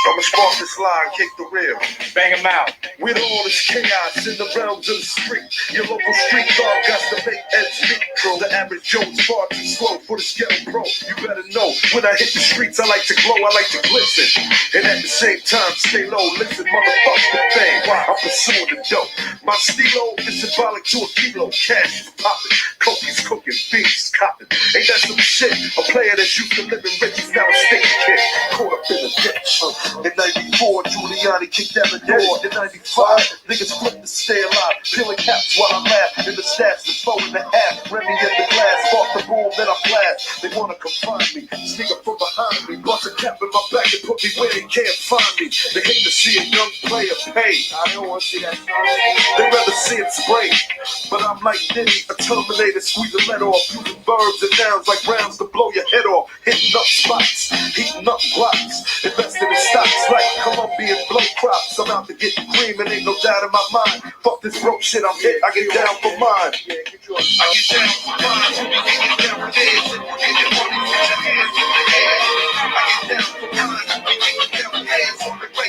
So I'ma spark this line, kick the reel. Bang them out. With all this chaos in the realms of the street, your local street dog got to make ends meet. The average Joe's far too slow for the scale pro. You better know, when I hit the streets, I like to glow, I like to glisten. And at the same time, stay low, listen, motherfuck the thing. I'm pursuing the dope. My stilo is symbolic to a kilo. Cash is popping, cokies cooking, beans copping. Ain't that some shit? A player that used to live in riches, now a state kid. Caught up in a ditch. In 94, Giuliani kicked down the door. In 95, niggas flipped to stay alive. Peeling caps while I laugh. In the stats, the 4.5. Remy in the glass, fought the boom, then I flash. They wanna confine me, sneak up from behind me. Bust a cap in my back and put me where they can't find me. They hate to see a young player pay. I don't wanna see that. They rather see it spray. But I'm like Diddy, a Terminator, squeeze a lead off. Using verbs and nouns like rounds to blow your head off. Hitting up spots, heating up blocks. Investing in stocks like Colombian blow crops. I'm out to get cream and ain't no doubt in my mind. Fuck this broke shit, I'm hit, I get down for mine. I get down for mine. I get down for this. Get your money, put your hands in the air. I get down for mine. I get down for hands on the way.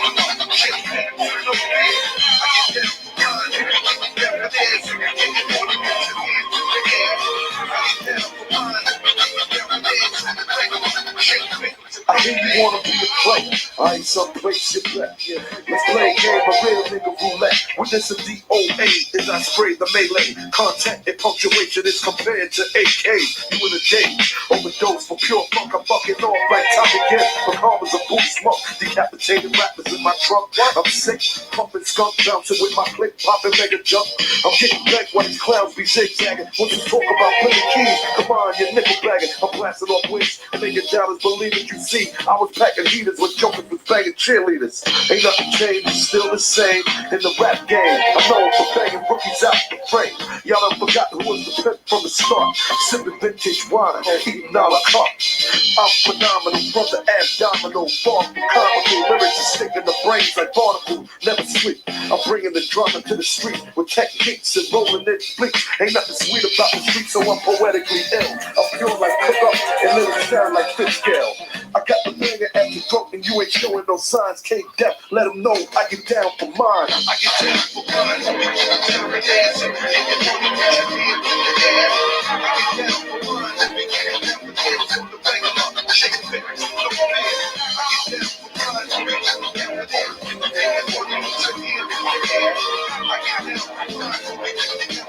Shit, man, turn no fear. I get down for mine. I get down for this. Get your money, put your hands in the air. I get down for mine. I get down for this. Shit, man. I hear you wanna be a player. I ain't someplace you bet. Let's play a game of real nigga roulette. With this a DOA as I spray the melee. Contact and punctuation is compared to AK. You in a daze. Overdose for pure funk. I'm fucking off like Tommy again. But calm as a boot smoke. Decapitated rappers in my trunk. I'm sick. Pumping skunk. Bouncing with my click. Popping mega jump. I'm getting back while these clowns be zigzagging. Once you talk about playing keys, come on, you're nickel bagging. I'm blasting off wings and making dollars believe it. You see, I was packing heaters when jokers was banging cheerleaders. Ain't nothing changed, it's still the same in the rap game. I'm known for banging rookies out the frame. Y'all done forgot who was the pimp from the start. Sipping vintage wine, eating a la carte. I'm phenomenal, brother abdominal. Far from comical, lyrics are sticking the brains like barnacles. Never sleep, I'm bringing the drama to the street with techniques and rolling it bleak. Ain't nothing sweet about the street, so I'm poetically ill. I'm pure like cook up and lyrics sound like Fitzgerald. I got the banger after broke and you ain't showing no signs. Can't deaf, let them know I get down for mine. I get down for mine. We get down for dance. And you know we get your hands in the air. I get down for mine. We get down for dance. And the bang up, shake the fingers, look at me. I get down for mine. We get down for dance. And you know we get your hands in the air. I get down for mine. We get down